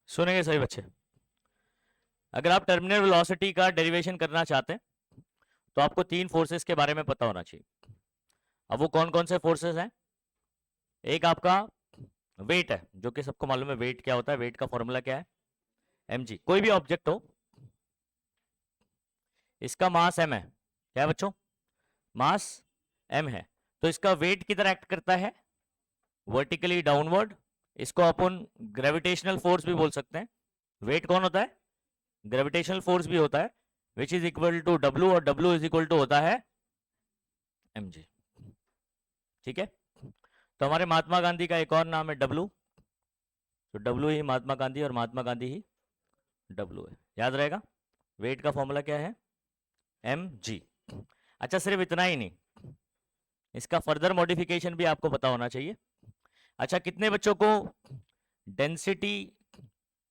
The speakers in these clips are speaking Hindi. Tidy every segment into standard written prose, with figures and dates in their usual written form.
सुनेंगे सभी बच्चे। अगर आप टर्मिनल वेलोसिटी का डेरिवेशन करना चाहते हैं तो आपको तीन फोर्सेस के बारे में पता होना चाहिए। अब वो कौन कौन से फोर्सेस हैं? एक आपका वेट है, जो कि सबको मालूम है वेट क्या होता है। वेट का फॉर्मूला क्या है? mg। कोई भी ऑब्जेक्ट हो, इसका मास m है। क्या है बच्चों? मास m है। तो इसका वेट किधर एक्ट करता है? Vertically downward. इसको अपन ग्रेविटेशनल फोर्स भी बोल सकते हैं। वेट कौन होता है? ग्रेविटेशनल फोर्स भी होता है, which is equal to W, और W इज इक्वल टू होता है mg। ठीक है। तो हमारे महात्मा गांधी का एक और नाम है W। तो W ही महात्मा गांधी और महात्मा गांधी ही W है। याद रहेगा। वेट का फॉर्मूला क्या है? mg। अच्छा, सिर्फ इतना ही नहीं, इसका फर्दर मॉडिफिकेशन भी आपको पता होना चाहिए। अच्छा, कितने बच्चों को डेंसिटी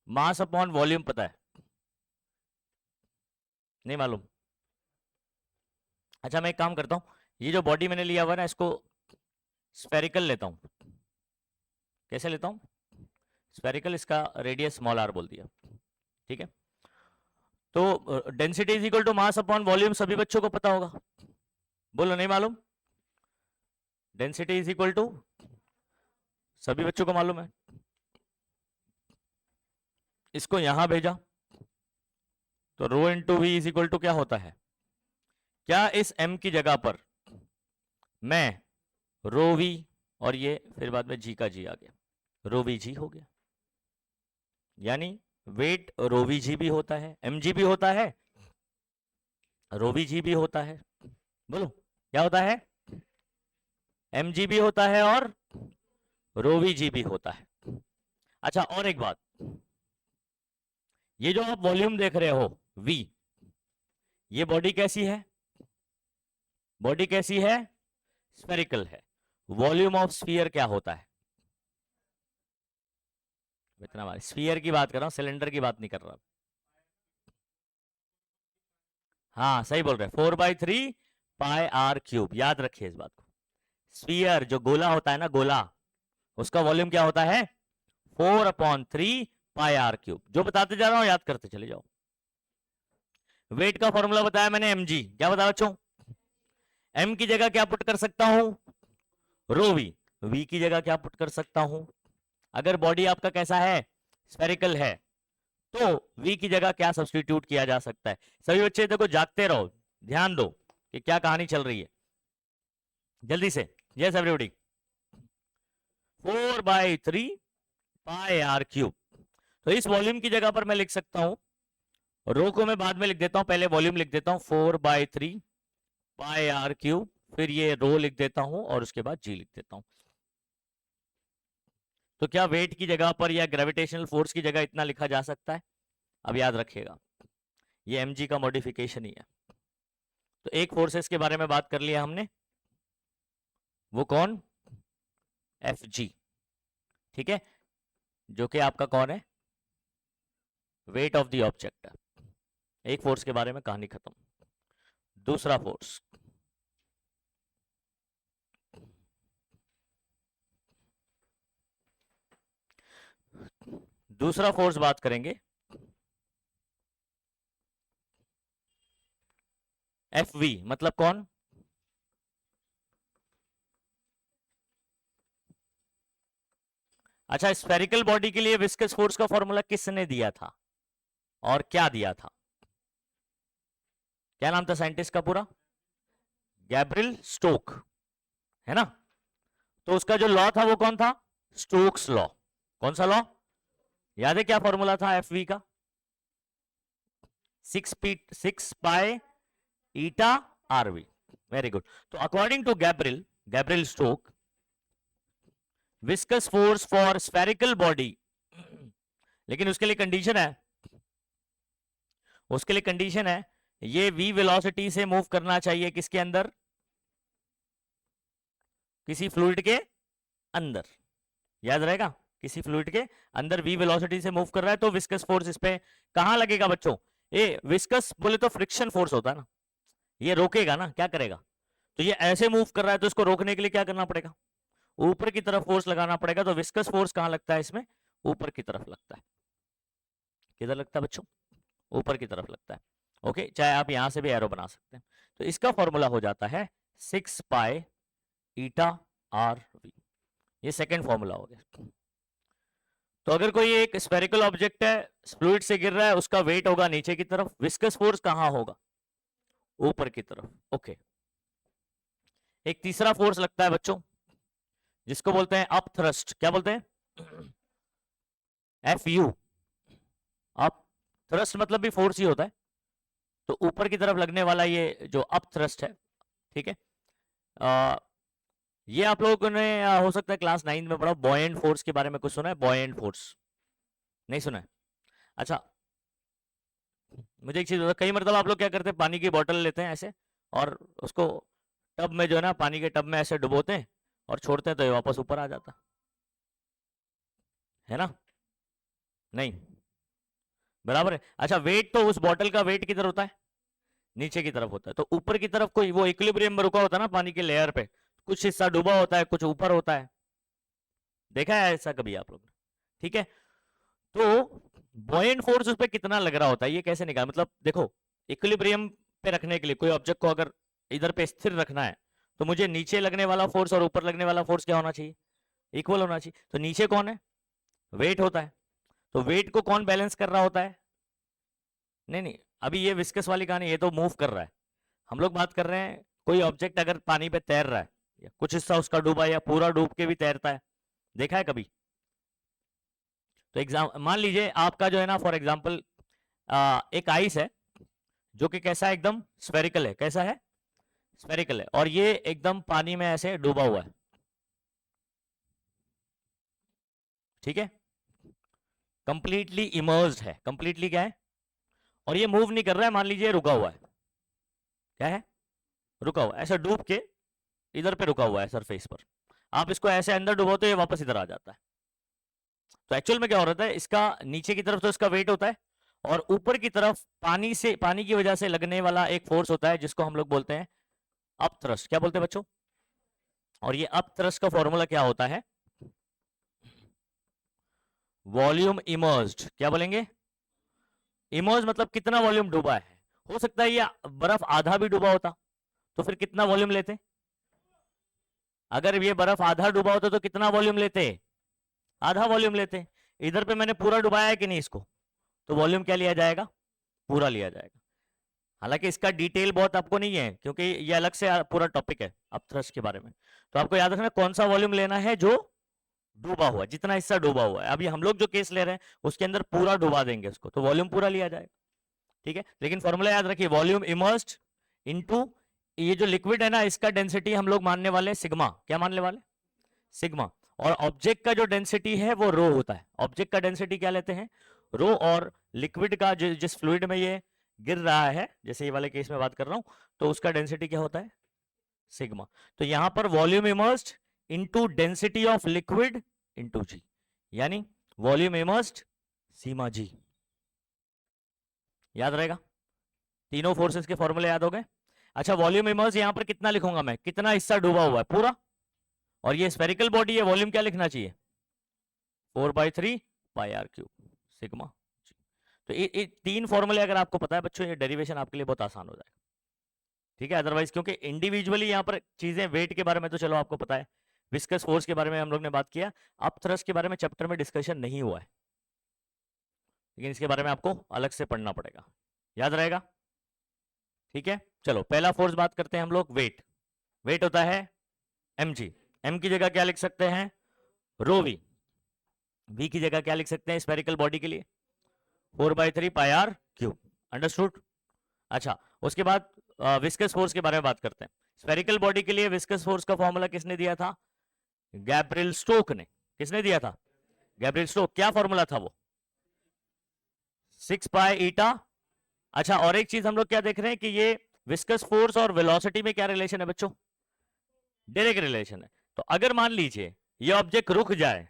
मास अपॉन वॉल्यूम पता है? नहीं मालूम? अच्छा, मैं एक काम करता हूं, ये जो बॉडी मैंने लिया हुआ है ना, इसको स्फेरिकल लेता हूं। कैसे लेता हूं? स्फेरिकल, इसका रेडियस स्मॉल r बोल दिया। ठीक है। तो density is equal to mass upon volume सभी बच्चों को पता होगा। बोलो, नहीं मालूम? डेंसिटी इज इक्वल टू, सभी बच्चों को मालूम है। इसको यहां भेजा तो rho into V is equal to क्या होता है? क्या इस m की जगह पर मैं रो वी, और ये फिर बाद में जी का जी आ गया, रो वी जी हो गया। यानी वेट रो वी जी भी होता है, mg भी होता है, रो वी जी भी होता है। बोलो क्या होता है? mg भी होता है और रो वी जी भी होता है। अच्छा, और एक बात, ये जो आप वॉल्यूम देख रहे हो v, ये बॉडी कैसी है? बॉडी कैसी है? स्फेरिकल है। वॉल्यूम ऑफ स्फीयर क्या होता है? इतना बार स्फीयर की बात कर रहा हूं, सिलेंडर की बात नहीं कर रहा। हाँ सही बोल रहे हैं, 4/3 पाई आर क्यूब। याद रखिए इस बात को। स्फीयर जो गोला होता है ना, गोला, उसका वॉल्यूम क्या होता है? 4/3 पाई आर क्यूब। जो बताते जा रहा हूं याद करते चले जाओ। वेट का फॉर्मूला बताया मैंने mg। क्या बताया बच्चों? m की जगह क्या पुट कर सकता हूं? रो वी। v की जगह क्या पुट कर सकता हूं? अगर बॉडी आपका कैसा है? स्फेरिकल है, तो v की जगह क्या सब्सटीट्यूट किया जा सकता है? सभी बच्चे देखो, जागते रहो, ध्यान दो कि क्या कहानी चल रही है। जल्दी से, yes everybody. 4/3 pi R cube. तो इस वॉल्यूम की जगह पर मैं लिख सकता हूं, रो को मैं बाद में लिख देता हूं, पहले वॉल्यूम लिख देता हूं, 4/3 पाई आर क्यूब, फिर ये रो लिख देता हूं और उसके बाद जी लिख देता हूं। तो क्या वेट की जगह पर या ग्रेविटेशनल फोर्स की जगह इतना लिखा जा सकता है? अब याद रखिएगा, ये mg का मॉडिफिकेशन ही है। तो एक फोर्सेस के बारे में बात कर लिया हमने, वो कौन? Fg। ठीक है, जो कि आपका कौन है? वेट ऑफ द ऑब्जेक्ट है। एक फोर्स के बारे में कहानी खत्म। दूसरा फोर्स, दूसरा फोर्स बात करेंगे, Fv। मतलब कौन? अच्छा, स्फेरिकल बॉडी के लिए विस्कस फोर्स का फॉर्मूला किसने दिया था और क्या दिया था? क्या नाम था साइंटिस्ट का पूरा? गैब्रियल स्टोक, है ना? तो उसका जो लॉ था वो कौन था? Stokes law. कौन सा लॉ? याद है क्या फॉर्मूला था Fv का? 6 pi eta r v. Very good. तो according to Gabriel Stoke, viscous force for spherical body, लेकिन उसके लिए कंडीशन है, उसके लिए कंडीशन है, ये v वेलोसिटी से मूव करना चाहिए किसके अंदर? किसी फ्लूइड के अंदर। याद रहेगा, किसी फ्लूइड के अंदर v वेलोसिटी से मूव कर रहा है, तो विस्कस फोर्स इस पे कहां लगेगा बच्चों? ये विस्कस बोले तो फ्रिक्शन फोर्स होता है ना, ये रोकेगा ना, क्या करेगा? तो ये ऐसे मूव कर रहा है, तो इसको रोकने के लिए क्या करना पड़ेगा? ऊपर की तरफ फोर्स लगाना पड़ेगा। तो विस्कस फोर्स कहां लगता है इसमें? ऊपर की तरफ लगता है। किधर लगता है बच्चों? ऊपर की तरफ लगता है। ओके, चाहे आप यहां से भी एरो बना सकते हैं। तो इसका फॉर्मूला हो जाता है 6 पाई ईटा आर वी। ये सेकेंड फॉर्मूला हो गया। तो अगर कोई एक स्फेरिकल ऑब्जेक्ट है, फ्लूइड से गिर रहा है, उसका वेट होगा नीचे की तरफ, विस्कस फोर्स कहां होगा? ऊपर की तरफ। ओके, एक तीसरा फोर्स लगता है बच्चों जिसको बोलते हैं अप थ्रस्ट। क्या बोलते हैं? F you. अप थ्रस्ट मतलब भी फोर्स ही होता है। तो ऊपर की तरफ लगने वाला ये जो अप थ्रस्ट है, ठीक है, ये आप लोगों ने हो सकता है क्लास 9 में पढ़ा, बॉयेंट फोर्स के बारे में कुछ सुना है? बॉयेंट फोर्स नहीं सुना है? अच्छा, मुझे एक चीज बता, कई मतलब आप लोग क्या करते हैं, पानी की बोतल लेते हैं ऐसे और उसको टब में जो है ना, पानी के टब में ऐसे डुबोते हैं और छोड़ते हैं तो ये वापस ऊपर आ जाता है ना? नहीं, बराबर है। अच्छा, वेट तो उस बॉटल का वेट किधर होता है? नीचे की तरफ होता है। तो ऊपर की तरफ कोई वो इक्विलिब्रियम में रुका होता है ना पानी के लेयर पे, कुछ हिस्सा डूबा होता है, कुछ ऊपर होता है। देखा है ऐसा कभी आप लोग ने? ठीक है, तो बॉयेंट फोर्स उस पर कितना लग रहा होता है ये कैसे निकाल, मतलब देखो, इक्विलिब्रियम पे रखने के लिए कोई ऑब्जेक्ट को अगर इधर पे स्थिर रखना है तो मुझे नीचे लगने वाला फोर्स और ऊपर लगने वाला फोर्स क्या होना चाहिए? इक्वल होना चाहिए। तो नीचे कौन है? वेट होता है। तो वेट को कौन बैलेंस कर रहा होता है? नहीं नहीं, अभी ये विस्कस वाली कहानी, ये तो मूव कर रहा है। हम लोग बात कर रहे हैं कोई ऑब्जेक्ट अगर पानी पे तैर रहा है, या कुछ हिस्सा उसका डूबा या पूरा डूब के भी तैरता है, देखा है कभी? तो एग्जाम मान लीजिए आपका जो है ना, फॉर एग्जाम्पल एक आइस है जो कि कैसा है, एकदम स्फेरिकल है। कैसा है? स्फेरिकल है। और ये एकदम पानी में ऐसे डूबा हुआ है, ठीक है, कंप्लीटली इमर्स्ड है। कंप्लीटली क्या है? और ये मूव नहीं कर रहा है, मान लीजिए रुका हुआ है। क्या है? रुका हुआ, ऐसा डूब के इधर पे रुका हुआ है सरफेस पर। आप इसको ऐसे अंदर डुबोते ये वापस इधर आ जाता है। तो एक्चुअल में क्या हो रहा है, इसका नीचे की तरफ तो इसका वेट होता है और ऊपर की तरफ पानी की वजह से लगने वाला एक फोर्स होता है जिसको हम लोग बोलते हैं अप थ्रस्ट। क्या बोलते हैं बच्चों? और ये अप थ्रस्ट का फॉर्मूला क्या होता है? Volume immersed. क्या बोलेंगे? इमर्ज मतलब कितना वॉल्यूम डूबा है। हो सकता है ये बर्फ आधा भी डूबा होता तो फिर कितना वॉल्यूम लेते? अगर ये बर्फ आधा डूबा होता तो कितना वॉल्यूम लेते? आधा वॉल्यूम लेते। इधर पे मैंने पूरा डुबाया है कि नहीं इसको, तो वॉल्यूम क्या लिया जाएगा? पूरा लिया जाएगा। हालांकि इसका डिटेल बहुत आपको नहीं है क्योंकि ये अलग से पूरा टॉपिक है अप थ्रस्ट के बारे में। तो आपको याद रखना कौन सा वॉल्यूम लेना है, जो डूबा हुआ, जितना हिस्सा डूबा हुआ है। अभी हम लोग जो केस ले रहे हैं उसके अंदर पूरा डुबा देंगे उसको, तो वॉल्यूम पूरा लिया जाएगा, ठीक है। लेकिन फॉर्मूला याद रखिए, वॉल्यूम इमर्स्ड इनटू ये जो लिक्विड है ना, इसका डेंसिटी हम लोग मानने वाले सिग्मा। क्या मानने वाले? सिग्मा। और ऑब्जेक्ट का जो डेंसिटी है वो रो होता है। ऑब्जेक्ट का डेंसिटी क्या लेते हैं? रो। और लिक्विड का जिस फ्लूइड में ये गिर रहा है, जैसे ये वाले केस में बात कर रहा हूं, तो उसका डेंसिटी क्या होता है? सिग्मा। तो यहां पर volume immersed into density of liquid into G, यानी वॉल्यूम इमर्स्ड सीमा जी। याद रहेगा? तीनों फोर्सेस के फॉर्मूले याद हो गए। अच्छा, वॉल्यूम इमर्स यहां पर कितना लिखूंगा मैं? कितना हिस्सा डूबा हुआ है? पूरा। और ये स्फेरिकल बॉडी है, वॉल्यूम क्या लिखना चाहिए? 4/3 पाई आर क्यूब सिग्मा। तो ये तीन फॉर्मूले अगर आपको पता है बच्चों, ये डेरिवेशन आपके लिए बहुत आसान हो जाएगा, ठीक है। अदरवाइज क्योंकि इंडिविजुअली यहाँ पर चीजें, वेट के बारे में तो चलो आपको पता है, विस्कस फोर्स के बारे में हम लोग ने बात किया, अप थ्रस्ट के बारे में चैप्टर में डिस्कशन नहीं हुआ है, लेकिन इसके बारे में आपको अलग से पढ़ना पड़ेगा। याद रहेगा? ठीक है, चलो पहला फोर्स बात करते हैं हम लोग, वेट। वेट होता है mg। m की जगह क्या लिख सकते हैं? रो वी। v की जगह क्या लिख सकते हैं स्फेरिकल बॉडी के लिए? 4/3 पाई आर क्यूब। अंडरस्टूड? अच्छा, उसके बाद विस्कस फोर्स के बारे में बात करते हैं। स्फेरिकल बॉडी के लिए विस्कस फोर्स का फॉर्मूला किसने दिया था? गैब्रिएल स्टोक ने। किसने दिया था? Gabriel stock. क्या फॉर्मूला था वो? 6 पाई ईटा। अच्छा, और एक चीज हम लोग क्या देख रहे हैं कि ये विस्कस फोर्स और वेलोसिटी में क्या रिलेशन है बच्चों? डायरेक्ट रिलेशन है। तो अगर मान लीजिए ये ऑब्जेक्ट रुक जाए,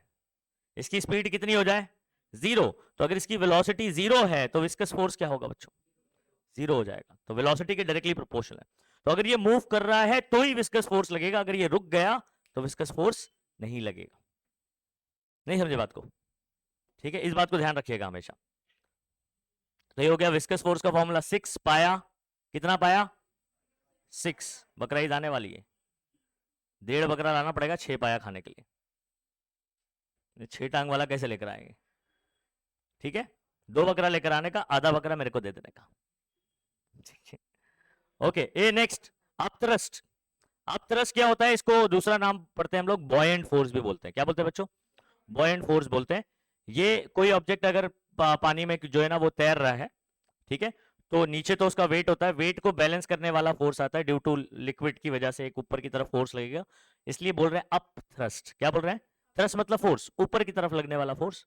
इसकी स्पीड कितनी हो जाए? 0, तो अगर इसकी वेलोसिटी 0 है तो विस्कस फोर्स क्या होगा बच्चों? 0 हो जाएगा। तो वेलोसिटी के डायरेक्टली प्रोपोर्शनल है। तो अगर ये मूव कर रहा है तो ही विस्कस फोर्स लगेगा, अगर ये रुक गया तो विस्कस फोर्स नहीं लगेगा। नहीं समझे बात को? ठीक है, इस बात को ध्यान रखिएगा हमेशा। तो ये हो गया विस्कस फोर्स का फॉर्मूला 6 पाया, कितना पाया 6, बकरा ईद आने वाली है, 1.5 बकरा लाना पड़ेगा 6 पाया खाने के लिए, 6 टांग वाला कैसे लेकर आएंगे, ठीक है, 2 बकरा लेकर आने का, आधा बकरा मेरे को दे देने का, ठीक है। Okay, A next upthrust. Upthrust क्या होता है, इसको दूसरा नाम पढ़ते हैं हम लोग बॉयंट फोर्स भी बोलते हैं, क्या बोलते हैं बच्चों, बॉयंट फोर्स बोलते हैं। ये कोई ऑब्जेक्ट अगर पानी में जो है ना वो तैर रहा है, ठीक है, तो नीचे तो उसका वेट होता है, वेट को बैलेंस करने वाला फोर्स आता है, ड्यू टू लिक्विड की वजह से एक ऊपर की तरफ फोर्स लगेगा, इसलिए बोल रहे हैं अप थ्रस्ट। क्या बोल रहे हैं, थ्रस्ट मतलब फोर्स, ऊपर की तरफ लगने वाला फोर्स,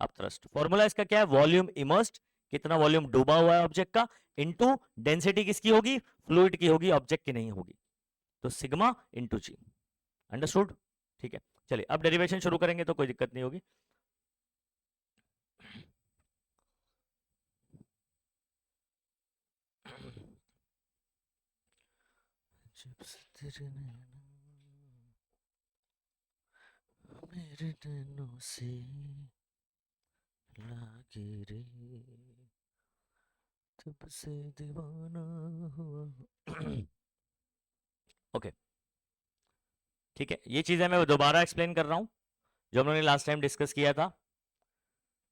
अप थ्रस्ट। फॉर्मूला इसका क्या है, वॉल्यूम इमर्स्ड, कितना वॉल्यूम डूबा हुआ है ऑब्जेक्ट का, इनटू डेंसिटी किसकी होगी, फ्लूइड की होगी, ऑब्जेक्ट की नहीं होगी, तो सिग्मा इनटू जी। अंडरस्टूड, ठीक है। चलिए अब डेरिवेशन शुरू करेंगे तो कोई दिक्कत नहीं होगी। मेरे नैनों से लागे रे, तब से दीवाना हुआ। ओके, ठीक है, ये चीजें मैं दोबारा एक्सप्लेन कर रहा हूं जो हमने लास्ट टाइम डिस्कस किया था,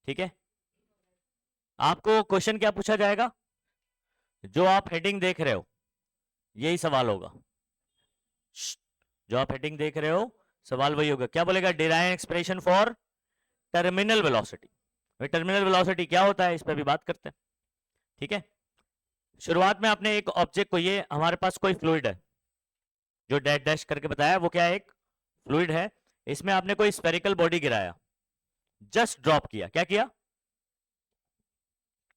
ठीक है। आपको क्वेश्चन क्या पूछा जाएगा, जो आप हेडिंग देख रहे हो यही सवाल होगा, जो आप हेडिंग देख रहे हो सवाल वही होगा, क्या बोलेगा, derive expression for terminal velocity. Terminal velocity क्या होता है, इस पर भी बात करते हैं, ठीक है। शुरुआत में आपने एक ऑब्जेक्ट को, ये हमारे पास कोई फ्लूइड है जो डैश डैश करके बताया, वो क्या है, एक फ्लूइड है, इसमें आपने कोई स्फेरिकल बॉडी गिराया, जस्ट ड्रॉप किया, क्या किया।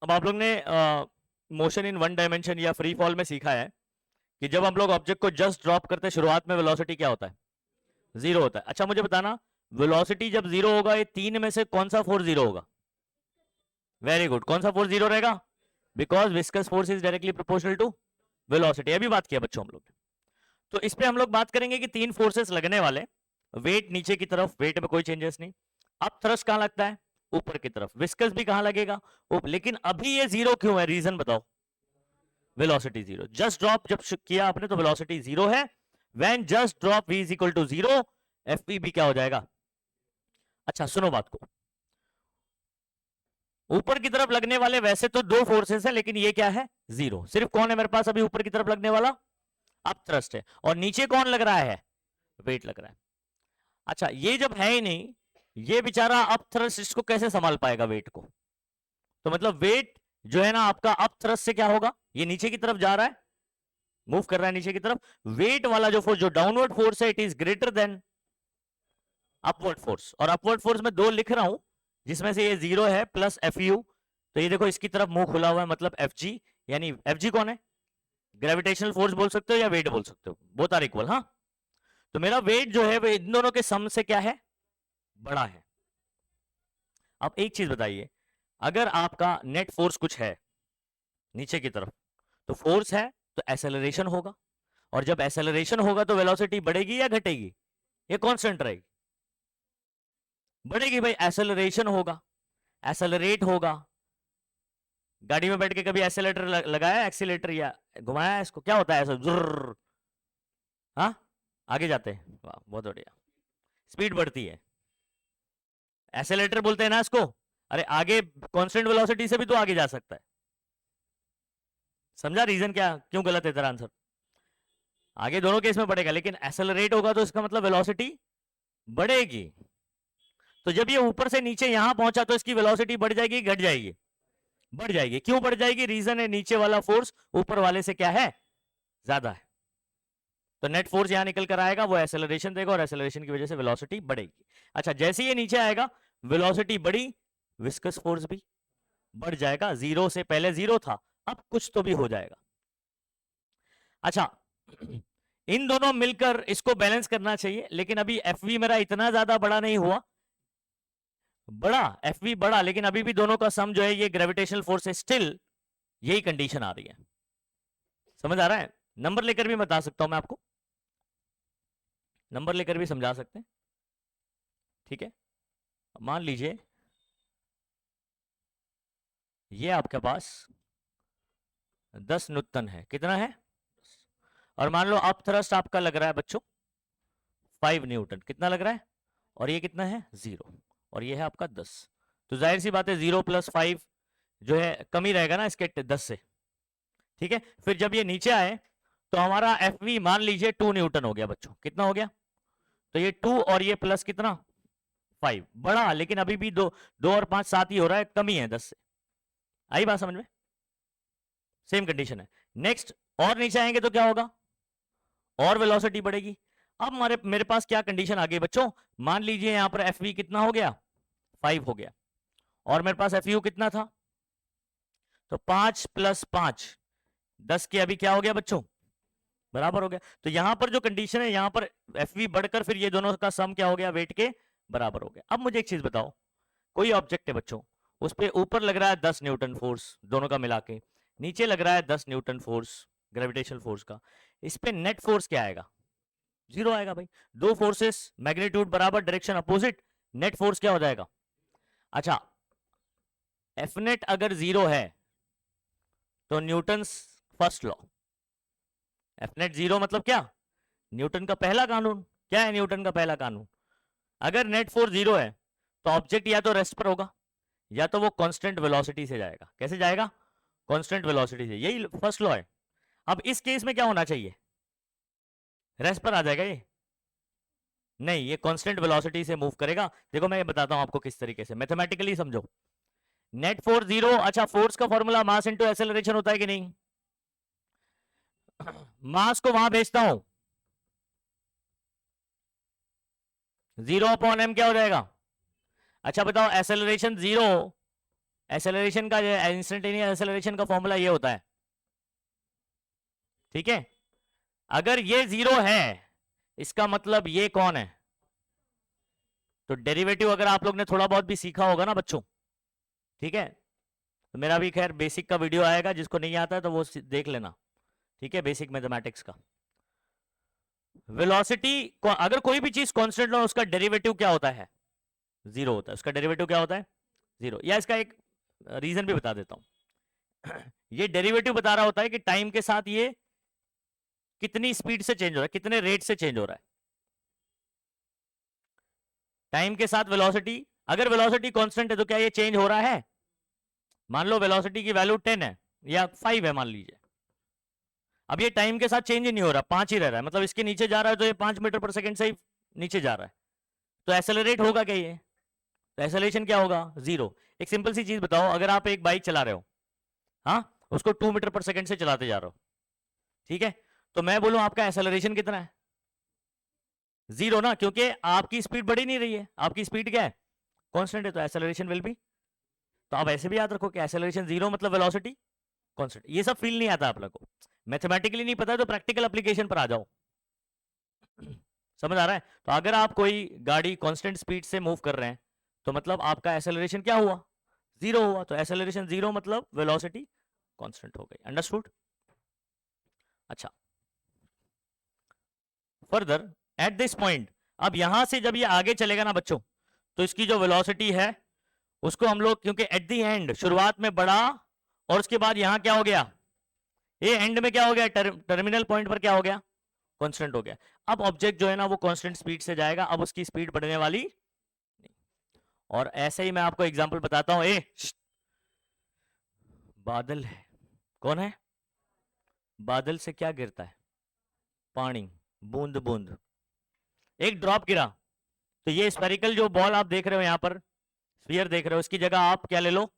अब आप लोग ने मोशन इन वन डायमेंशन या फ्री फॉल में सीखा है कि जब हम लोग ऑब्जेक्ट को जस्ट ड्रॉप करते हैं शुरुआत में वेलोसिटी क्या होता है, जीरो होता है। अच्छा मुझे बताना, वेलोसिटी जब जीरो होगा, ये तीन में से कौन सा फोर्स जीरो होगा, वेरी गुड, कौन सा फोर्स जीरो रहेगा, because viscous force is directly proportional to velocity. अभी बात किया बच्चों हम लोग, तो इस पे हम लोग बात करेंगे कि तीन फोर्सेस लगने वाले, वेट नीचे की तरफ, वेट में कोई चेंजेस नहीं, अब थ्रस्ट कहां लगता है, ऊपर की तरफ, विस्कस भी कहां लगेगा, ऊपर, लेकिन अभी ये जीरो क्यों है, रीजन बताओ, वेलोसिटी जीरो, जस्ट ड्रॉप जब किया आपने तो वेलोसिटी जीरो है, when just drop v is equal to zero, F भी क्या हो जाएगा। अच्छा सुनो बात को, ऊपर की तरफ लगने वाले वैसे तो दो फोर्सेस है, लेकिन ये क्या है, जीरो, सिर्फ कौन है मेरे पास अभी ऊपर की तरफ लगने वाला, अप थ्रस्ट है, और नीचे कौन लग रहा है, वेट लग रहा है। अच्छा ये जब है ही नहीं, ये बेचारा अप थ्रस्ट इसको कैसे संभाल पाएगा वेट को, तो मतलब वेट जो है ना आपका अप थ्रस्ट से क्या होगा, ये नीचे की तरफ जा रहा है, मूव कर रहा है नीचे की तरफ, वेट वाला जो फोर्स, जो डाउनवर्ड फोर्स है, it is greater than upward force, और अपवर्ड फोर्स में दो लिख रहा हूं, जिसमें से ये जीरो है प्लस एफ यू, तो ये देखो इसकी तरफ मुंह खुला हुआ है, मतलब एफ जी, यानी एफ जी कौन है, ग्रेविटेशनल फोर्स बोल सकते हो या वेट बोल सकते हो, बोथ आर इक्वल, हाँ। तो मेरा वेट जो है वो इन दोनों के सम से क्या है, बड़ा है। अब एक चीज बताइए, अगर आपका नेट फोर्स कुछ है नीचे की तरफ, तो फोर्स है तो एसेलरेशन होगा, और जब एसेलरेशन होगा तो वेलोसिटी बढ़ेगी या घटेगी, ये कांस्टेंट रहेगी, बढ़ेगी भाई, एसेलरेशन होगा, एसेलरेट होगा। गाड़ी में बैठ के कभी एसेलेटर लगाया, एक्सीलेटर या घुमाया इसको, क्या होता है ऐसा जुर्र, हाँ, आगे जाते हैं, वाह बहुत बढ़िया, स्पीड बढ़ती है, एसेलेटर बोलते हैं ना इसको, अरे आगे कांस्टेंट वेलोसिटी से भी तो आगे जा सकता है, समझा रीजन क्या, क्यों गलत है तेरा आंसर, आगे दोनों केस में बढ़ेगा, लेकिन एसेलरेट होगा तो इसका मतलब वेलोसिटी बढ़ेगी, तो जब ये ऊपर से नीचे यहां पहुंचा तो इसकी वेलोसिटी बढ़ जाएगी, घट जाएगी, बढ़ जाएगी, क्यों बढ़ जाएगी, रीजन है नीचे वाला फोर्स ऊपर वाले से क्या है, ज्यादा है, तो नेट फोर्स यहां निकल कर आएगा, वो एसेलरेशन देगा, और एसेलरेशन की वजह से वेलोसिटी बढ़ेगी। अच्छा जैसे ये नीचे आएगा, वेलोसिटी बढ़ी, विस्कस फोर्स भी बढ़ जाएगा, जीरो से पहले जीरो था, अब कुछ तो भी हो जाएगा। अच्छा इन दोनों मिलकर इसको बैलेंस करना चाहिए, लेकिन अभी एफ मेरा इतना ज्यादा बड़ा नहीं हुआ, बड़ा एफ बड़ा, लेकिन अभी भी दोनों का सम जो है ये ग्रेविटेशनल फोर्स है, स्टिल यही कंडीशन आ रही है, समझ आ रहा है, नंबर लेकर भी बता सकता हूं मैं आपको, नंबर लेकर भी समझा सकते हैं, ठीक है। मान लीजिए ये आपके पास 10 न्यूटन है। कितना है? और मान लो अप थ्रस्ट आपका लग रहा है बच्चों 5 न्यूटन। कितना लग रहा है? और ये कितना है? 0। और ये है आपका 10। तो जाहिर सी बात है 0 + 5 जो है कम ही रहेगा ना इसके 10 से। ठीक है, फिर जब ये नीचे आए तो हमारा एफ वी मान लीजिए 2 न्यूटन हो गया बच्चों। कितना हो गया? तो ये 2 और ये प्लस कितना 5 बड़ा, लेकिन अभी भी 2 2 और 5 7 ही हो रहा है, कमी है 10 से। आई बात समझ में? सेम कंडीशन है। नेक्स्ट और नीचे आएंगे तो क्या होगा? और वेलोसिटी बढ़ेगी। अब मेरे पास क्या कंडीशन आ गई बच्चों? मान लीजिए यहां पर एफ वी कितना हो गया? 5 हो गया। और मेरे पास एफ यू कितना था? तो 5 + 5 10 के अभी क्या हो गया बच्चों? बराबर हो गया। तो यहां पर जो कंडीशन है, यहां पर एफ वी बढ़कर फिर ये दोनों का सम क्या हो गया? वेट के बराबर हो गया। अब मुझे एक चीज बताओ, कोई ऑब्जेक्ट है बच्चों, उस पर ऊपर लग रहा है 10 न्यूटन फोर्स दोनों का मिला के, नीचे लग रहा है 10 न्यूटन फोर्स ग्रेविटेशनल फोर्स का। इस पे नेट फोर्स क्या आएगा? 0 आएगा भाई। दो फोर्सेस मैग्नीट्यूड बराबर, डायरेक्शन अपोजिट, नेट फोर्स क्या हो जाएगा? अच्छा, एफ नेट अगर 0 है तो Newton's first law, F net 0 मतलब क्या? न्यूटन का पहला कानून। क्या है न्यूटन का पहला कानून? अगर नेट फोर्स 0 है तो ऑब्जेक्ट या तो रेस्ट पर होगा या तो वो कांस्टेंट वेलोसिटी से जाएगा। कैसे जाएगा? कांस्टेंट वेलोसिटी से। यही फर्स्ट लॉ है। अब इस केस में क्या होना चाहिए? रेस्ट पर आ जाएगा ये? नहीं, ये कांस्टेंट वेलोसिटी से मूव करेगा। देखो मैं ये बताता हूं आपको किस तरीके से, मैथमेटिकली समझो। Net force 0। अच्छा, फोर्स का फॉर्मूला मास इंटू एक्सेलरेशन होता है कि नहीं? मास को वहां भेजता हूं, 0/m क्या हो जाएगा? अच्छा बताओ, एक्सेलरेशन 0, एक्सेलरेशन का इंस्टेंटेनियस एक्सेलरेशन का फॉर्मूला ये होता है। ठीक है, अगर ये 0 है इसका मतलब ये कौन है? तो डेरिवेटिव अगर आप लोग ने थोड़ा बहुत भी सीखा होगा ना बच्चों, ठीक है, तो मेरा भी खैर बेसिक का वीडियो आएगा, जिसको नहीं आता है तो वो देख लेना। ठीक है, बेसिक मैथमेटिक्स का। वेलोसिटी अगर कोई भी चीज कांस्टेंट हो उसका डेरिवेटिव क्या होता है? 0 होता है। उसका डेरिवेटिव क्या होता है? 0। या इसका एक रीजन भी बता देता हूं। ये डेरिवेटिव बता रहा होता है कि टाइम के साथ ये कितनी स्पीड से चेंज हो रहा है, कितने रेट से चेंज हो रहा है। टाइम के साथ वेलोसिटी, अगर वेलोसिटी कांस्टेंट है तो क्या ये चेंज हो रहा है? मान लो वेलोसिटी की वैल्यू 10 है या 5 है मान लीजिए, अब ये टाइम के साथ चेंज ही नहीं हो रहा, 5 ही रह रहा है, मतलब इसके नीचे जा रहा है तो ये 5 मीटर पर सेकंड से ही नीचे जा रहा है, तो एक्सेलरेट होगा क्या ये? तो एक्सेलरेशन क्या होगा? 0। एक सिंपल सी चीज बताओ, अगर आप एक बाइक चला रहे हो, हाँ, उसको 2 मीटर पर सेकंड से चलाते जा रहे हो, ठीक है, तो मैं बोलूं आपका एक्सेलरेशन कितना है? 0 ना, क्योंकि आपकी स्पीड बढ़ ही नहीं रही है। आपकी स्पीड क्या है? कांस्टेंट है, तो एक्सेलरेशन विल बी। तो आप ऐसे भी याद रखो कि एक्सेलरेशन 0 मतलब वेलोसिटी कांस्टेंट। ये सब फील नहीं आता आप लोगों को, मैथमेटिकली नहीं पता है तो प्रैक्टिकल एप्लीकेशन पर आ जाओ। समझ आ रहा है? तो अगर आप कोई गाड़ी कांस्टेंट स्पीड से मूव कर रहे हैं तो मतलब आपका एक्सेलरेशन क्या हुआ? 0 हुआ। तो एक्सेलरेशन 0 मतलब वेलोसिटी कांस्टेंट हो गई। अंडरस्टूड? अच्छा, फर्दर एट दिस पॉइंट, अब यहां से जब ये आगे चलेगा ना बच्चों, तो इसकी जो वेलोसिटी है उसको हम लोग, क्योंकि एट दी एंड शुरुआत में बढ़ा और उसके बाद यहां क्या हो गया? ये एंड में क्या हो गया? टर्मिनल पॉइंट पर क्या हो गया? कांस्टेंट हो गया। अब ऑब्जेक्ट जो है ना वो कांस्टेंट स्पीड से जाएगा, अब उसकी स्पीड बढ़ने वाली नहीं। और ऐसे ही मैं आपको एग्जांपल बताता हूं। बादल है, कौन है? बादल से क्या गिरता है? पानी, बूंद बूंद। एक ड्रॉप गिरा, तो ये स्फेरिकल जो बॉल आप देख रहे हो यहां पर, स्फीयर देख रहे हो, इसकी जगह आप क्या ले लो?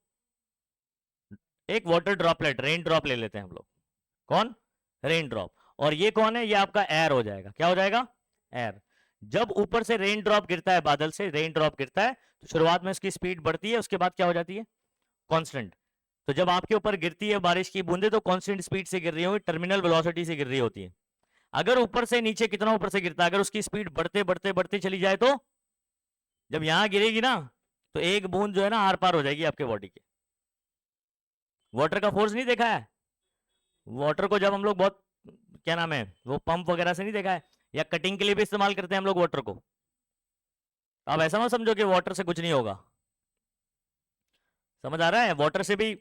एक वाटर ड्रॉपलेट, रेन ड्रॉप ले लेते हैं हम लोग। कौन? Rain drop. और ये कौन है? ये आपका एयर हो जाएगा। क्या हो जाएगा? एयर। जब ऊपर से रेन ड्रॉप गिरता है, बादल से रेन ड्रॉप गिरता है, तो शुरुआत में इसकी स्पीड बढ़ती है, उसके बाद क्या हो जाती है? कांस्टेंट। तो जब आपके ऊपर गिरती है बारिश की बूंदे तो कांस्टेंट स्पीड से गिर रही होगी, टर्मिनल वेलोसिटी से गिर रही होती है। अगर ऊपर से नीचे कितना ऊपर से गिरता है, अगर उसकी स्पीड बढ़ते बढ़ते बढ़ते चली जाए तो जब यहां गिरेगी ना तो एक बूंद जो है ना आर पार हो जाएगी आपके बॉडी के। वाटर का फोर्स नहीं देखा है? वाटर को जब हम लोग बहुत, क्या नाम है वो, पंप वगैरह से नहीं देखा है, या कटिंग के लिए भी इस्तेमाल करते हैं हम लोग वाटर को। आप ऐसा मत समझो कि वाटर से कुछ नहीं होगा। समझ आ रहा है? वाटर से भी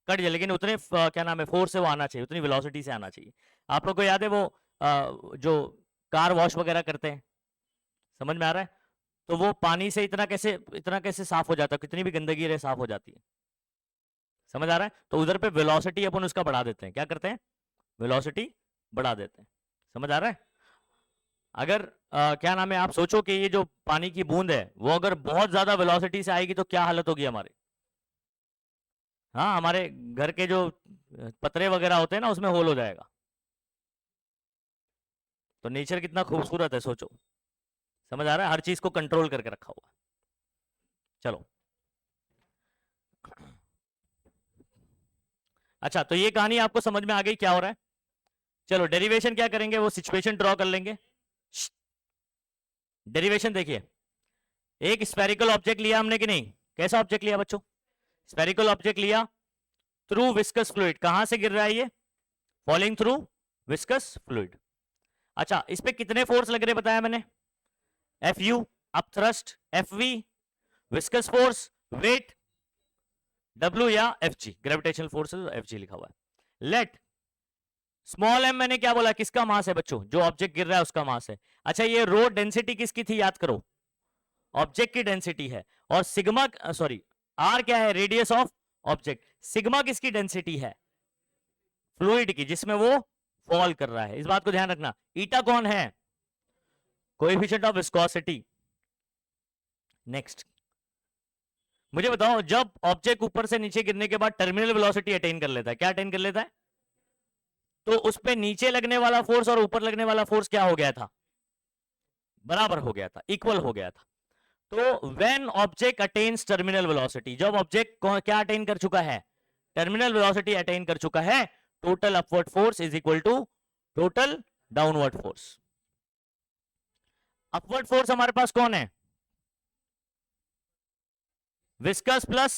कट जाए, लेकिन उतने क्या नाम है फोर्स से वो आना चाहिए, उतनी वेलोसिटी से आना चाहिए। आप लोग को याद है वो जो कार वॉश वगैरह करते हैं, समझ में आ रहा है? तो वो पानी से इतना कैसे साफ हो जाता है, कितनी भी गंदगी रहे साफ हो जाती है, समझ आ रहा है? तो उधर पे वेलोसिटी अपन उसका बढ़ा देते हैं, क्या करते हैं, वेलोसिटी बढ़ा देते हैं, समझ आ रहा है? अगर क्या नाम है, आप सोचो कि ये जो पानी की बूंद है वो अगर बहुत ज्यादा वेलोसिटी से आएगी तो क्या हालत होगी हमारी। हाँ, हमारे घर के जो पतरे वगैरह होते हैं ना उसमें होल हो जाएगा। तो नेचर कितना खूबसूरत है सोचो, समझ आ रहा है? हर चीज को कंट्रोल करके रखा हुआ है। चलो, अच्छा, तो ये कहानी आपको समझ में आ गई क्या हो रहा है? चलो डेरिवेशन क्या करेंगे, वो सिचुएशन ड्रॉ कर लेंगे। डेरिवेशन देखिए, एक स्फेरिकल ऑब्जेक्ट लिया हमने कि नहीं, कैसा ऑब्जेक्ट लिया बच्चों, स्फेरिकल ऑब्जेक्ट लिया, थ्रू विस्कस फ्लूइड, कहां से गिर रहा है ये, फॉलिंग थ्रू विस्कस फ्लूइड। अच्छा, इस पे कितने फोर्स लग रहे बताया मैंने, F U upthrust, F V viscous force, weight W या F G gravitational force, F G लिखा हुआ है। लेट स्मॉल एम, मैंने क्या बोला, किसका मास है बच्चों, जो ऑब्जेक्ट गिर रहा है उसका मास है। अच्छा, ये रो डेंसिटी किसकी थी याद करो, ऑब्जेक्ट की डेंसिटी है, और सिग्मा सॉरी आर क्या है, रेडियस ऑफ ऑब्जेक्ट, सिग्मा किसकी डेंसिटी है, फ्लूइड की जिसमें वो फॉल कर रहा है, इस बात को ध्यान रखना। ईटा कौन है, कोएफिशिएंट ऑफ विस्कोसिटी। नेक्स्ट मुझे बताओ, जब ऑब्जेक्ट ऊपर से नीचे गिरने के बाद टर्मिनल वेलोसिटी अटेन कर लेता है, क्या अटेन कर लेता है, तो उस पे नीचे लगने वाला फोर्स और ऊपर लगने वाला फोर्स क्या हो गया था, बराबर हो गया था, इक्वल हो गया था। तो when object attains terminal velocity, जब ऑब्जेक्ट क्या अटेन कर चुका है, टर्मिनल वेलोसिटी अटेन कर चुका है, total upward force is equal to total downward force. Upward force हमारे पास कौन है, viscous plus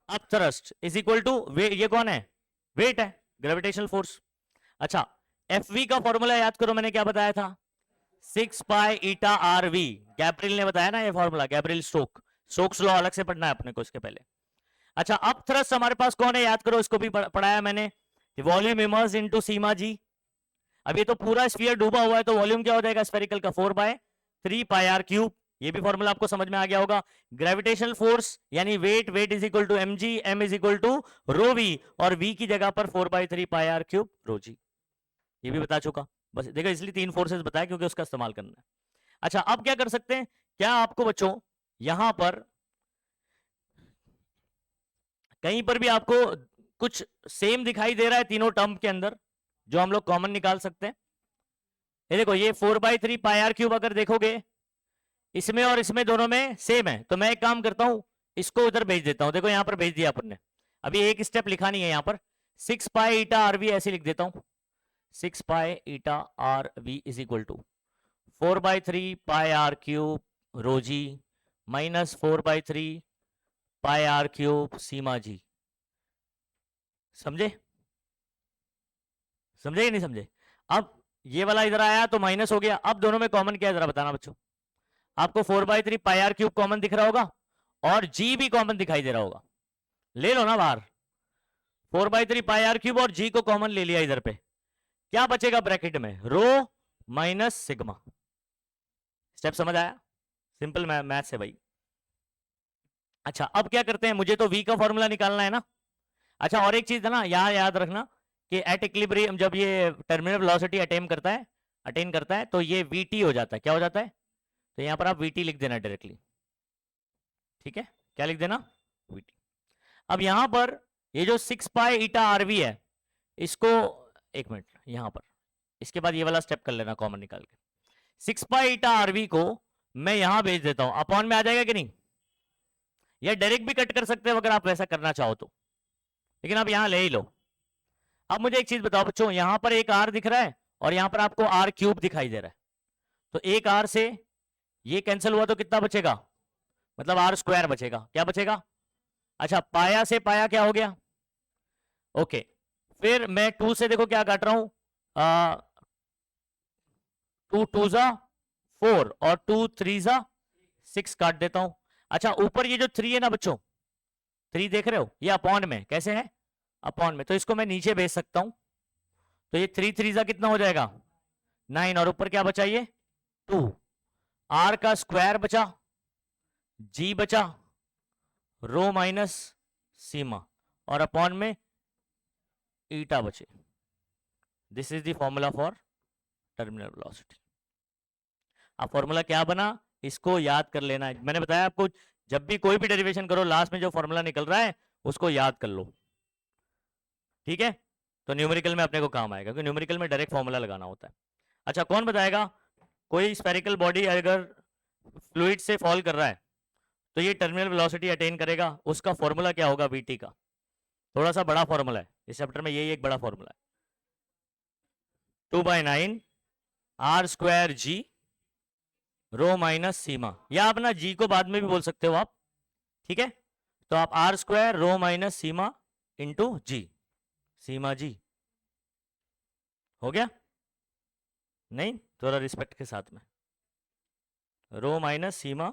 upthrust is equal to ये कौन है, वेट है, ग्रेविटेशनल फोर्स। अच्छा, एफ वी का फॉर्मूला याद करो, मैंने क्या बताया था, 6 pi eta R V, Gabriel ने बताया ना ये फॉर्मूला, गैब्रियल स्टोक्स लॉ अलग से पढ़ना है अपने को इसके पहले। अच्छा, अब थ्रस्ट हमारे पास कौन है याद करो, इसको भी पढ़ाया मैंने, वॉल्यूम इमर्स इनटू सीमा जी। अब ये तो पूरा स्फीयर डूबा हुआ है, तो वॉल्यूम क्या हो जाएगा स्फेरिकल का, 4/3 पाई आर क्यूब, ये भी फॉर्मूला आपको समझ में आ गया होगा। ग्रेविटेशनल फोर्स यानी weight is equal to M G, M is equal to rho V, और वी की जगह पर 4/3 पाई आर क्यूब रो जी, ये भी बता चुका। बस देखो, इसलिए 3 फोर्सेस बताया क्योंकि उसका इस्तेमाल करना है। अच्छा, अब क्या कर सकते हैं, क्या आपको बच्चों यहां पर कहीं पर भी आपको कुछ सेम दिखाई दे रहा है तीनों टर्म के अंदर, जो हम लोग कॉमन निकाल सकते हैं? ये देखो, ये 4/3 पाई आर क्यूब अगर देखोगे, इसमें और इसमें दोनों में सेम है, तो मैं एक काम करता हूं, इसको उधर भेज देता हूं, देखो यहां पर भेज दिया अपन ने, अभी एक स्टेप लिखा नहीं है यहां पर, 6 पाई ईटा आर वी ऐसे लिख देता हूं, 6 pi eta R V is equal to 4/3 pi R cube rho G minus 4/3 pi R cube sigma G. समझे, समझे कि नहीं समझे? अब ये वाला इधर आया तो माइनस हो गया, अब दोनों में कॉमन क्या है जरा बताना बच्चों, आपको 4/3 पाई आर क्यूब कॉमन दिख रहा होगा, और जी भी कॉमन दिखाई दे रहा होगा, ले लो ना बाहर, 4/3 पाई आर क्यूब और जी को कॉमन ले लिया इधर पे, क्या बचेगा ब्रैकेट में, रो माइनस सिग्मा। स्टेप समझ आया, सिंपल मैथ्स है भाई। अच्छा, अब क्या करते हैं, मुझे तो v का फॉर्मूला निकालना है ना। अच्छा, और एक चीज है ना, यहाँ याद रखना कि एट इक्विलिब्रियम जब ये टर्मिनल वेलोसिटी अटेन करता है तो ये vt हो जाता है, क्या हो जाता है, तो यहाँ पर आप vt लिख देना डायरेक्टली, ठीक है, क्या लिख देना, vt। अब यहां पर ये जो 6 पाई ईटा आरवी है, इसको एक मिनट यहां पर, इसके बाद ये वाला स्टेप कर लेना कॉमन निकाल के, 6 पाई ईटा आरवी को मैं यहां भेज देता हूं, अपॉन में आ जाएगा कि नहीं, या डायरेक्ट भी कट कर सकते हो अगर आप वैसा करना चाहो तो, लेकिन आप यहां ले ही लो। अब मुझे एक चीज बताओ बच्चों, यहां पर एक आर दिख रहा है और यहां पर आपको आर क्यूब दिखाई दे रहा है, तो एक आर से ये कैंसिल हुआ तो कितना बचेगा, मतलब आर स्क्वायर बचेगा, क्या बचेगा, अच्छा पाया से पाया क्या हो गया, ओके, फिर मैं 2 से देखो क्या काट रहा हूं, 2 2 जा 4 और 2 3 जा 6 काट देता हूं। अच्छा, ऊपर ये जो 3 है ना बच्चों, 3 देख रहे हो, ये अपॉन में कैसे है, अपॉन में, तो इसको मैं नीचे भेज सकता हूं, तो ये 3 3 जा कितना हो जाएगा 9, और ऊपर क्या बचा ये 2, आर का स्क्वायर बचा, जी बचा, रो माइनस सीमा, और अपॉन में ईटा बचे। This is the formula for terminal velocity. अब फॉर्मूला क्या बना, इसको याद कर लेना है। मैंने बताया आपको जब भी कोई भी डेरिवेशन करो लास्ट में जो फॉर्मूला निकल रहा है उसको याद कर लो, ठीक है। तो न्यूमेरिकल में अपने को काम आएगा, क्योंकि न्यूमेरिकल में डायरेक्ट फॉर्मूला लगाना होता है। अच्छा, कौन बताएगा, कोई स्फेरिकल बॉडी अगर फ्लूइड से फॉल कर रहा है तो ये टर्मिनल वेलोसिटी अटेन करेगा, उसका फॉर्मूला क्या होगा वीटी का। थोड़ा सा बड़ा फॉर्मूला है इस चैप्टर में, यही एक बड़ा फॉर्मूला है, 2/9 R square G rho minus sigma, या अपना जी को बाद में भी बोल सकते हो आप, ठीक है। तो आप R square rho minus sigma into G, sigma G हो गया, नहीं थोड़ा रिस्पेक्ट के साथ में, रो माइनस सीमा,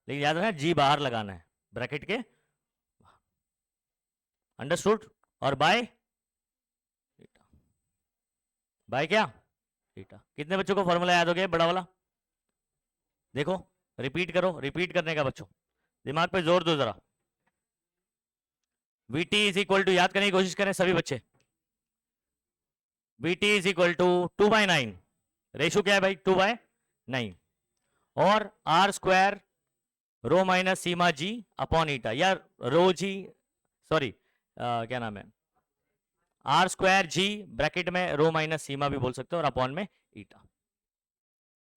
लेकिन याद रखना जी बाहर लगाना है ब्रैकेट के, अंडरस्टूड। और बाय बाय क्या थीटा। कितने बच्चों को फॉर्मूला याद हो गया बड़ा वाला, देखो रिपीट करो, रिपीट करने का बच्चों, दिमाग पे जोर दो जरा। Vt इज इक्वल टू, याद करने की कोशिश करें सभी बच्चे, Vt is equal to 2/9, ratio क्या है भाई 2/9, और R square rho minus sigma G upon eta, या रो जी, सॉरी क्या नाम है, आर स्क्वायर जी ब्रैकेट में रो माइनस सीमा भी बोल सकते हो, और अपॉन में ईटा,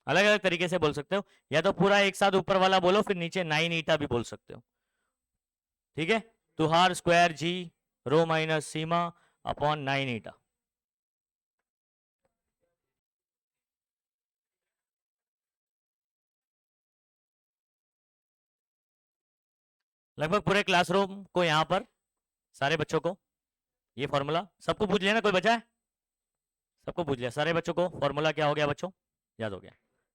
अलग अलग तरीके से बोल सकते हो, या तो पूरा एक साथ ऊपर वाला बोलो फिर नीचे 9 ईटा भी बोल सकते हो, ठीक है। तो R square G rho minus sigma upon 9 eta. लगभग पूरे क्लासरूम को यहाँ पर सारे बच्चों को ये फॉर्मूला सबको पूछ लिया ना, कोई बचा है, सबको पूछ लिया, सारे बच्चों को फॉर्मूला क्या हो गया बच्चों, याद हो गया,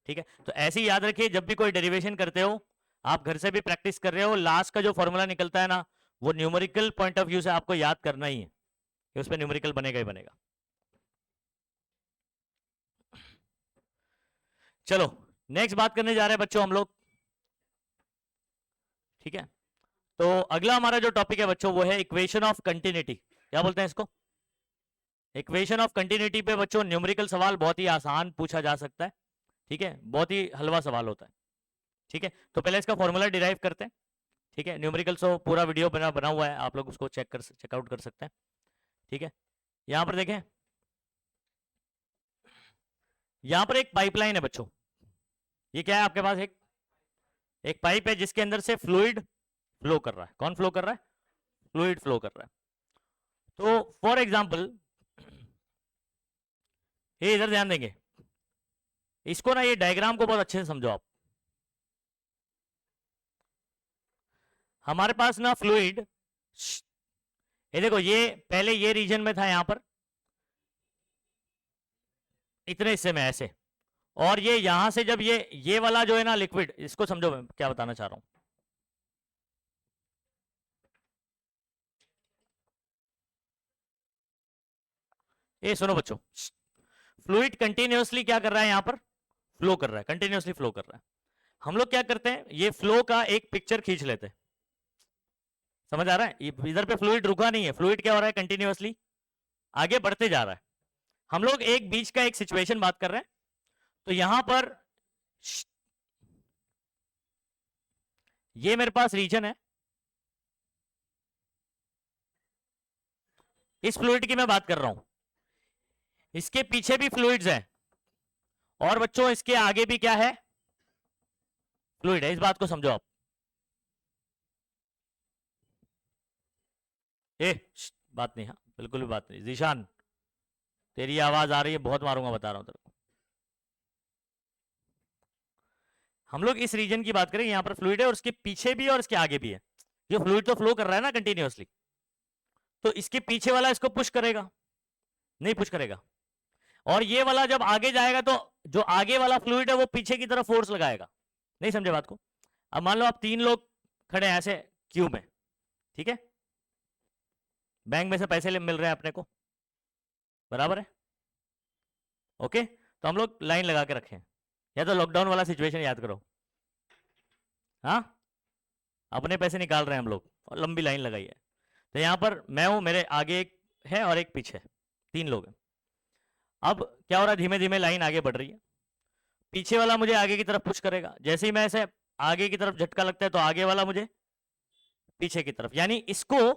ठीक है। तो ऐसे ही याद रखिए जब भी कोई डेरिवेशन करते हो, आप घर से भी प्रैक्टिस कर रहे हो, लास्ट का जो फॉर्मूला निकलता है ना वो न्यूमेरिकल पॉइंट ऑफ व्यू से आपको याद करना ही है, कि उस पर न्यूमेरिकल बनेगा ही बनेगा। चलो नेक्स्ट बात करने जा रहे हैं बच्चों हम लोग, ठीक है। तो अगला हमारा जो टॉपिक है बच्चों वो है इक्वेशन ऑफ कंटिन्यूटी, क्या बोलते हैं इसको, इक्वेशन ऑफ कंटिन्यूटी पे बच्चों न्यूमेरिकल सवाल बहुत ही आसान पूछा जा सकता है, ठीक है, बहुत ही हलवा सवाल होता है, ठीक है। तो पहले इसका फॉर्मूला डिराइव करते हैं, ठीक है। न्यूमेरिकल तो पूरा वीडियो बना हुआ है, आप लोग उसको चेकआउट कर सकते हैं, ठीक है। यहां पर देखें, यहां पर एक पाइपलाइन है बच्चों, ये क्या है आपके पास, एक पाइप है जिसके अंदर से फ्लूइड फ्लो कर रहा है, कौन फ्लो कर रहा है, फ्लूइड फ्लो कर रहा है। तो फॉर एग्जाम्पल ये इधर ध्यान देंगे, इसको ना ये डायग्राम को बहुत अच्छे से समझो आप। हमारे पास ना फ्लूइड, ये देखो ये पहले ये रीजन में था यहां पर इतने हिस्से में ऐसे, और ये यहां से जब ये वाला जो है ना लिक्विड, इसको समझो मैं क्या बताना चाह रहा हूं। ये सुनो बच्चों, फ्लूइड कंटिन्यूअसली क्या कर रहा है यहां पर, फ्लो कर रहा है, कंटिन्यूअसली फ्लो कर रहा है। हम लोग क्या करते हैं, ये फ्लो का एक पिक्चर खींच लेते हैं, समझ आ रहा है, इधर पे फ्लूइड रुका नहीं है, फ्लूइड क्या हो रहा है कंटिन्यूअसली आगे बढ़ते जा रहा है। हम लोग एक बीच का एक सिचुएशन बात कर रहे हैं, तो यहां पर ये मेरे पास रीजन है, इस फ्लूइड की मैं बात कर रहा हूं, इसके पीछे भी फ्लूइड्स हैं, और बच्चों इसके आगे भी क्या है, फ्लूइड है, इस बात को समझो आप। बात नहीं, हाँ बिल्कुल भी बात नहीं, जीशान तेरी आवाज आ रही है, बहुत मारूंगा बता रहा हूं तेरे को। हम लोग इस रीजन की बात करें, यहां पर फ्लूइड है और उसके पीछे भी और इसके आगे भी है, ये फ्लूइड तो फ्लो कर रहा है ना कंटिन्यूअसली, तो इसके पीछे वाला इसको पुश करेगा, नहीं पुश करेगा, और ये वाला जब आगे जाएगा तो जो आगे वाला फ्लूइड है वो पीछे की तरफ फोर्स लगाएगा, नहीं समझे बात को। अब मान लो आप 3 लोग खड़े हैं ऐसे क्यू में, ठीक है, बैंक में से पैसे मिल रहे हैं अपने को, बराबर है। ओके, तो हम लोग लाइन लगा के रखें, या तो लॉकडाउन वाला सिचुएशन याद करो। हाँ, अपने पैसे निकाल रहे हैं हम लोग और लंबी लाइन लगाई है। तो यहाँ पर मैं हूं, मेरे आगे एक है और एक पीछे, 3 लोग हैं। अब क्या हो रहा है, धीमे धीमे लाइन आगे बढ़ रही है। पीछे वाला मुझे आगे की तरफ पुश करेगा, जैसे ही मैं ऐसे आगे की तरफ झटका लगता है तो आगे वाला मुझे पीछे की तरफ, यानी इसको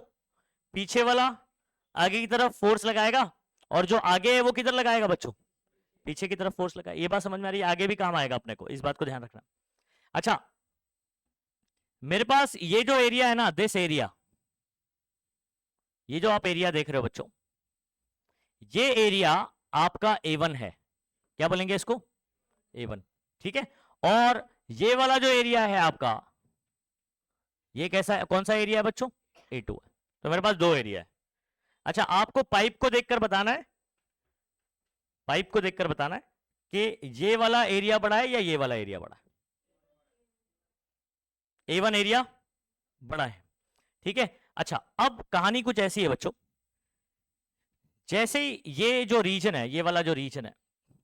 पीछे वाला आगे की तरफ फोर्स लगाएगा और जो आगे है वो किधर लगाएगा बच्चों, पीछे की तरफ फोर्स लगाएगा। ये बात समझ में आ रही है, आगे भी काम आएगा अपने को, इस बात को ध्यान रखना। अच्छा, मेरे पास ये जो एरिया है ना, दिस एरिया, ये जो आप एरिया देख रहे हो बच्चों, ये एरिया आपका A1 है, क्या बोलेंगे इसको, A1, ठीक है। और ये वाला जो एरिया है आपका, ये कैसा है, कौन सा एरिया है बच्चों, A2 है। तो मेरे पास 2 एरिया है। अच्छा, आपको पाइप को देखकर बताना है, पाइप को देखकर बताना है कि ये वाला एरिया बड़ा है या ये वाला एरिया बड़ा है। A1 एरिया बड़ा है, ठीक है। अच्छा, अब कहानी कुछ ऐसी है बच्चों, जैसे ही ये जो रीजन है, ये वाला जो रीजन है,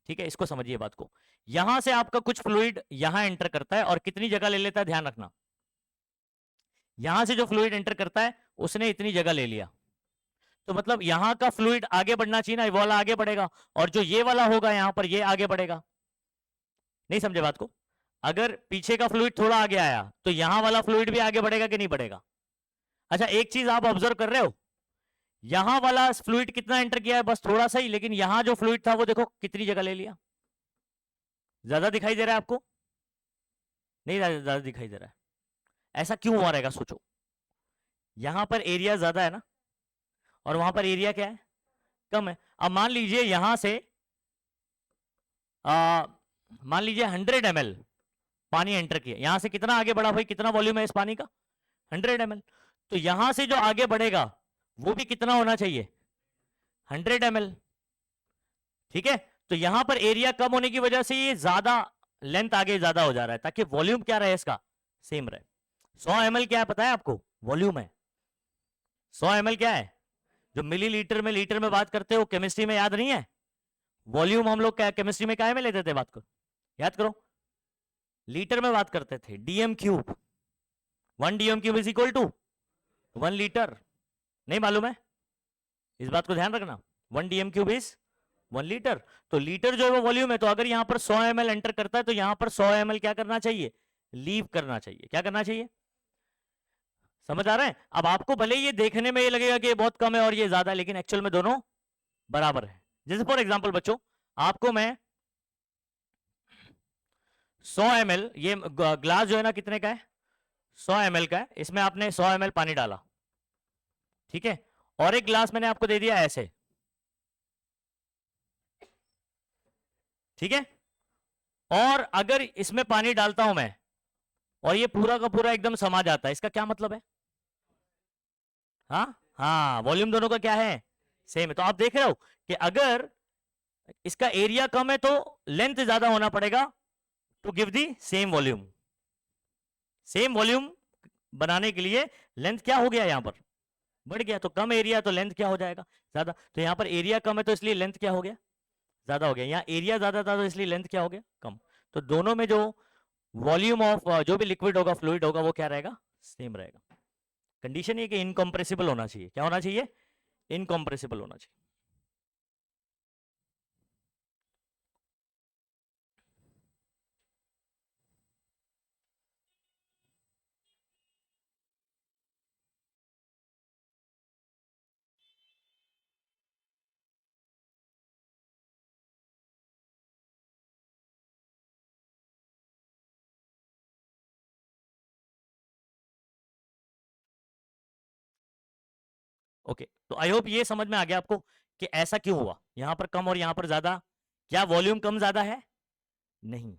ठीक है, इसको समझिए बात को। यहां से आपका कुछ फ्लूइड यहां एंटर करता है और कितनी जगह ले लेता है, ध्यान रखना। यहां से जो फ्लूइड एंटर करता है उसने इतनी जगह ले लिया, तो मतलब यहां का फ्लूइड आगे बढ़ना चाहिए ना, वो वाला आगे बढ़ेगा, और जो ये वाला होगा यहां पर, ये आगे बढ़ेगा। नहीं समझे बात को? अगर पीछे का फ्लूइड थोड़ा आगे आया तो यहां वाला फ्लूइड भी आगे बढ़ेगा कि नहीं बढ़ेगा? अच्छा, एक चीज आप ऑब्जर्व कर रहे हो, यहां वाला फ्लूइड कितना एंटर किया है, बस थोड़ा सा ही, लेकिन यहां जो फ्लूइड था वो देखो कितनी जगह ले लिया। ज्यादा दिखाई दे रहा है आपको? नहीं ज्यादा दिखाई दे रहा है। ऐसा क्यों हुआ रहेगा, सोचो। यहां पर एरिया ज्यादा है ना, और वहां पर एरिया क्या है, कम है। अब मान लीजिए यहां से मान लीजिए 100 ml पानी एंटर किया, यहां से कितना आगे बढ़ा भाई, कितना वॉल्यूम है इस पानी का, 100 ml। तो यहां से जो आगे बढ़ेगा वो भी कितना होना चाहिए, 100 ml, ठीक है। तो यहां पर एरिया कम होने की वजह से ये ज्यादा लेंथ आगे ज्यादा हो जा रहा है, ताकि वॉल्यूम क्या रहे इसका, सेम रहे। 100 ml क्या है पता है आपको, वॉल्यूम है। 100 ml क्या है, जो मिलीलीटर में लीटर में बात करते हो, केमिस्ट्री में याद नहीं है? वॉल्यूम हम लोग क्या केमिस्ट्री में क्या में लेते थे, बात को याद करो, लीटर में बात करते थे, dm cube, 1 dm cube is equal to 1 litre. नहीं मालूम है, इस बात को ध्यान रखना, 1 डीएम क्यूब इज 1 लीटर। तो लीटर जो है वो वॉल्यूम है, तो अगर यहां पर 100 ml एंटर करता है तो यहां पर 100 ml क्या करना चाहिए, लीव करना चाहिए। क्या करना चाहिए, समझ आ रहा है? अब आपको भले ये देखने में ये लगेगा कि ये बहुत कम है और ये ज्यादा है, लेकिन एक्चुअल में दोनों बराबर है। जैसे फॉर एग्जांपल बच्चों, आपको मैं 100 ml, ये ग्लास जो है ना कितने का है, 100 ml का है, इसमें आपने 100 ml पानी डाला, ठीक है, और एक ग्लास मैंने आपको दे दिया ऐसे, ठीक है। और अगर इसमें पानी डालता हूं मैं और ये पूरा का पूरा एकदम समा जाता है, इसका क्या मतलब है? हाँ हाँ, वॉल्यूम दोनों का क्या है, सेम है। तो आप देख रहे हो कि अगर इसका एरिया कम है तो लेंथ ज्यादा होना पड़ेगा to give the same volume. Same volume बनाने के लिए लेंथ क्या हो गया, यहां पर बढ़ गया, तो कम एरिया तो लेंथ क्या हो जाएगा, ज्यादा। तो यहां पर एरिया कम है तो इसलिए लेंथ क्या हो गया, ज्यादा हो गया। यहाँ एरिया ज्यादा था तो इसलिए लेंथ क्या हो गया, कम। तो दोनों में जो वॉल्यूम ऑफ जो भी लिक्विड होगा, फ्लूइड होगा, वो क्या रहेगा, सेम रहेगा। कंडीशन ये कि इनकम्प्रेसिबल होना चाहिए। क्या होना चाहिए, इनकम्प्रेसिबल होना चाहिए। ओके, तो आई होप ये समझ में आ गया आपको कि ऐसा क्यों हुआ, यहां पर कम और यहां पर ज्यादा। क्या वॉल्यूम कम ज्यादा है, नहीं,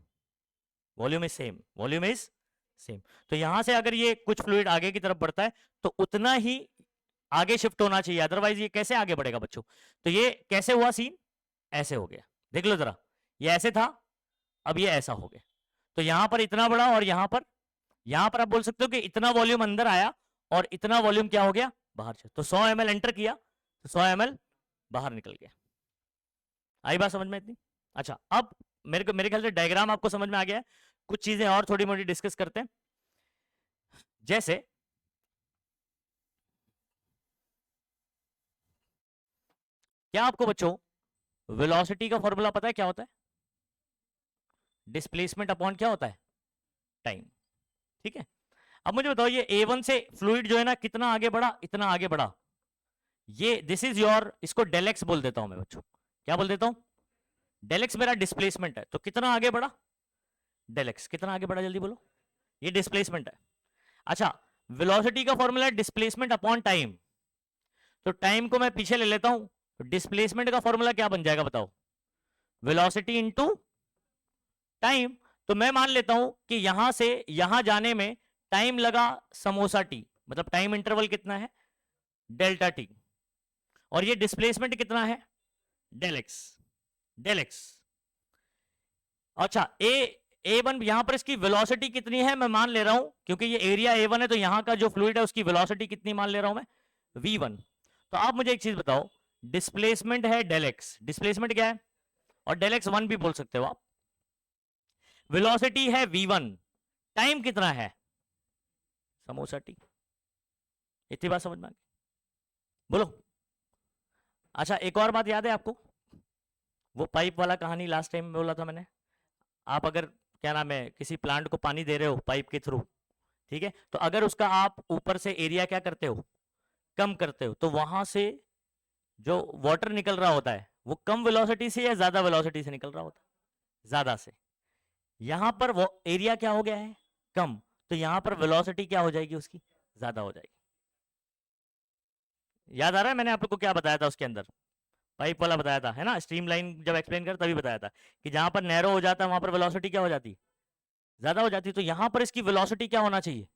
volume is same, volume is same. तो यहां से अगर ये कुछ फ्लूइड आगे की तरफ बढ़ता है तो उतना ही आगे शिफ्ट होना चाहिए, अदरवाइज ये कैसे आगे बढ़ेगा बच्चों। तो ये कैसे हुआ सीन, ऐसे हो गया, देख लो जरा, ये ऐसे था, अब ये ऐसा हो गया। तो यहां पर इतना बड़ा और यहां पर आप बोल सकते हो कि इतना वॉल्यूम अंदर आया और इतना वॉल्यूम क्या हो गया, बाहर चल, तो 100 ml एंटर किया तो 100 ml बाहर निकल गया। आई बात समझ में इतनी? अच्छा, अब मेरे ख्याल से डायग्राम आपको समझ में आ गया है। कुछ चीजें और थोड़ी मोटी डिस्कस करते हैं। जैसे क्या आपको बच्चों वेलोसिटी का फॉर्मूला पता है क्या होता है? डिस्प्लेसमेंट अपॉन क्या होता है? टाइम। ठीक है, अब मुझे बताओ ये A1 से फ्लूइड जो है ना कितना आगे बढ़ा, इतना आगे बढ़ा। ये दिस इज योर, इसको डेल एक्स बोल देता हूं मैं बच्चों। क्या बोल देता हूं? डेल एक्स मेरा डिस्प्लेसमेंट है। तो कितना आगे बढ़ा? Del X. कितना आगे बढ़ा जल्दी बोलो? ये डिस्प्लेसमेंट है। अच्छा, वेलोसिटी का फॉर्मूला है डिस्प्लेसमेंट अपॉन टाइम। तो टाइम को मैं पीछे ले लेता हूं, तो डिस्प्लेसमेंट का फॉर्मूला क्या बन जाएगा बताओ? Velocity into time. तो मैं मान लेता हूं कि यहां से यहां जाने में टाइम लगा समोसा टी, मतलब टाइम इंटरवल कितना है? Delta T. और ये डिस्प्लेसमेंट कितना है? Del X. Del X. अच्छा, A1 यहां पर इसकी वेलोसिटी कितनी है मैं मान ले रहा हूं, क्योंकि ये एरिया A1 है तो यहां का जो फ्लूइड है उसकी वेलोसिटी कितनी मान ले रहा हूं मैं? V1। तो आप मुझे एक चीज बताओ, डिस्प्लेसमेंट है डेल एक्स, डिस्प्लेसमेंट क्या है? और डेल एक्स 1 भी बोल सकते हो आप। वेलोसिटी है V1, टाइम कितना है? समोसा टी। इतनी बात समझ में आ गई? बोलो। अच्छा, एक और बात याद है आपको? वो पाइप वाला कहानी लास्ट टाइम बोला था मैंने। आप अगर क्या नाम है किसी प्लांट को पानी दे रहे हो पाइप के थ्रू, ठीक है, तो अगर उसका आप ऊपर से एरिया क्या करते हो? कम करते हो, तो वहां से जो वाटर निकल रहा होता है वो कम वेलोसिटी से या ज्यादा वेलोसिटी से निकल रहा होता है? ज्यादा से। यहां पर वो एरिया क्या हो गया है? कम। तो यहां पर वेलोसिटी क्या हो जाएगी उसकी? ज्यादा हो जाएगी। याद आ रहा है मैंने आपको क्या बताया था उसके अंदर? पाइप वाला बताया था, है ना? स्ट्रीमलाइन जब एक्सप्लेन कर तभी बताया था कि जहां पर नैरो हो जाता है वहां पर वेलोसिटी क्या हो जाती? ज्यादा हो जाती। तो यहां पर इसकी वेलोसिटी क्या होना चाहिए?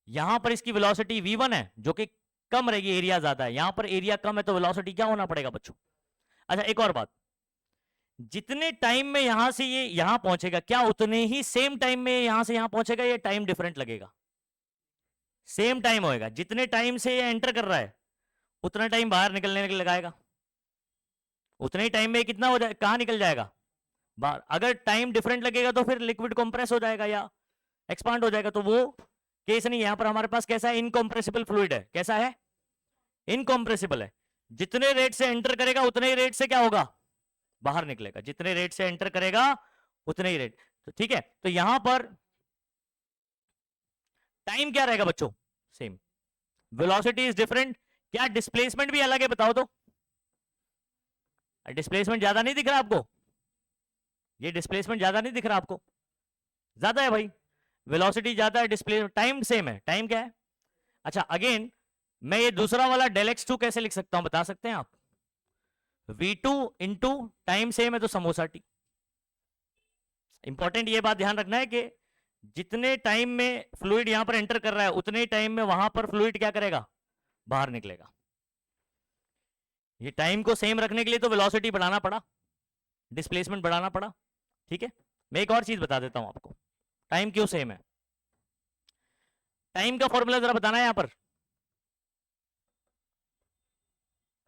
यहां पर इसकी वेलोसिटी V1 है जो कि कम रहेगी, एरिया ज्यादा है। यहां पर एरिया कम है तो वेलोसिटी क्या होना पड़ेगा बच्चों? अच्छा, एक और बात, जितने टाइम में यहां से ये यहां पहुंचेगा क्या उतने ही सेम टाइम में यहां से यहां पहुंचेगा? ये टाइम डिफरेंट लगेगा? सेम टाइम होएगा। जितने टाइम से ये एंटर कर रहा है उतना टाइम बाहर निकलने के लिए लगाएगा। उतने ही टाइम में कितना हो जाए, कहां निकल जाएगा? बाहर। अगर टाइम डिफरेंट लगेगा तो फिर लिक्विड कंप्रेस हो जाएगा या एक्सपांड हो जाएगा, तो वो केस नहीं। यहां पर हमारे पास कैसा है? इनकंप्रेसिबल फ्लूइड है। कैसा है? इनकंप्रेसिबल है। जितने रेट से एंटर करेगा उतने ही रेट से क्या होगा? बाहर निकलेगा। जितने रेट से एंटर करेगा उतने ही रेट। तो ठीक है, तो यहां पर टाइम क्या रहेगा बच्चों? सेम। Velocity is different. क्या डिस्प्लेसमेंट भी अलग है बताओ तो? डिस्प्लेसमेंट ज्यादा नहीं दिख रहा आपको? ये डिस्प्लेसमेंट ज्यादा नहीं दिख रहा आपको? ज्यादा है भाई। वेलोसिटी ज्यादा है, डिस्प्लेसमेंट टाइम सेम है। टाइम क्या है? अच्छा, अगेन मैं ये दूसरा वाला डेल एक्स 2 कैसे लिख सकता हूं बता सकते हैं आप? V2 इंटू टाइम सेम है तो समोसा टी। इंपॉर्टेंट ये बात ध्यान रखना है कि जितने टाइम में फ्लूइड यहां पर एंटर कर रहा है उतने ही टाइम में वहां पर फ्लूइड क्या करेगा? बाहर निकलेगा। ये टाइम को सेम रखने के लिए तो वेलोसिटी बढ़ाना पड़ा, डिस्प्लेसमेंट बढ़ाना पड़ा। ठीक है, मैं एक और चीज बता देता हूं आपको, टाइम क्यों सेम है। टाइम का फॉर्मूला जरा बताना है यहां पर।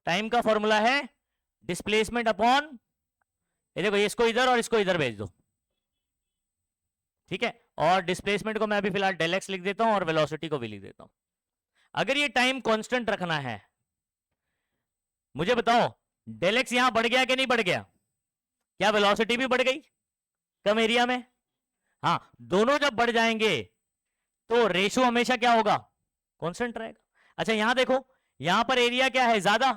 टाइम का फॉर्मूला है डिस्प्लेसमेंट अपॉन, ये देखो, इसको इधर और इसको इधर भेज दो। ठीक है, और डिस्प्लेसमेंट को मैं अभी फिलहाल डेल एक्स लिख देता हूं और वेलोसिटी को भी लिख देता हूं। अगर ये टाइम कांस्टेंट रखना है, मुझे बताओ डेल एक्स यहां बढ़ गया कि नहीं बढ़ गया? क्या वेलोसिटी भी बढ़ गई कम एरिया में? हाँ, दोनों जब बढ़ जाएंगे तो रेशियो हमेशा क्या होगा? कांस्टेंट रहेगा। अच्छा, यहां देखो, यहां पर एरिया क्या है? ज्यादा।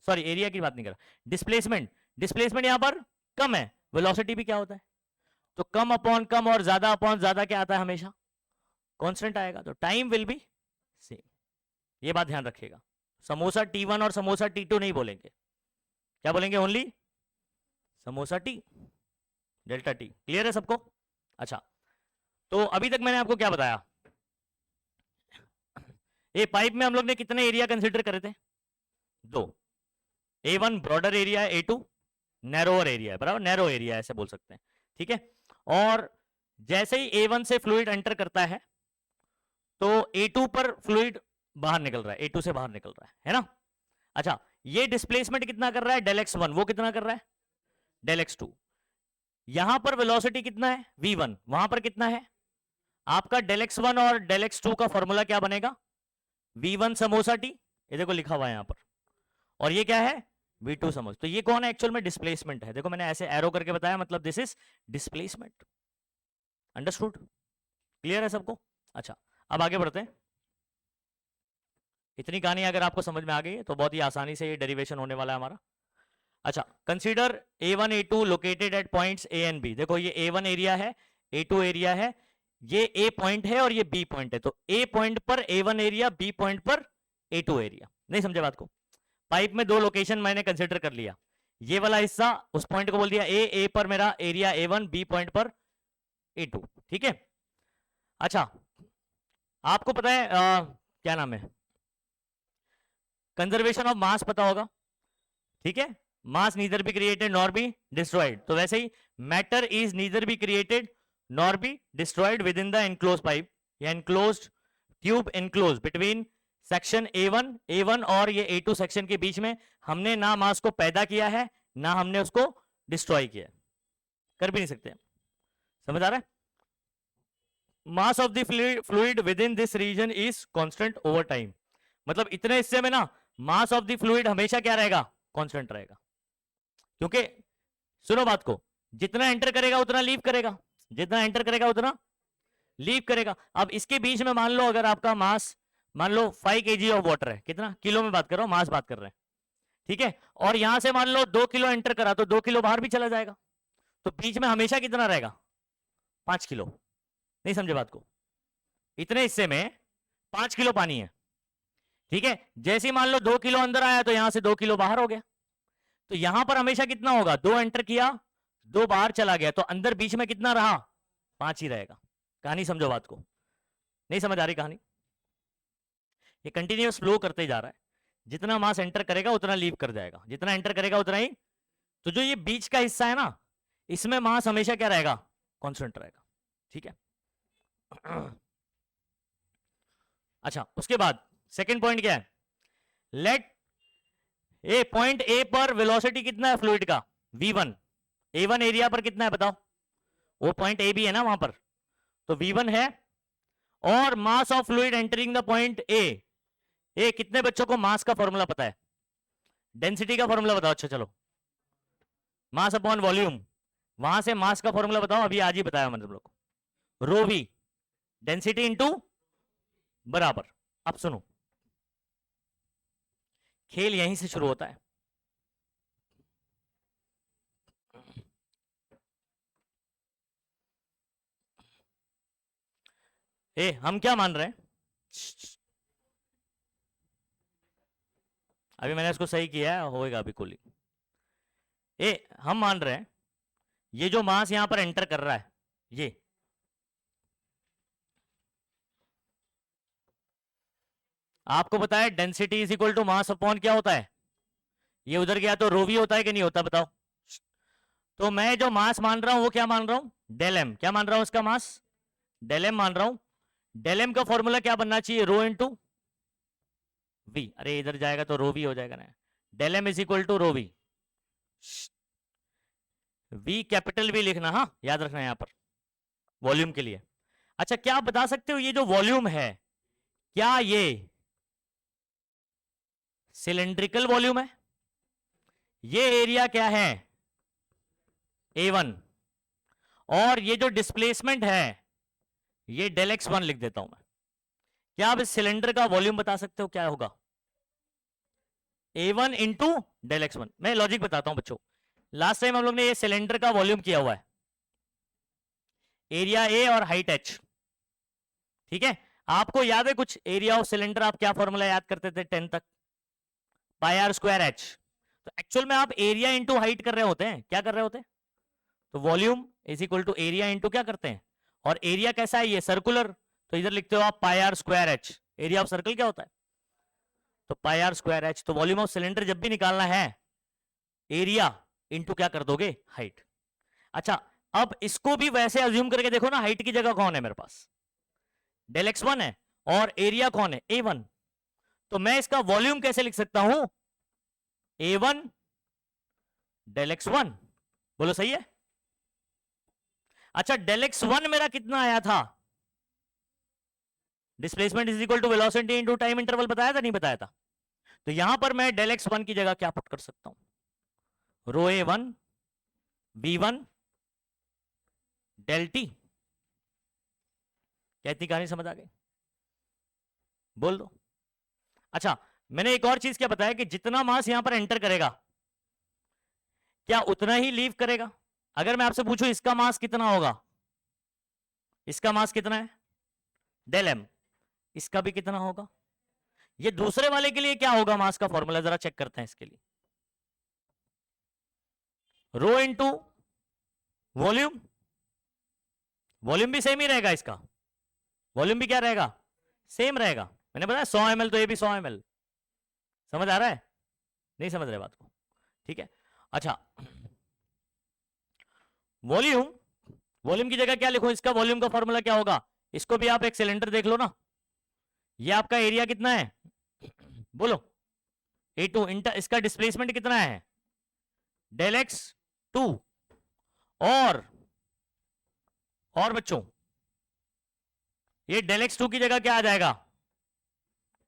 सॉरी, एरिया की बात नहीं कर रहा, डिस्प्लेसमेंट। डिस्प्लेसमेंट यहां पर कम है, वेलोसिटी भी क्या होता है? तो कम अपॉन कम और ज्यादा अपॉन ज्यादा क्या आता है? हमेशा कांस्टेंट आएगा। तो टाइम विल बी सेम। ये बात ध्यान रखिएगा। समोसा T1 और समोसा T2 नहीं बोलेंगे। क्या बोलेंगे? Only samosa T, delta T. Clear है सबको? अच्छा, तो अभी तक मैंने आपको क्या बताया? ये पाइप में हम लोग ने कितने एरिया कंसिडर करे थे? 2। A1 ब्रॉडर एरिया है, A2 नैरोअर एरिया है, बराबर? नैरो एरिया ऐसे बोल सकते हैं। ठीक है, और जैसे ही A1 से फ्लूइड एंटर करता है तो A2 पर फ्लूइड बाहर निकल रहा है, A2 से बाहर निकल रहा है ना। अच्छा, ये डिस्प्लेसमेंट कितना कर रहा है, डेल x1, वो कितना कर रहा है, डेल x2। यहां पर वेलोसिटी कितना है, v1, वहां पर कितना है आपका डेल x1 और डेल x2 का फॉर्मूला क्या बनेगा, v1 समोसा t, ये देखो लिखा हुआ है यहां पर, और ये क्या है, v2 समोसा। तो ये कौन है, एक्चुअल में डिस्प्लेसमेंट है, देखो मैंने ऐसे एरो करके बताया, मतलब this is displacement. Understood, clear है सबको। अच्छा, अब आगे बढ़ते हैं। इतनी कहानी अगर आपको समझ में आ गई है तो बहुत ही आसानी से ये डेरिवेशन होने वाला है हमारा। अच्छा, consider A1 A2 located at points A and B। देखो ये A1 एरिया है, A2 एरिया है, ये A पॉइंट है और ये B पॉइंट है। तो A पॉइंट पर A1 एरिया, B पॉइंट पर A2 एरिया। नहीं समझे बात को। पाइप में दो लोकेशन मैंने कंसीडर कर लिया, ये वाला हिस्सा उस पॉइंट को बोल दिया A पर मेरा एरिया A1, B पॉइंट पर A2, ठीक है। अच्छा, आपको पता है क्या नाम है, कंजर्वेशन ऑफ मास पता होगा, ठीक है। Mass neither be created nor be destroyed, तो वैसे ही matter is neither be created nor be destroyed within the enclose pipe या enclosed tube enclose between section A1 और ये A2 सेक्शन के बीच में हमने ना मास को पैदा किया है ना हमने उसको डिस्ट्रॉय किया, कर भी नहीं सकते। समझ आ रहा है। Mass of the fluid within this region is constant over time, मतलब इतने हिस्से में ना मास ऑफ द फ्लूइड हमेशा क्या रहेगा, कांस्टेंट रहेगा। क्योंकि सुनो बात को, जितना एंटर करेगा उतना लीव करेगा, जितना एंटर करेगा उतना लीव करेगा। अब इसके बीच में मान लो अगर आपका मास मान लो 5 kg ऑफ वाटर है, कितना किलो में बात कर रहा हूं, मास बात कर रहे हैं, ठीक है। और यहां से मान लो 2 किलो एंटर करा तो 2 किलो बाहर भी चला जाएगा, तो बीच में हमेशा कितना रहेगा, 5 किलो। नहीं समझे बात को, इतने हिस्से में 5 किलो पानी है, ठीक है। जैसे ही मान लो 2 किलो अंदर आया तो यहां से 2 किलो बाहर हो गया, तो यहां पर हमेशा कितना होगा, 2 एंटर किया 2 बाहर चला गया, तो अंदर बीच में कितना रहा, 5 ही रहेगा। कहानी समझो बात को, नहीं समझ आ रही कहानी। ये कंटिन्यूअस फ्लो करते जा रहा है, जितना मास एंटर करेगा उतना लीव कर जाएगा, जितना एंटर करेगा उतना ही। तो जो ये बीच का हिस्सा है ना, इसमें मास हमेशा क्या रहेगा, कांस्टेंट रहेगा, ठीक है। अच्छा, उसके बाद सेकंड पॉइंट क्या है, लेट ए पॉइंट ए पर वेलोसिटी कितना है फ्लूइड का, v1, A1 एरिया पर कितना है बताओ, वो पॉइंट ए भी है ना वहां पर, तो v1 है। और मास of fluid entering the point A कितने बच्चों को मास का फॉर्मूला पता है, डेंसिटी का फॉर्मूला बताओ। अच्छा चलो, मास अपॉन वॉल्यूम, वहां से मास का फॉर्मूला बताओ, अभी आज ही बताया मतलब लोग, रो वी डेंसिटी इंटू बराबर। अब सुनो, खेल यहीं से शुरू होता है। हम क्या मान रहे हैं, अभी मैंने इसको सही किया है, होएगा अभी कूलिंग। हम मान रहे हैं ये जो मास यहां पर एंटर कर रहा है, ये आपको पता है density is equal to mass upon क्या होता है, ये उधर गया तो रो वी होता है कि नहीं होता बताओ। तो मैं जो मास मान रहा हूं वो क्या मान रहा हूं, डेल एम। क्या मान रहा हूं उसका मास, डेल एम मान रहा हूं। डेल एम का फॉर्मूला क्या बनना चाहिए, रो इंटू वी। अरे इधर जाएगा तो रो वी हो जाएगा ना, del M is equal to rho V. V capital V लिखना, हाँ याद रखना यहां पर वॉल्यूम के लिए। अच्छा, क्या आप बता सकते हो ये जो वॉल्यूम है क्या ये सिलेंड्रिकल वॉल्यूम है, ये एरिया क्या है A1, और ये जो डिस्प्लेसमेंट है ये डेल x1 लिख देता हूं मैं। क्या आप इस सिलेंडर का वॉल्यूम बता सकते हो क्या होगा, A1 इंटू डेल x1। मैं लॉजिक बताता हूं बच्चों, लास्ट टाइम हम लोग ने ये सिलेंडर का वॉल्यूम किया हुआ है, एरिया A और हाइट h, ठीक है। आपको याद है कुछ एरिया ऑफ सिलेंडर, आप क्या फॉर्मूला याद करते थे 10 तक, पाई आर स्क्वायर h। तो एक्चुअल में आप एरिया इंटू हाइट कर रहे होते हैं, क्या कर रहे होते हैं, तो volume is equal to area into क्या करते हैं, और एरिया कैसा है ये सर्कुलर, तो इधर लिखते हो आप pi R square h। Area of circle क्या होता है, तो पाई आर स्क्वायर h। तो वॉल्यूम ऑफ सिलेंडर जब भी निकालना है एरिया इंटू क्या कर दोगे, हाइट। अच्छा, अब इसको भी वैसे अज्यूम करके देखो ना, हाइट की जगह कौन है मेरे पास, डेल x1 है, और एरिया कौन है A1, तो मैं इसका वॉल्यूम कैसे लिख सकता हूं? A1 डेल x1, बोलो सही है? अच्छा, डेल x1 मेरा कितना आया था? Displacement is equal to velocity into time interval, बताया था नहीं बताया था? तो यहां पर मैं डेल x1 की जगह क्या पुट कर सकता हूं? रो A1 V1 डेल टी। क्या इतनी कहानी समझ आ गई? बोल दो। अच्छा, मैंने एक और चीज क्या बताया कि जितना मास यहां पर एंटर करेगा क्या उतना ही लीव करेगा? अगर मैं आपसे पूछूं इसका मास कितना होगा, इसका मास कितना है? Del M. इसका भी कितना होगा? ये दूसरे वाले के लिए क्या होगा मास का फॉर्मूला, जरा चेक करते हैं इसके लिए। रो इंटू वॉल्यूम, वॉल्यूम भी सेम ही रहेगा, इसका वॉल्यूम भी क्या रहेगा? सेम रहेगा। मैंने बताया 100 ml, तो ये भी 100 ml। समझ आ रहा है? नहीं समझ रहे बात को? ठीक है। अच्छा, वॉल्यूम, वॉल्यूम की जगह क्या लिखूं? इसका वॉल्यूम का फॉर्मूला क्या होगा? इसको भी आप एक सिलेंडर देख लो ना, ये आपका एरिया कितना है? बोलो। A2 इंटर, इसका डिस्प्लेसमेंट कितना है? Del X 2। और बच्चों ये डेल एक्स 2 की जगह क्या आ जाएगा?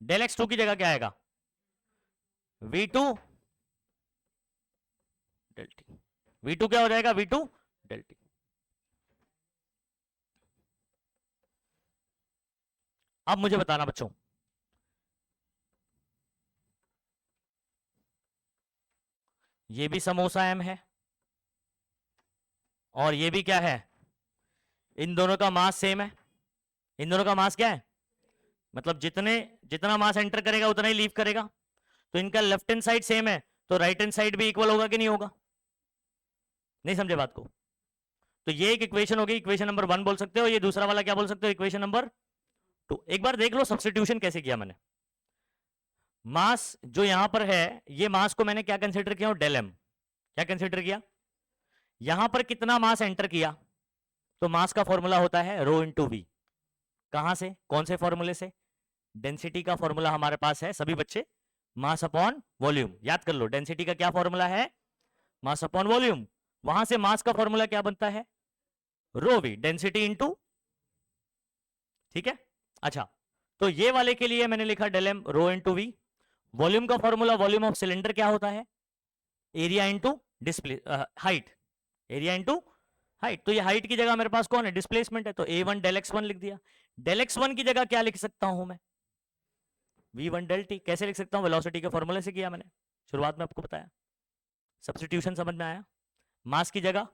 डेल एक्स 2 की जगह क्या आएगा? V2 del T. V2 क्या हो जाएगा? V2 del T. अब मुझे बताना बच्चों, ये भी समोसा एम है और ये भी क्या है? इन दोनों का मास सेम है। इन दोनों का मास क्या है? मतलब जितना मास एंटर करेगा उतना ही लीव करेगा। तो इनका लेफ्ट हैंड साइड सेम है, तो राइट हैंड साइड भी इक्वल होगा कि नहीं होगा? नहीं समझे बात को? तो ये एक इक्वेशन होगी, इक्वेशन नंबर 1 बोल सकते हो। ये दूसरा वाला क्या बोल सकते हो? Equation number 2। एक बार देख लो सब्स्टिट्यूशन कैसे किया मैंने। मास जो यहां पर है, ये मास को मैंने क्या कंसीडर किया? Del M. क्या कंसीडर किया? यहां पर कितना मास एंटर किया, तो मास का फॉर्मूला होता है रो इंटू वी। कहां से, कौन से फॉर्मूले से? डेंसिटी का फॉर्मूला हमारे पास है सभी बच्चे, मास अपॉन वॉल्यूम। याद कर लो, डेंसिटी का क्या फॉर्मूला है? मास अपॉन वॉल्यूम। वहां से मास का फॉर्मूला क्या बनता है? रो वी, डेंसिटी इंटू। ठीक है। अच्छा, तो ये वाले के लिए मैंने लिखा del M rho into V. Volume का फॉर्मूला, वॉल्यूम ऑफ सिलेंडर क्या होता है? Area into display height, area into height. तो ये हाइट की जगह मेरे पास कौन है? डिस्प्लेसमेंट है, तो A1 डेल x1 लिख दिया। डेल x1 की जगह क्या लिख सकता हूं मैं? V1 del T. कैसे लिख सकता हूं? वेलोसिटी के फॉर्मूले से किया मैंने, शुरुआत में आपको बताया। सब्स्टिट्यूशन समझ में आया? मास की जगह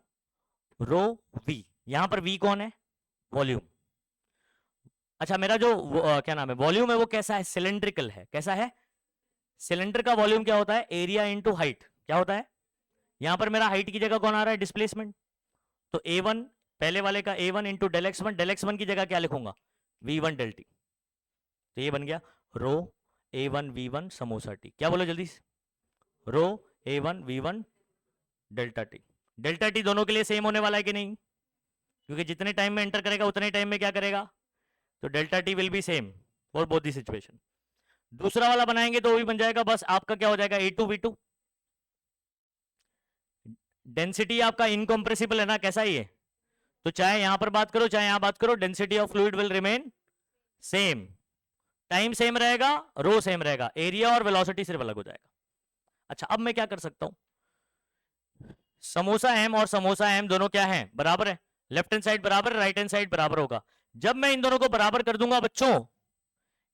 रो V, यहां पर V कौन है? वॉल्यूम। अच्छा, मेरा जो क्या नाम है, वॉल्यूम है, वो कैसा है? सिलेंड्रिकल है। कैसा है? सिलेंडर का वॉल्यूम क्या होता है? Area into height. क्या होता है? यहां पर मेरा हाइट की जगह कौन आ रहा है? डिस्प्लेसमेंट। तो A1, पहले वाले का A1 into del X one, del X one की जगह क्या लिखूंगा? V1 del T. तो ये बन गया रो A1 V1 समोसा टी। क्या बोलो जल्दी से? रो A1 V1 delta T. Delta T दोनों के लिए सेम होने वाला है कि नहीं? क्योंकि जितने टाइम में एंटर करेगा उतने टाइम में क्या करेगा? तो delta T will be same for both the situation. दूसरा वाला बनाएंगे तो वो भी बन जाएगा, बस आपका क्या हो जाएगा? A2 V2। डेंसिटी आपका इनकॉम्प्रेसिबल है ना, कैसा ही है? तो चाहे यहां पर बात करो चाहे यहां बात करो, density of fluid will remain same. Time same रहेगा, रो सेम रहेगा, एरिया और वेलोसिटी सिर्फ अलग हो जाएगा। अच्छा, अब मैं क्या कर सकता हूं? समोसा एम और समोसा एम दोनों क्या है? बराबर है। लेफ्ट हैंड साइड बराबर है, राइट हैंड साइड बराबर होगा। जब मैं इन दोनों को बराबर कर दूंगा बच्चों,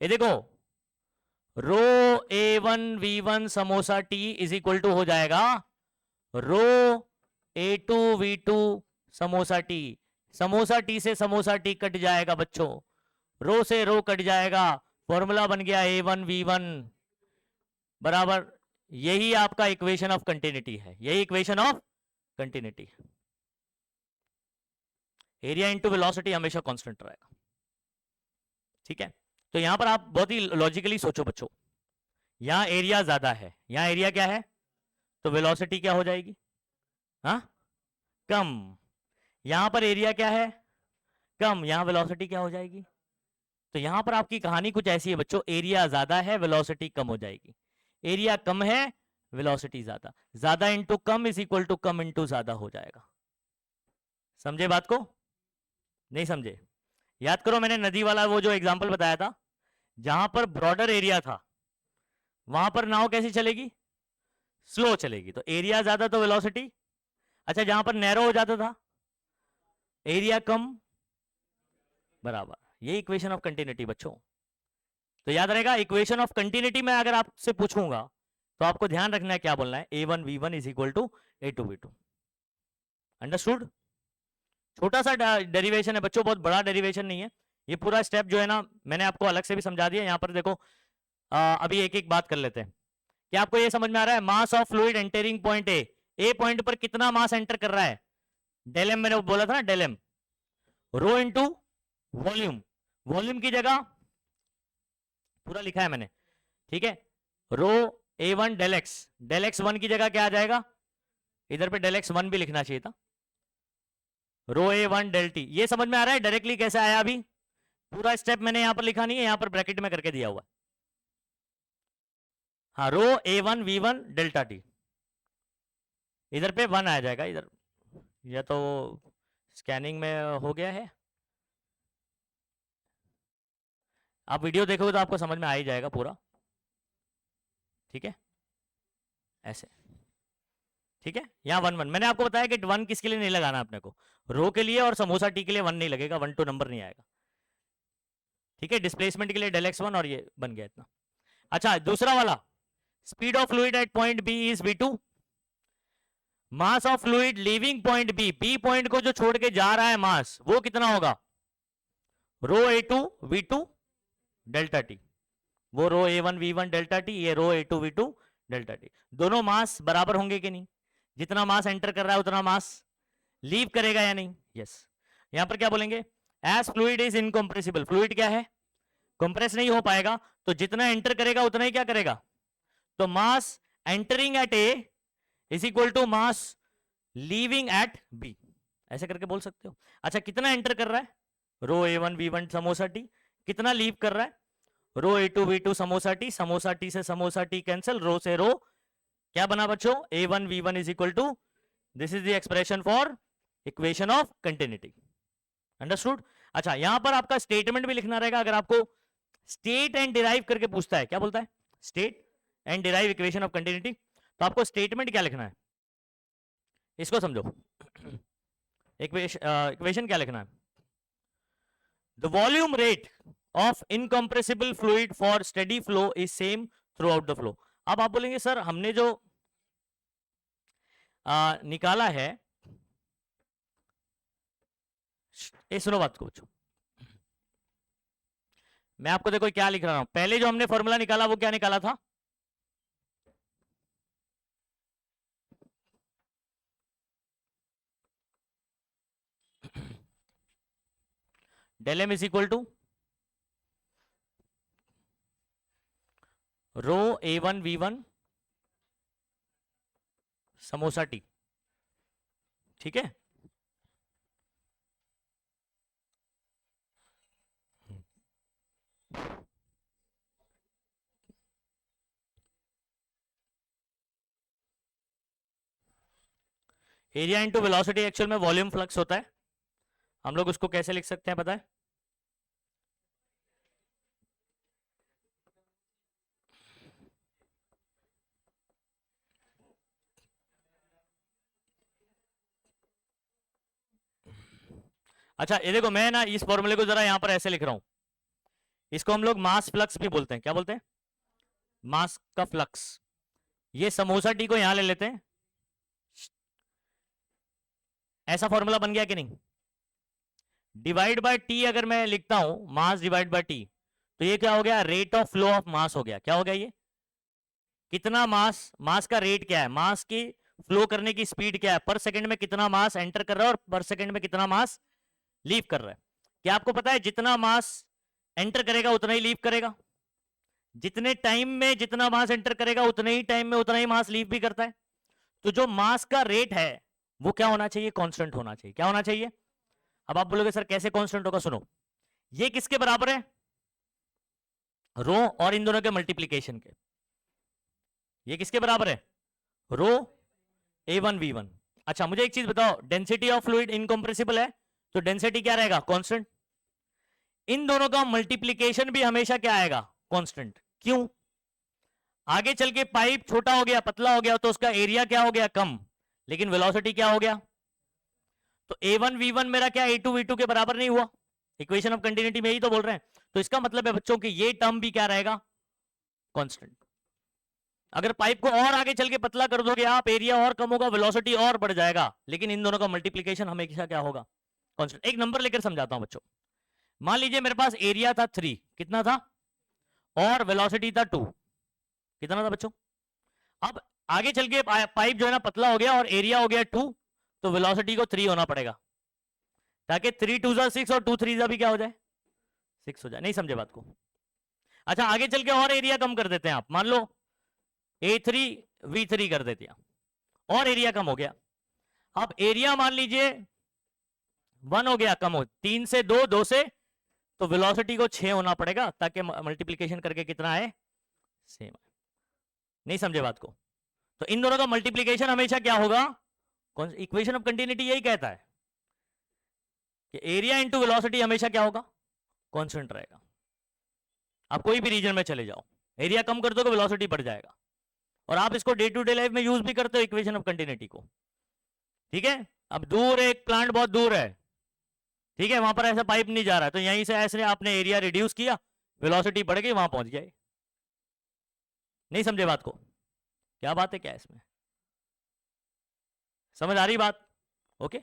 ये देखो, रो A1 V1 समोसा टी इज इक्वल टू हो जाएगा रो A2 V2 समोसा टी। समोसा टी से समोसा टी कट जाएगा बच्चों, रो से रो कट जाएगा, फॉर्मूला बन गया A1 V1 बराबर। यही आपका इक्वेशन ऑफ कंटिन्यूटी है, यही इक्वेशन ऑफ कंटिन्यूटी है। एरिया इंटू वेलोसिटी हमेशा कांस्टेंट रहेगा। ठीक है। तो यहां पर आप बहुत ही लॉजिकली सोचो बच्चों, यहां एरिया ज्यादा है, यहां एरिया क्या है? तो वेलोसिटी क्या हो जाएगी? हाँ, कम। यहां पर एरिया क्या है? कम। यहां वेलोसिटी क्या हो जाएगी? तो यहां पर आपकी कहानी कुछ ऐसी है बच्चों, एरिया ज्यादा है वेलोसिटी कम हो जाएगी, एरिया कम है वेलोसिटी ज्यादा, ज्यादा इंटू कम इज इक्वल टू कम इंटू ज्यादा हो जाएगा। समझे बात को? नहीं समझे? याद करो मैंने नदी वाला वो जो एग्जांपल बताया था, जहां पर ब्रॉडर एरिया था वहां पर नाव कैसी चलेगी? स्लो चलेगी। तो एरिया ज्यादा तो वेलोसिटी, अच्छा जहां पर नैरो हो जाता था एरिया कम बराबर, ये इक्वेशन ऑफ कंटिन्यूटी बच्चों। तो याद रहेगा इक्वेशन ऑफ कंटिन्यूटी में अगर आपसे पूछूंगा तो आपको ध्यान रखना है क्या बोलना है, a1 v1 is equal to a2 v2। Understood? छोटा सा डेरिवेशन है बच्चों, बहुत बड़ा डेरिवेशन नहीं है ये। पूरा स्टेप जो है ना मैंने आपको अलग से भी समझा दिया। यहां पर देखो अभी एक एक बात कर लेते हैं। क्या आपको ये समझ में आ रहा है? Mass of fluid entering point A point पर कितना मास एंटर कर रहा है? डेल एम मैंने बोला था ना, del M rho into volume, volume की जगह पूरा लिखा है मैंने, ठीक है। रो A1 डेल एक्स वन की जगह क्या आ जाएगा? इधर पे डेल एक्स वन भी लिखना चाहिए था, रो A1 डेल टी। ये समझ में आ रहा है डायरेक्टली कैसे आया? अभी पूरा स्टेप मैंने यहां पर लिखा नहीं है, यहां पर ब्रैकेट में करके दिया हुआ है। हाँ, रो A1 V1 डेल्टा टी, इधर पे वन आ जाएगा इधर, या तो स्कैनिंग में हो गया है। आप वीडियो देखोगे तो आपको समझ में आ ही जाएगा पूरा, ठीक है ऐसे, ठीक है। यहाँ वन वन मैंने आपको बताया कि वन किसके लिए नहीं लगाना अपने को, रो के लिए और समोसा टी के लिए वन नहीं लगेगा, 1 2 नंबर नहीं आएगा, ठीक है। डिस्प्लेसमेंट के लिए डेल एक्स वन और ये बन गया इतना। अच्छा दूसरा वाला, speed of fluid at point B is v2, mass of fluid leaving point B point को जो छोड़ के जा रहा है मास वो कितना होगा? रो A2 V2 डेल्टा टी, वो रो A1 V1 डेल्टा टी, ये रो A2 V2 डेल्टा टी। दोनों मास बराबर होंगे कि नहीं? जितना मास एंटर कर रहा है उतना मास लीव करेगा या नहीं? यस। यहां पर क्या बोलेंगे? As fluid is incompressible, fluid क्या है? कंप्रेस नहीं हो पाएगा, तो जितना एंटर करेगा उतना ही क्या करेगा? तो mass entering at A is equal to mass leaving at B, ऐसे करके बोल सकते हो। अच्छा कितना एंटर कर रहा है? रो A1 V1 समोसा टी, कितना लीव कर रहा है? रो A2 V2 समोसा टी से समोसा टी कैंसिल, रो से रो, क्या बना बच्चों? A1 V1 is equal to, this is the expression for equation of continuity. Understood? अच्छा यहां पर आपका स्टेटमेंट भी लिखना रहेगा, अगर आपको स्टेट एंड डिराइव करके पूछता है, क्या बोलता है? State and derive equation of continuity, तो आपको स्टेटमेंट क्या लिखना है इसको समझो। इक्वेशन क्या लिखना है? The volume rate of incompressible fluid for steady flow is same through out the flow. अब आप बोलेंगे सर हमने जो निकाला है, ये सुनो बात को बच्चों, मैं आपको देखो क्या लिख रहा हूं। पहले जो हमने फॉर्मूला निकाला वो क्या निकाला था? Del M is equal to rho A1 V1 समोसा टी, ठीक है। एरिया इंटू वेलोसिटी एक्चुअल में वॉल्यूम फ्लक्स होता है, हम लोग उसको कैसे लिख सकते हैं पता है? अच्छा ये देखो मैं ना इस फॉर्मूले को जरा यहां पर ऐसे लिख रहा हूं, इसको हम लोग मास फ्लक्स भी बोलते हैं। क्या बोलते हैं? मास का फ्लक्स। ये समोसा टी को यहां ले लेते हैं, ऐसा फॉर्मूला बन गया कि नहीं? डिवाइड बाय टी अगर मैं लिखता हूं, मास डिवाइड बाय टी, तो ये क्या हो गया? Rate of flow of mass हो गया। क्या हो गया ये? कितना मास, मास का रेट क्या है, मास की फ्लो करने की स्पीड क्या है, पर सेकंड में कितना मास एंटर कर रहा है और पर सेकंड में कितना मास लीव कर रहा है। क्या आपको पता है जितना मास एंटर करेगा उतना ही लीव करेगा? जितने टाइम में जितना मास एंटर करेगा उतने ही टाइम में उतना ही मास लीव भी करता है। तो जो मास का रेट है वो क्या होना चाहिए? कांस्टेंट होना चाहिए। क्या होना चाहिए? अब आप बोलोगे सर कैसे कांस्टेंट होगा? सुनो, ये किसके बराबर है? रो और इन दोनों के मल्टीप्लीकेशन के। ये किसके बराबर है? रो A1V1। अच्छा मुझे एक चीज बताओ, डेंसिटी ऑफ फ्लूइड इनकंप्रेसिबल है तो डेंसिटी क्या रहेगा? कांस्टेंट। इन दोनों का मल्टीप्लीकेशन भी हमेशा क्या आएगा? कांस्टेंट। क्यों? आगे चल के पाइप छोटा हो गया, पतला हो गया, तो उसका एरिया क्या हो गया? कम, लेकिन वेलोसिटी क्या हो गया? तो A1V1 मेरा क्या A2V2 के बराबर नहीं हुआ? इक्वेशन ऑफ कंटिन्यूटी में ही तो बोल रहे हैं। तो इसका मतलब है बच्चों कि ये टर्म भी क्या रहेगा? कांस्टेंट। अगर पाइप को और आगे चल के पतला कर दोगे आप, एरिया और कम होगा, वेलोसिटी और बढ़ जाएगा, लेकिन इन दोनों का मल्टीप्लीकेशन हमेशा क्या होगा? कांस्टेंट। एक नंबर लेकर समझाता हूं बच्चों। मान लीजिए मेरे पास एरिया था 3, कितना था? और वेलोसिटी था 2, कितना था बच्चों? अब आगे चल के पाइप जो है ना पतला हो गया और एरिया हो गया 2, तो वेलोसिटी को 3 होना पड़ेगा, ताकि 3 2 6 और 2 3 भी क्या हो जाए? 6 हो जाए। नहीं समझे बात को? अच्छा आगे चल के और एरिया कम कर देते हैं आप, मान लो A3V3 कर देते हैं, और एरिया कम हो गया। अब एरिया मान लीजिए 1 हो गया, कम हो 3 से 2, 2 से, तो वेलोसिटी को 6 होना पड़ेगा, ताकि मल्टीप्लीकेशन करके कितना आए? सेम आए। नहीं समझे बात को? तो इन दोनों का मल्टीप्लीकेशन हमेशा क्या होगा? इक्वेशन ऑफ कंटिन्यूटी यही कहता है कि एरिया इंटू वेलोसिटी हमेशा क्या होगा? कांस्टेंट रहेगा। आप कोई भी रीजन में चले जाओ, एरिया कम कर दोगे वेलोसिटी बढ़ जाएगा। और आप इसको डे टू डे लाइफ में यूज भी करते हो इक्वेशन ऑफ कंटिन्यूटी को, ठीक है? अब दूर एक प्लांट बहुत दूर है, ठीक है, वहां पर ऐसा पाइप नहीं जा रहा है, तो यहीं से ऐसे आपने एरिया रिड्यूस किया, वेलोसिटी बढ़ गई, वहां पहुंच गए। नहीं समझे बात को? क्या बात है क्या इसमें? समझ आ रही बात? ओके।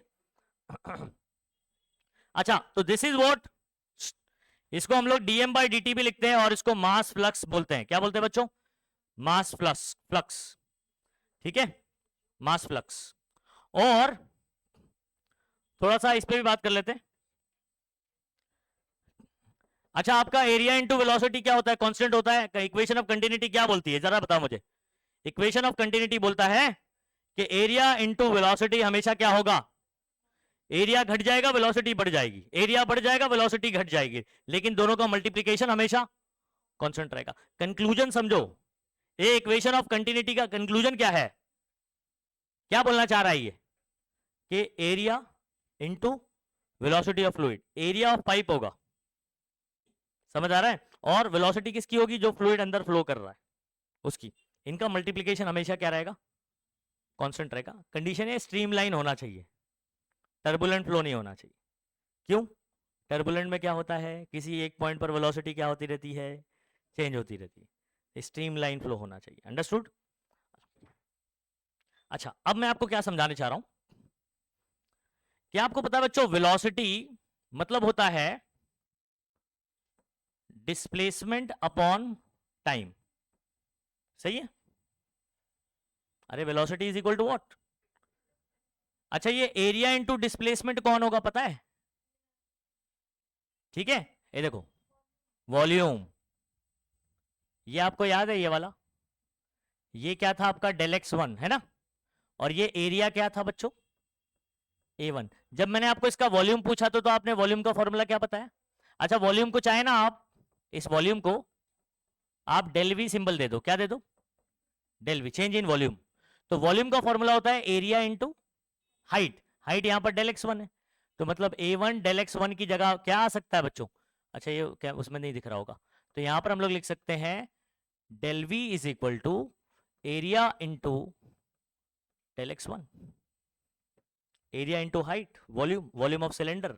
अच्छा तो दिस इज व्हाट, इसको हम लोग dm/dt भी लिखते हैं, और इसको मास फ्लक्स बोलते हैं। क्या बोलते हैं बच्चों? मास फ्लक्स, फ्लक्स, ठीक है, मास फ्लक्स। और थोड़ा सा इस पे भी बात कर लेते हैं। अच्छा आपका एरिया इंटू वेलोसिटी क्या होता है? कांस्टेंट होता है। इक्वेशन ऑफ कंटिन्यूटी क्या बोलती है, जरा बताओ मुझे। इक्वेशन ऑफ कंटिन्यूटी बोलता है कि एरिया इंटू वेलोसिटी हमेशा क्या होगा? एरिया घट जाएगा, वेलोसिटी बढ़ जाएगी, एरिया बढ़ जाएगा, वेलोसिटी घट जाएगी, लेकिन दोनों का मल्टीप्लीकेशन हमेशा कांस्टेंट रहेगा। कंक्लूजन समझो, ये इक्वेशन ऑफ कंटिन्यूटी का कंक्लूजन क्या है? क्या बोलना चाह रहा है ये? कि area into velocity of fluid, area of pipe होगा, समझ आ रहा है, और वेलोसिटी किसकी होगी? जो फ्लूइड अंदर फ्लो कर रहा है उसकी। इनका मल्टीप्लीकेशन हमेशा क्या रहेगा? कांस्टेंट रहेगा। कंडीशन है स्ट्रीमलाइन होना चाहिए, टर्बुलेंट फ्लो नहीं होना चाहिए। क्यों? टर्बुलेंट में क्या होता है, किसी एक पॉइंट पर वेलोसिटी क्या होती रहती है? चेंज होती रहती है। स्ट्रीमलाइन फ्लो होना चाहिए। अंडरस्टूड? अच्छा अब मैं आपको क्या समझाने चाह रहा हूं कि आपको पता है बच्चों, वेलोसिटी मतलब होता है डिस्प्लेसमेंट अपॉन टाइम। सही है? अरे velocity is equal to what? अच्छा ये एरिया इंटू डिस्प्लेसमेंट कौन होगा पता है? ठीक है, ये देखो वॉल्यूम, ये आपको याद है ये वाला, ये क्या था आपका? डेल x1 है ना, और ये एरिया क्या था बच्चों? A1। जब मैंने आपको इसका वॉल्यूम पूछा तो आपने वॉल्यूम का फॉर्मूला क्या बताया? अच्छा वॉल्यूम को चाहे ना आप, इस वॉल्यूम को आप डेल वी सिंबल दे दो। क्या दे दो? Del V, change in volume. तो वॉल्यूम का फॉर्मूला होता है एरिया इंटू हाइट। हाइट यहां पर डेल x1 है, तो मतलब A1 डेल x1 की जगह क्या आ सकता है बच्चों? अच्छा ये क्या उसमें नहीं दिख रहा होगा, तो यहां पर हम लोग लिख सकते हैं del V is equal to area into del x1, area into height, volume, volume of cylinder,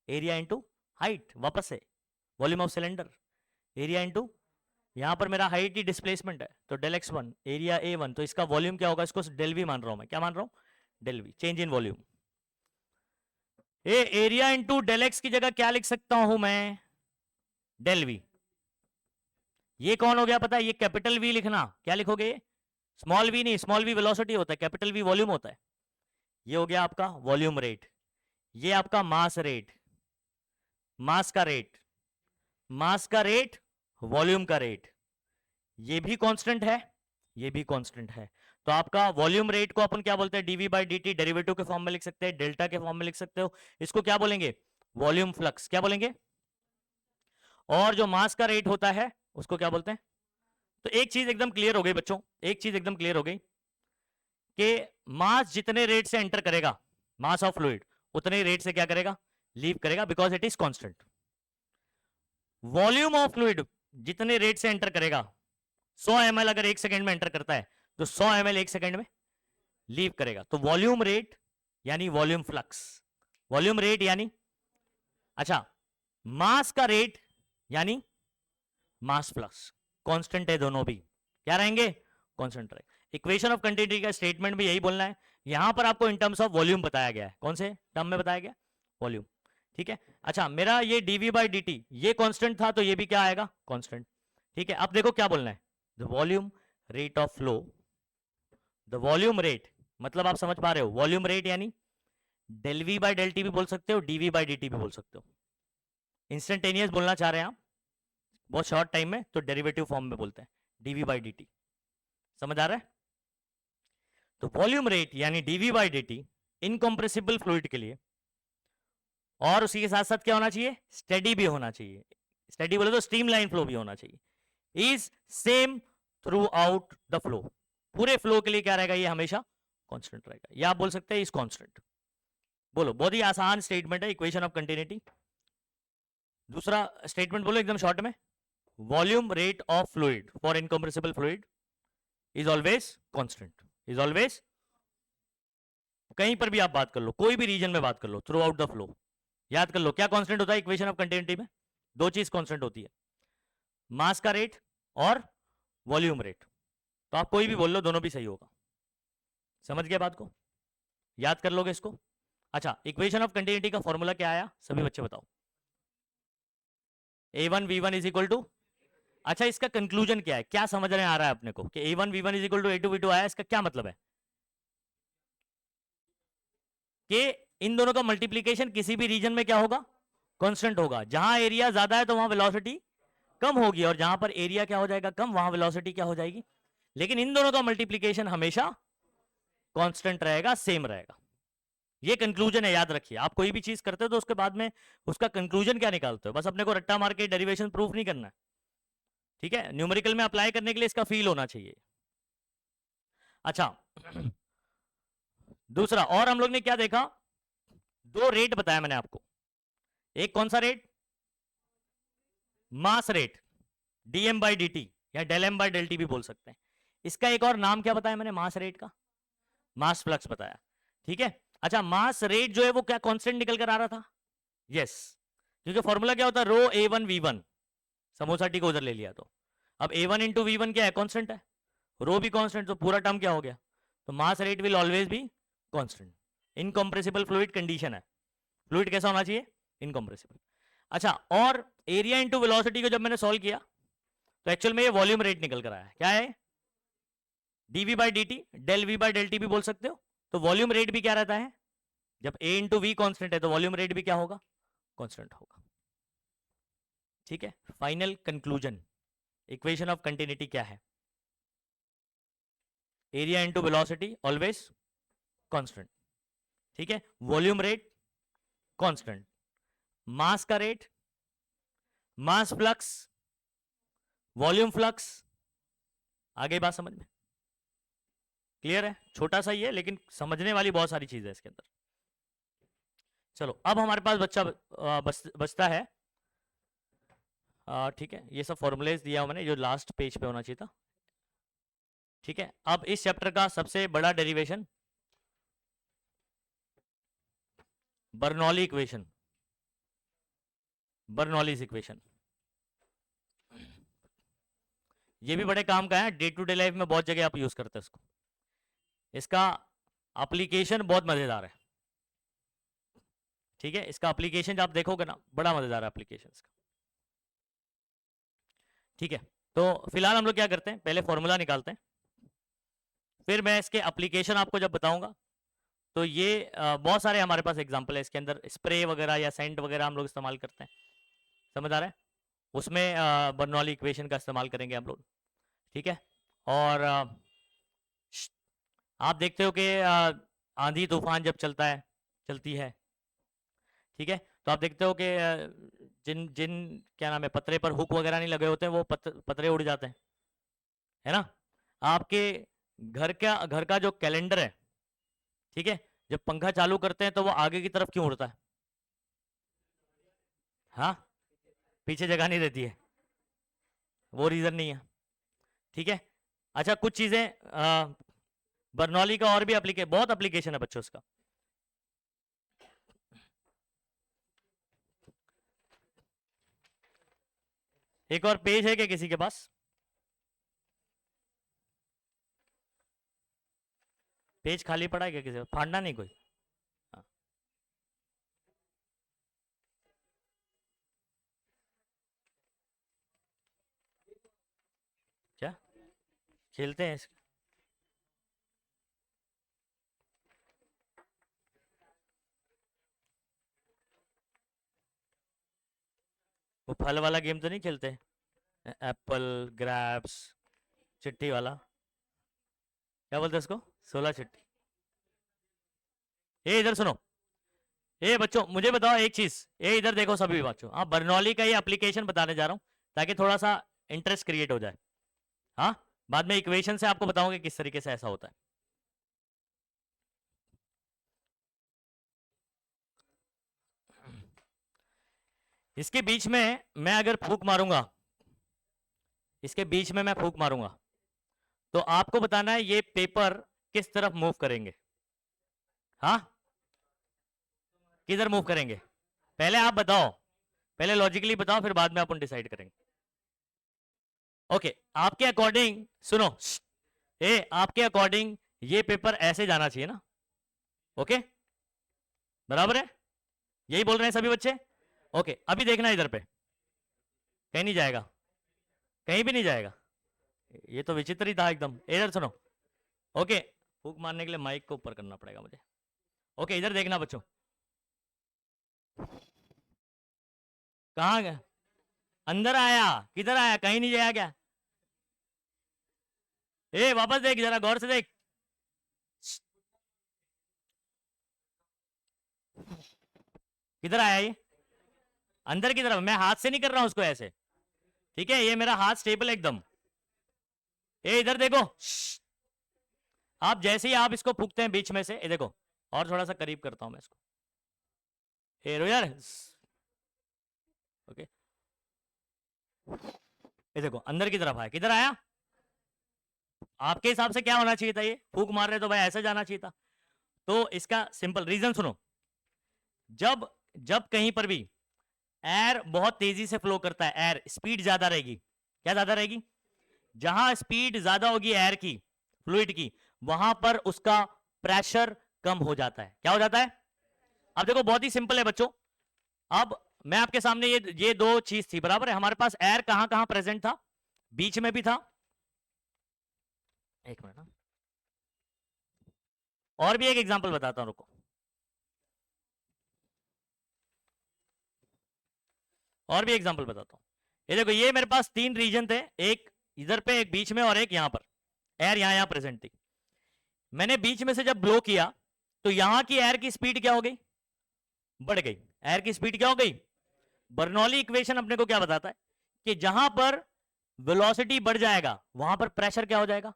area into height, वापस से volume of cylinder, area into, यहां पर मेरा हाइट ही डिस्प्लेसमेंट है, तो डेल x1 एरिया A1, तो इसका वॉल्यूम क्या होगा? इसको डेल वी मान रहा हूं मैं। क्या मान रहा हूं? Del V, change in volume. ये एरिया इंटू डेल एक्स की जगह क्या लिख सकता हूं मैं? Del V. ये कौन हो गया पता है? ये कैपिटल वी लिखना। क्या लिखोगे? स्मॉल वी नहीं, स्मॉल वी वेलोसिटी होता है, कैपिटल वी वॉल्यूम होता है। ये हो गया आपका वॉल्यूम रेट, ये आपका मास रेट, मास का रेट, मास का रेट, वॉल्यूम का रेट, ये भी कांस्टेंट है, ये भी कांस्टेंट है। तो आपका वॉल्यूम रेट को अपन क्या बोलते हैं? dv/dt, डेरिवेटिव के फॉर्म में लिख सकते हैं, डेल्टा के फॉर्म में लिख सकते हो। इसको क्या बोलेंगे? Volume flux. क्या बोलेंगे? और जो मास का रेट होता है उसको क्या बोलते हैं? तो एक चीज एकदम क्लियर हो गई बच्चों, एक चीज एकदम क्लियर हो गई कि मास जितने रेट से एंटर करेगा, मास ऑफ फ्लूइड उतने रेट से क्या करेगा? लीव करेगा, because it is constant. Volume of fluid जितने रेट से एंटर करेगा, 100 ml अगर 1 सेकंड में एंटर करता है तो 100 ml 1 सेकंड में लीव करेगा। तो वॉल्यूम रेट यानी वॉल्यूम फ्लक्स, वॉल्यूम रेट यानी, अच्छा, मास का रेट यानी मास फ्लक्स, कांस्टेंट है दोनों भी, क्या रहेंगे? कांस्टेंट रहेंगे। इक्वेशन ऑफ कंटिन्यूटी का स्टेटमेंट भी यही बोलना है। यहां पर आपको इन टर्म्स ऑफ वॉल्यूम बताया गया है। कौन से टर्म में बताया गया? वॉल्यूम। ठीक है, अच्छा, मेरा ये dv बाई dt ये कांस्टेंट था, तो ये भी क्या आएगा? कांस्टेंट। ठीक है, अब देखो क्या बोलना है, the volume rate of flow, the volume rate, मतलब आप समझ पा रहे हो, वॉल्यूम रेट यानी del V by del T भी बोल सकते हो, डीवी बाई डी टी भी बोल सकते हो। इंस्टेंटेनियस बोलना चाह रहे हैं आप बहुत शॉर्ट टाइम में, तो डेरिवेटिव फॉर्म में बोलते हैं डीवी बाई डी टी। समझ आ रहा है? तो वॉल्यूम रेट यानी DV by D T incompressible fluid के लिए, और उसी के साथ साथ क्या होना चाहिए? स्टेडी भी होना चाहिए। स्टेडी बोले तो स्ट्रीमलाइन फ्लो भी होना चाहिए, is same through out the flow. पूरे फ्लो के लिए क्या रहेगा? ये हमेशा कांस्टेंट रहेगा, या आप बोल सकते हैं इज कांस्टेंट। बोलो, बहुत ही आसान स्टेटमेंट है, इक्वेशन ऑफ कंटिन्यूटी। दूसरा स्टेटमेंट बोलो एकदम शॉर्ट में, volume rate of fluid for incompressible fluid is always constant, is always. कहीं पर भी आप बात कर लो, कोई भी रीजन में बात कर लो, थ्रू आउट द फ्लो, याद कर लो क्या कांस्टेंट होता है इक्वेशन ऑफ कंटिन्यूटी में? दो चीज कांस्टेंट होती है, मास का रेट और वॉल्यूम रेट। तो आप कोई भी बोल लो, दोनों भी सही होगा। समझ गया बात को? याद कर लोगे इसको? अच्छा, इक्वेशन ऑफ कंटिन्यूटी का फॉर्मूला क्या आया सभी बच्चे बताओ? a1 v1 is equal to, अच्छा, इसका कंक्लूजन क्या है? क्या समझ में आ रहा है अपने को कि a1 v1 is equal to a2 v2 आया? इसका क्या मतलब है? कि इन दोनों का मल्टीप्लीकेशन किसी भी रीजन में क्या होगा? कांस्टेंट होगा। जहां एरिया ज्यादा है तो वहां वेलोसिटी कम होगी, और जहां पर एरिया क्या हो जाएगा? कम, वहां वेलोसिटी क्या हो जाएगी? लेकिन इन दोनों का मल्टीप्लीकेशन हमेशा कांस्टेंट रहेगा, सेम रहेगा। ये कंक्लूजन है, याद रखिए। आप कोई भी चीज करते हो तो उसके बाद में उसका कंक्लूजन क्या निकालते हो? बस अपने को रट्टा मार के डेरिवेशन प्रूफ नहीं करना है, ठीक है? न्यूमेरिकल में अप्लाई करने के लिए इसका फील होना चाहिए। अच्छा, दूसरा, और हम लोग ने क्या देखा? दो रेट बताया मैंने आपको। एक कौन सा rate? Mass rate, dm by D t, या del M by del T भी बोल सकते हैं। इसका एक और नाम क्या बताया मैंने मास रेट का? मास फ्लक्स बताया, ठीक है? अच्छा, मास रेट जो है वो क्या कांस्टेंट निकल कर आ रहा था? यस, क्योंकि फॉर्मूला क्या होता है? Rho A one V one, समोसा टी को उधर ले लिया तो अब A one into V one क्या है? कांस्टेंट है, रो भी कांस्टेंट, तो पूरा टर्म क्या हो गया? तो mass rate will always be constant. Incompressible fluid condition है, फ्लूइड कैसा होना चाहिए? इनकंप्रेसिबल। अच्छा, और एरिया इंटू वेलोसिटी को जब मैंने सॉल्व किया तो एक्चुअल में ये वॉल्यूम रेट निकल कर आया। क्या है? DV by D T, del V by del T भी बोल सकते हो। तो वॉल्यूम रेट भी क्या रहता है? जब ए इंटू वी कॉन्स्टेंट है तो वॉल्यूम रेट भी क्या होगा? कॉन्स्टेंट होगा। ठीक है, final conclusion, equation of continuity क्या है? Area into velocity always constant, ठीक है? वॉल्यूम रेट कांस्टेंट, मास का रेट, मास फ्लक्स, वॉल्यूम फ्लक्स। आगे बात समझ में क्लियर है? छोटा सा ही है लेकिन समझने वाली बहुत सारी चीज है इसके अंदर। चलो, अब हमारे पास बचता है, ठीक है, ये सब फॉर्मूलेज दिया हुआ मैंने जो लास्ट पेज पे होना चाहिए था। ठीक है, अब इस चैप्टर का सबसे बड़ा derivation, Bernoulli equation, Bernoulli's equation. ये भी बड़े काम का है, डे टू डे लाइफ में बहुत जगह आप यूज करते हैं इसको। इसका एप्लीकेशन बहुत मजेदार है, ठीक है? इसका एप्लीकेशन आप देखोगे ना, बड़ा मजेदार है एप्लीकेशन इसका। ठीक है, तो फिलहाल हम लोग क्या करते हैं, पहले फॉर्मूला निकालते हैं, फिर मैं इसके एप्लीकेशन आपको जब बताऊंगा। तो ये बहुत सारे हमारे पास एग्जांपल है इसके अंदर, स्प्रे वगैरह या सेंट वगैरह हम लोग इस्तेमाल करते हैं। समझ आ रहा है? उसमें बर्नौली इक्वेशन का इस्तेमाल करेंगे हम लोग, ठीक है? और आप देखते हो कि आंधी तूफान जब चलती है, ठीक है, तो आप देखते हो कि जिन जिन क्या नाम है पतरे पर हुक वगैरह नहीं लगे होते हैं वो पतरे उड़ जाते हैं, है ना। आपके घर का जो कैलेंडर है, ठीक है, जब पंखा चालू करते हैं तो वो आगे की तरफ क्यों उड़ता है? हाँ, पीछे जगह नहीं रहती है, वो रीजन नहीं है, ठीक है। अच्छा, कुछ चीजें बर्नौली का और भी बहुत एप्लीकेशन है बच्चों उसका। एक और पेज है क्या किसी के पास? पेज खाली पड़ा है क्या किसी का? फाड़ना नहीं कोई? हाँ। क्या खेलते हैं इसके? वो फल वाला गेम तो नहीं खेलते? एप्पल ग्रैप्स, चिट्ठी वाला, क्या बोलते हैं उसको? 16 चिट्ठी। ये इधर सुनो, ये बच्चों मुझे बताओ एक चीज, ये इधर देखो सभी बच्चों, हाँ बर्नौली का ये एप्लीकेशन बताने जा रहा हूँ ताकि थोड़ा सा इंटरेस्ट क्रिएट हो जाए। हाँ, बाद में इक्वेशन से आपको बताऊंगा किस तरीके से ऐसा होता है। इसके बीच में मैं अगर फूक मारूंगा, इसके बीच में मैं फूक मारूंगा, तो आपको बताना है ये पेपर किस तरफ मूव करेंगे। हाँ, किधर मूव करेंगे? पहले आप बताओ, पहले लॉजिकली बताओ, फिर बाद में अपन डिसाइड करेंगे। ओके, आपके अकॉर्डिंग सुनो, आपके अकॉर्डिंग ये पेपर ऐसे जाना चाहिए ना? ओके, बराबर है? यही बोल रहे हैं सभी बच्चे? ओके, अभी देखना इधर पे, कहीं नहीं जाएगा, कहीं भी नहीं जाएगा। ये तो विचित्र ही था एकदम। इधर सुनो, ओके, फूक मारने के लिए माइक को ऊपर करना पड़ेगा मुझे। ओके, इधर देखना बच्चों, कहाँ गया? अंदर आया? किधर आया? कहीं नहीं जाया क्या? ए वापस देख, जरा गौर से देख। किधर आया ये? अंदर की तरफ। मैं हाथ से नहीं कर रहा हूं उसको ऐसे, ठीक है, ये मेरा हाथ स्टेबल एकदम। ए इधर देखो, आप जैसे ही आप इसको फूकते हैं बीच में से, ये देखो, और थोड़ा सा करीब करता हूं मैं इसको, ए रो यार, ओके, ये देखो अंदर की तरफ आया। किधर आया? आपके हिसाब से क्या होना चाहिए था? ये फूक मार रहे तो भाई ऐसे जाना चाहिए था। तो इसका सिंपल रीजन सुनो, जब जब कहीं पर भी एयर बहुत तेजी से फ्लो करता है, एयर स्पीड ज्यादा रहेगी। क्या ज्यादा रहेगी? जहां स्पीड ज्यादा होगी एयर की, फ्लूइड की, वहां पर उसका प्रेशर कम हो जाता है। क्या हो जाता है? अब देखो बहुत ही सिंपल है बच्चों। अब मैं आपके सामने ये दो चीज थी, बराबर है। हमारे पास एयर कहां कहां प्रेजेंट था? बीच में भी था। एक मिनट ना, और भी एक एग्जांपल बताता हूं, रुको। और भी एग्जांपल बताता हूं। ये देखो, ये मेरे पास तीन रीजन थे, एक इधर पे, एक बीच में, और एक यहां पर। एयर यहां यहां प्रेजेंट थी। मैंने बीच में से जब ब्लो किया तो यहां की एयर की स्पीड क्या हो गई? बढ़ गई। एयर की स्पीड क्या हो गई? बर्नौली इक्वेशन अपने को क्या बताता है कि जहां पर वेलोसिटी बढ़ जाएगा वहां पर प्रेशर क्या हो जाएगा?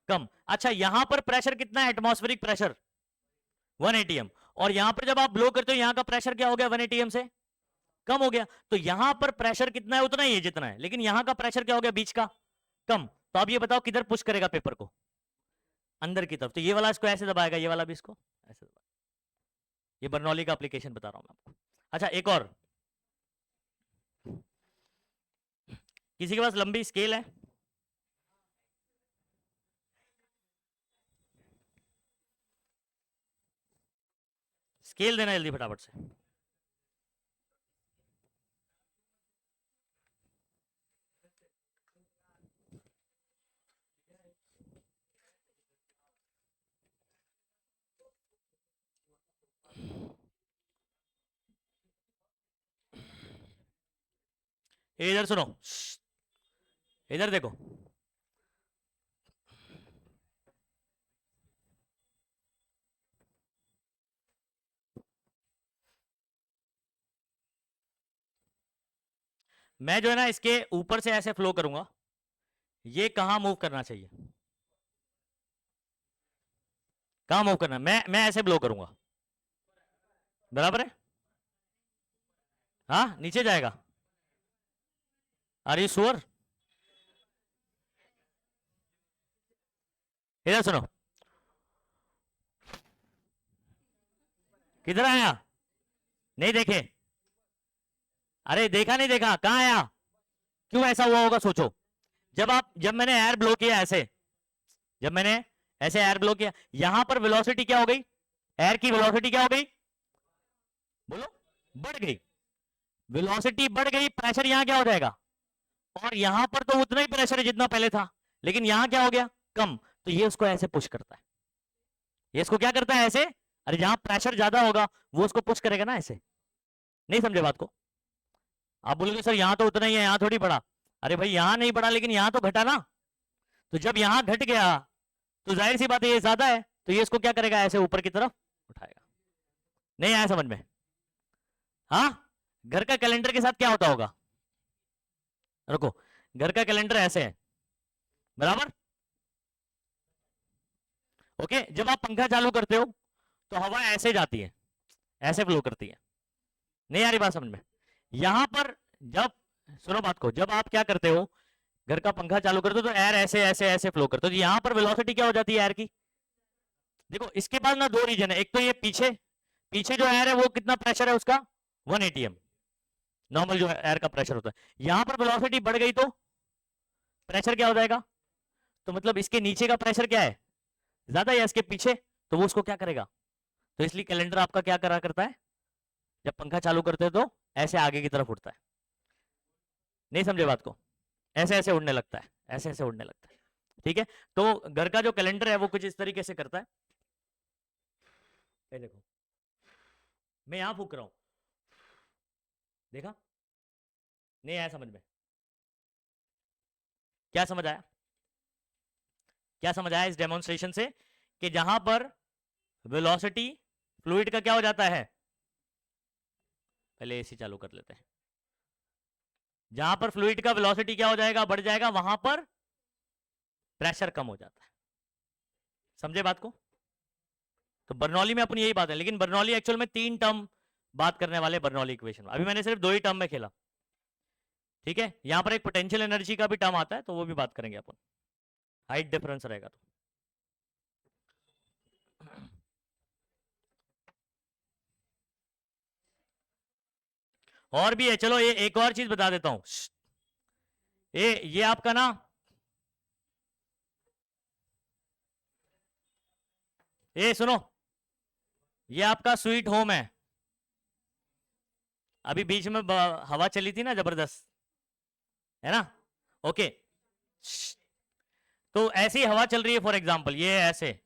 कम। अच्छा, यहां पर प्रेशर कितना है? Atmospheric pressure 1 ATM. और यहां पर जब आप ब्लो करते हो यहां का प्रेशर क्या हो गया? 1 एटीएम से कम हो गया। तो यहां पर प्रेशर कितना है? उतना ही है जितना है, लेकिन यहां का प्रेशर क्या हो गया? बीच का कम। तो अब ये बताओ किधर पुश करेगा पेपर को? अंदर की तरफ। तो ये वाला इसको ऐसे दबाएगा, ये वाला भी इसको ऐसे दबाएगा। ये बर्नौली का एप्लीकेशन बता रहा हूं मैं आपको। अच्छा, एक और, किसी के पास लंबी स्केल है? स्केल देना जल्दी फटाफट से। इधर सुनो, इधर देखो, मैं जो है ना इसके ऊपर से ऐसे फ्लो करूंगा, ये कहां मूव करना चाहिए, कहां मूव करना, मैं ऐसे ब्लो करूंगा, बराबर है, हाँ नीचे जाएगा, आर यू श्योर? इधर सुनो, किधर आया, नहीं देखे, अरे देखा नहीं देखा, कहां आया, क्यों ऐसा हुआ होगा सोचो, जब मैंने एयर ब्लो किया ऐसे, जब मैंने ऐसे एयर ब्लो किया, यहां पर वेलोसिटी क्या हो गई, एयर की वेलोसिटी क्या हो गई, बोलो, बढ़ गई, वेलोसिटी बढ़ गई, प्रेशर यहां क्या हो जाएगा, और यहां पर तो उतना ही प्रेशर है जितना पहले था, लेकिन यहां क्या हो गया, कम, तो ये उसको ऐसे पुश करता है, ये इसको क्या करता है ऐसे, अरे जहां प्रेशर ज्यादा होगा वो उसको पुश करेगा ना ऐसे, नहीं समझे बात को, आप बोलोगे सर यहां तो उतना ही है, यहां थोड़ी बढ़ा, अरे भाई यहां नहीं बढ़ा लेकिन यहां तो घटा ना, तो जब यहां घट गया तो जाहिर सी बात है ये ज्यादा है, तो ये इसको क्या करेगा ऐसे ऊपर की तरफ उठाएगा, नहीं आया समझ में, हाँ, घर का कैलेंडर के साथ क्या होता होगा, रुको, घर का कैलेंडर ऐसे है, बराबर, ओके, जब आप पंखा चालू करते हो तो हवा ऐसे जाती है, ऐसे फ्लो करती है, नहीं आ रही बात समझ में, यहां पर जब, सुनो बात को, जब आप क्या करते हो, घर का पंखा चालू करते हो तो एयर ऐसे ऐसे ऐसे फ्लो करते हो, तो यहां पर वेलोसिटी क्या हो जाती है एयर की, देखो इसके पास ना दो रीजन है, एक तो ये पीछे, पीछे जो एयर है वो कितना प्रेशर है उसका 1 atm, नॉर्मल जो एयर का प्रेशर होता है, यहां पर वेलोसिटी बढ़ गई तो प्रेशर क्या हो जाएगा, तो मतलब इसके नीचे का प्रेशर क्या है, ज्यादा है इसके पीछे, तो वो उसको क्या करेगा, तो इसलिए कैलेंडर आपका क्या करा करता है, जब पंखा चालू करते हो तो ऐसे आगे की तरफ उड़ता है, नहीं समझे बात को, ऐसे ऐसे उड़ने लगता है, ऐसे ऐसे उड़ने लगता है, ठीक है, तो घर का जो कैलेंडर है वो कुछ इस तरीके से करता है, ये देखो, मैं यहां फूक रहा हूं, देखा, नहीं आया समझ में, क्या समझ आया, क्या समझ आया इस डेमोन्स्ट्रेशन से, कि जहां पर वेलोसिटी फ्लूइड का क्या हो जाता है, पहले एसी चालू कर लेते हैं, जहां पर फ्लूइड का वेलोसिटी क्या हो जाएगा, बढ़ जाएगा, वहां पर प्रेशर कम हो जाता है, समझे बात को, तो बर्नौली में अपनी यही बात है, लेकिन बर्नौली एक्चुअल में 3 टर्म बात करने वाले बर्नौली इक्वेशन, अभी मैंने सिर्फ 2 ही टर्म में खेला, ठीक है, यहां पर एक पोटेंशियल एनर्जी का भी टर्म आता है तो वो भी बात करेंगे अपन, हाइट डिफरेंस रहेगा तो, और भी है, चलो ये एक और चीज बता देता हूं, ये आपका ना, ये सुनो, ये आपका स्वीट होम है, अभी बीच में हवा चली थी ना जबरदस्त, है ना, ओके, तो ऐसी हवा चल रही है फॉर एग्जांपल, ये ऐसे,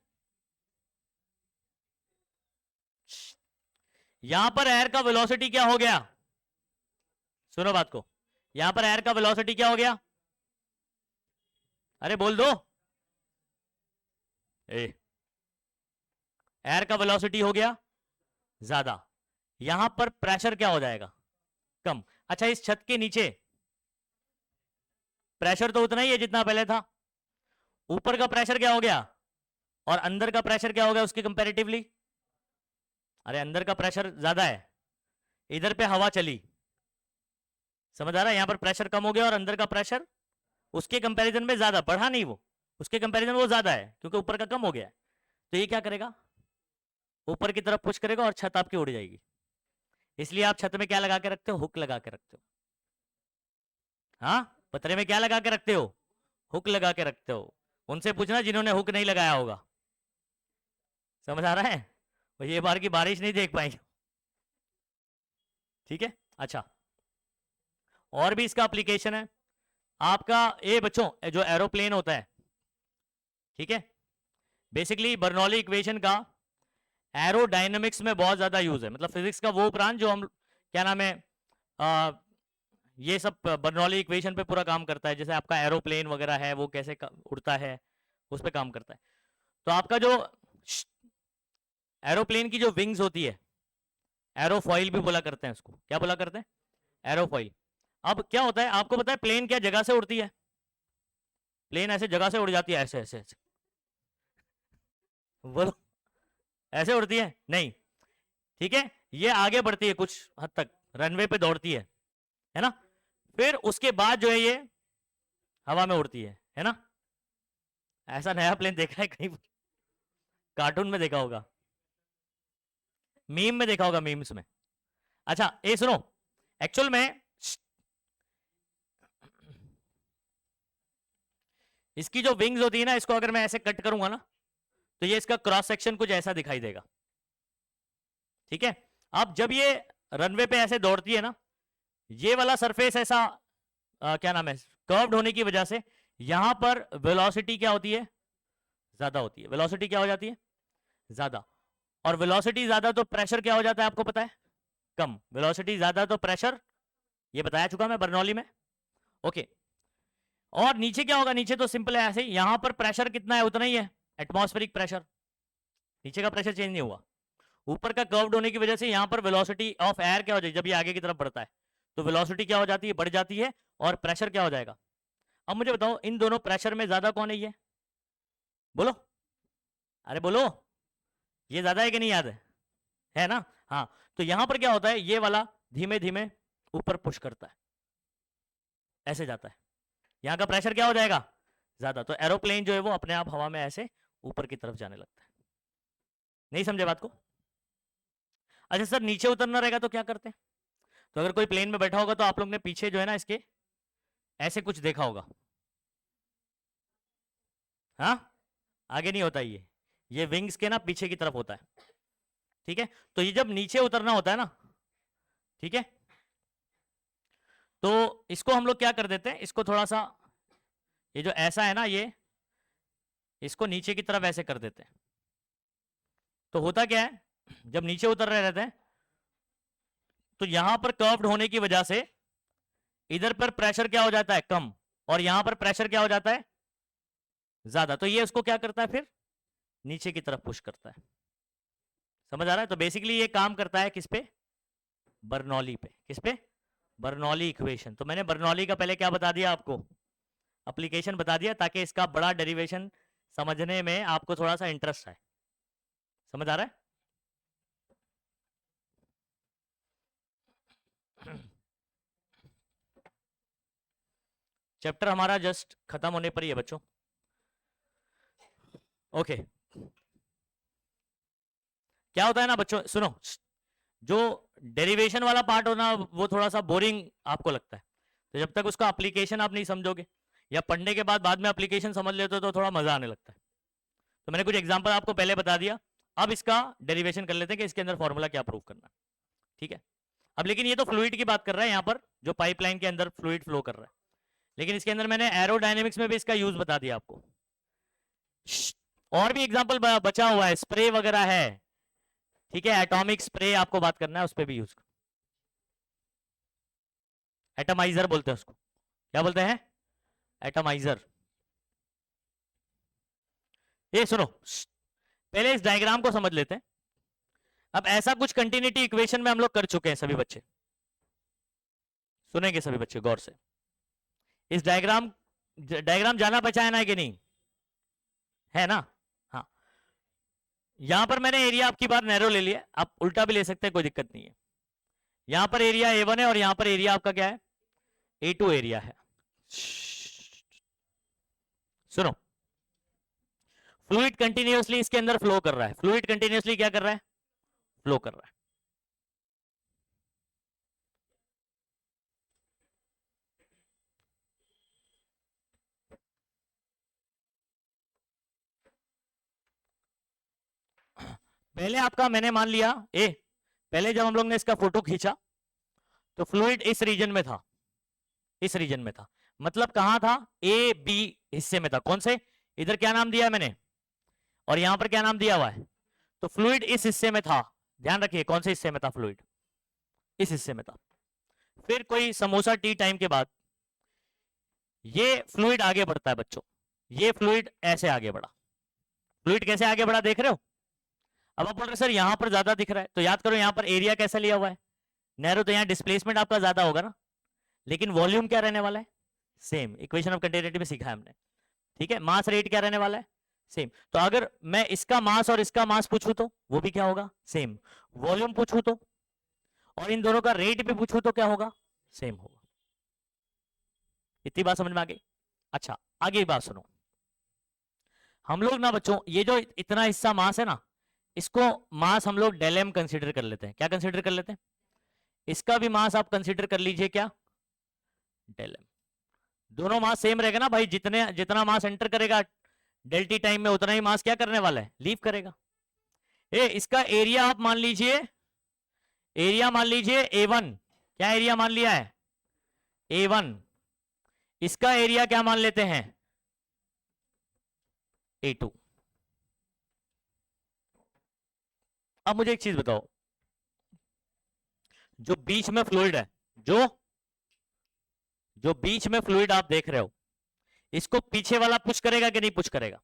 यहां पर एयर का वेलोसिटी क्या हो गया, सुनो बात को, यहां पर एयर का वेलोसिटी क्या हो गया, अरे बोल दो, एयर का वेलोसिटी हो गया ज्यादा, यहां पर प्रेशर क्या हो जाएगा, कम, अच्छा इस छत के नीचे प्रेशर तो उतना ही है जितना पहले था, ऊपर का प्रेशर क्या हो गया, और अंदर का प्रेशर क्या हो गया उसके कंपैरेटिवली, अरे अंदर का प्रेशर ज्यादा है, इधर पे हवा चली, समझ आ रहा है, यहां पर प्रेशर कम हो गया और अंदर का प्रेशर उसके कंपैरिजन में ज्यादा, बढ़ा नहीं वो, उसके कंपैरिजन में वो ज्यादा है क्योंकि ऊपर का कम हो गया है, तो ये क्या करेगा, ऊपर की तरफ पुश करेगा और छत आपकी उड़ जाएगी, इसलिए आप छत में क्या लगा के रखते हो, हुक लगा के रखते हो, हाँ पतरे में क्या लगा के रखते हो, हुक लगा के रखते हो, उनसे पूछना जिन्होंने हुक नहीं लगाया होगा, समझ आ रहा है, वो ये बार की बारिश नहीं देख पाएंगे, ठीक है, अच्छा, और भी इसका एप्लीकेशन है, आपका ये बच्चों जो एरोप्लेन होता है, ठीक है, बेसिकली बर्नौली इक्वेशन का एरोडायनेमिक्स में बहुत ज्यादा यूज है, मतलब फिजिक्स का वो ब्रांच जो हम क्या नाम है, ये सब बर्नौली इक्वेशन पे पूरा काम करता है, जैसे आपका एरोप्लेन वगैरह है वो कैसे उड़ता है उस पर काम करता है, तो आपका जो एरोप्लेन की जो विंग्स होती है, एरोफॉइल भी बोला करते हैं उसको, क्या बोला करते हैं, एरोफॉइल, अब क्या होता है आपको पता है प्लेन क्या जगह से उड़ती है? प्लेन ऐसे जगह से उड़ जाती है, ऐसे ऐसे ऐसे, बोलो ऐसे उड़ती है? नहीं, ठीक है, ये आगे बढ़ती है कुछ हद तक, रनवे पे दौड़ती है ना, फिर उसके बाद जो है ये हवा में उड़ती है ना। ऐसा नया प्लेन देखा है कहीं? कार्टून में देखा होगा, मीम में देखा होगा, मीम्स में। अच्छा ये सुनो, एक्चुअल में इसकी जो विंग्स होती है ना, इसको अगर मैं ऐसे कट करूंगा ना, तो ये इसका क्रॉस सेक्शन कुछ ऐसा दिखाई देगा, ठीक है। अब जब ये रनवे पे ऐसे दौड़ती है ना, ये वाला सरफेस ऐसा क्या नाम है, कर्व्ड होने की वजह से यहां पर वेलोसिटी क्या होती है, ज्यादा होती है। वेलोसिटी क्या हो जाती है, ज्यादा। और वेलोसिटी ज्यादा तो प्रेशर क्या हो जाता है आपको पता है, कम। वेलोसिटी ज्यादा तो प्रेशर, ये बताया चुका मैं बर्नौली में, ओके। और नीचे क्या होगा, नीचे तो सिंपल है ऐसे ही, यहां पर प्रेशर कितना है उतना ही है, एटमॉस्फेरिक प्रेशर, नीचे का प्रेशर चेंज नहीं हुआ। ऊपर का कर्व्ड होने की वजह से यहां पर वेलोसिटी ऑफ एयर क्या हो जाएगी, जब ये आगे की तरफ बढ़ता है तो वेलोसिटी क्या हो जाती है, बढ़ जाती है, और प्रेशर क्या हो जाएगा। अब मुझे बताओ इन दोनों प्रेशर में ज्यादा कौन है, ये बोलो, अरे बोलो, ये ज्यादा है कि नहीं, याद है ना। हाँ, तो यहां पर क्या होता है, ये वाला धीमे धीमे ऊपर पुश करता है, ऐसे जाता है, यहां का प्रेशर क्या हो जाएगा, ज्यादा, तो एरोप्लेन जो है वो अपने आप हवा में ऐसे ऊपर की तरफ जाने लगता है। नहीं समझे बात को? अच्छा सर नीचे उतरना रहेगा तो क्या करते हैं? तो अगर कोई प्लेन में बैठा होगा तो आप लोग ने पीछे जो है ना इसके ऐसे कुछ देखा होगा, हाँ, आगे नहीं होता ये विंग्स के ना पीछे की तरफ होता है, ठीक है। तो ये जब नीचे उतरना होता है ना, ठीक है, तो इसको हम लोग क्या कर देते हैं, इसको थोड़ा सा, ये जो ऐसा है ना, ये इसको नीचे की तरफ ऐसे कर देते हैं। तो होता क्या है, जब नीचे उतर रहे रहते हैं तो यहां पर कर्व्ड होने की वजह से इधर पर प्रेशर क्या हो जाता है, कम, और यहां पर प्रेशर क्या हो जाता है, ज्यादा। तो ये उसको क्या करता है, फिर नीचे की तरफ पुश करता है। समझ आ रहा है? तो बेसिकली ये काम करता है किस पे, बर्नौली पे। किस पे, बर्नौली इक्वेशन। तो मैंने बर्नौली का पहले क्या बता दिया आपको, एप्लीकेशन बता दिया, ताकि इसका बड़ा डेरिवेशन समझने में आपको थोड़ा सा इंटरेस्ट आए। समझ आ रहा है? चैप्टर हमारा जस्ट खत्म होने पर ही है बच्चों, ओके। क्या होता है ना बच्चों, सुनो, जो डेरिवेशन वाला पार्ट होना वो थोड़ा सा बोरिंग आपको लगता है, तो जब तक उसका एप्लीकेशन आप नहीं समझोगे, या पढ़ने के बाद में एप्लीकेशन समझ लेते हो तो थोड़ा मजा आने लगता है। तो मैंने कुछ एग्जांपल आपको पहले बता दिया, अब इसका डेरिवेशन कर लेते हैं कि इसके अंदर फॉर्मूला क्या प्रूव करना है, ठीक है। अब लेकिन ये तो फ्लूइड की बात कर रहा है यहाँ पर, जो पाइपलाइन के अंदर फ्लूइड फ्लो कर रहा है, लेकिन इसके अंदर मैंने एरोडायनेमिक्स में भी इसका यूज बता दिया आपको। और भी एग्जांपल बचा हुआ है, स्प्रे वगैरह है, ठीक है, एटॉमिक स्प्रे आपको बात करना है, उस पर भी यूज, एटमाइजर बोलते हैं उसको, क्या बोलते हैं, एटमाइजर। ये सुनो, पहले इस डायग्राम को समझ लेते हैं। अब ऐसा कुछ कंटिन्यूटी इक्वेशन में हम लोग कर चुके हैं, सभी बच्चे सुनेंगे, सभी बच्चे गौर से। इस डायग्राम जाना पहचाना है कि नहीं, है ना। हाँ, यहां पर मैंने एरिया आपकी बार नैरो ले लिया, आप उल्टा भी ले सकते हैं, कोई दिक्कत नहीं है। यहां पर एरिया A1 है और यहां पर एरिया आपका क्या है, A2 एरिया है। सुनो, फ्लूइड कंटिन्यूअसली इसके अंदर फ्लो कर रहा है, फ्लूइड कंटिन्यूअसली क्या कर रहा है, फ्लो कर रहा है। पहले आपका मैंने मान लिया ए, पहले जब हम लोग ने इसका फोटो खींचा तो फ्लूइड इस रीजन में था, इस रीजन में था, मतलब कहां था, ए बी हिस्से में था। कौन से, इधर क्या नाम दिया है मैंने, और यहां पर क्या नाम दिया हुआ है, तो फ्लूइड इस हिस्से में था। ध्यान रखिए कौन से हिस्से में था फ्लूइड, इस हिस्से में था। फिर कोई समोसा टी टाइम के बाद ये फ्लूइड आगे बढ़ता है बच्चों, ये फ्लूइड ऐसे आगे बढ़ा। फ्लूइड कैसे आगे बढ़ा देख रहे हो? अब आप बोल रहे सर यहां पर ज्यादा दिख रहा है, तो याद करो यहां पर एरिया कैसा लिया हुआ है, नैरो, तो यहाँ डिस्प्लेसमेंट आपका ज्यादा होगा ना, लेकिन वॉल्यूम क्या रहने वाला है, सेम। इक्वेशन ऑफ कंटिन्यूटी में सीखा है हमने, ठीक है। मास रेट क्या रहने वाला है, सेम। तो अगर मैं इसका मास और इसका मास पूछूं तो वो भी क्या होगा, सेम। वॉल्यूम पूछूं तो, और इन दोनों का रेट भी पूछूं तो क्या होगा, सेम होगा। इतनी बात समझ में आ गई। अच्छा आगे बात सुनो, हम लोग ना बच्चों ये जो इतना हिस्सा मास है ना, इसको मास हम लोग डेल एम कंसिडर कर लेते हैं। क्या कंसिडर कर लेते हैं, इसका भी मास आप कंसिडर कर लीजिए क्या, डेल एम। दोनों मास सेम रहेगा ना भाई, जितना मास एंटर करेगा डेल्टी टाइम में उतना ही मास क्या करने वाला है, लीव करेगा। इसका एरिया आप मान लीजिए, एरिया मान लीजिए A1, क्या एरिया मान लिया है, A1। इसका एरिया क्या मान लेते हैं, A2। अब मुझे एक चीज बताओ, जो बीच में फ्लूइड है, जो बीच में फ्लूइड आप देख रहे हो, इसको पीछे वाला पुश करेगा कि नहीं पुश करेगा,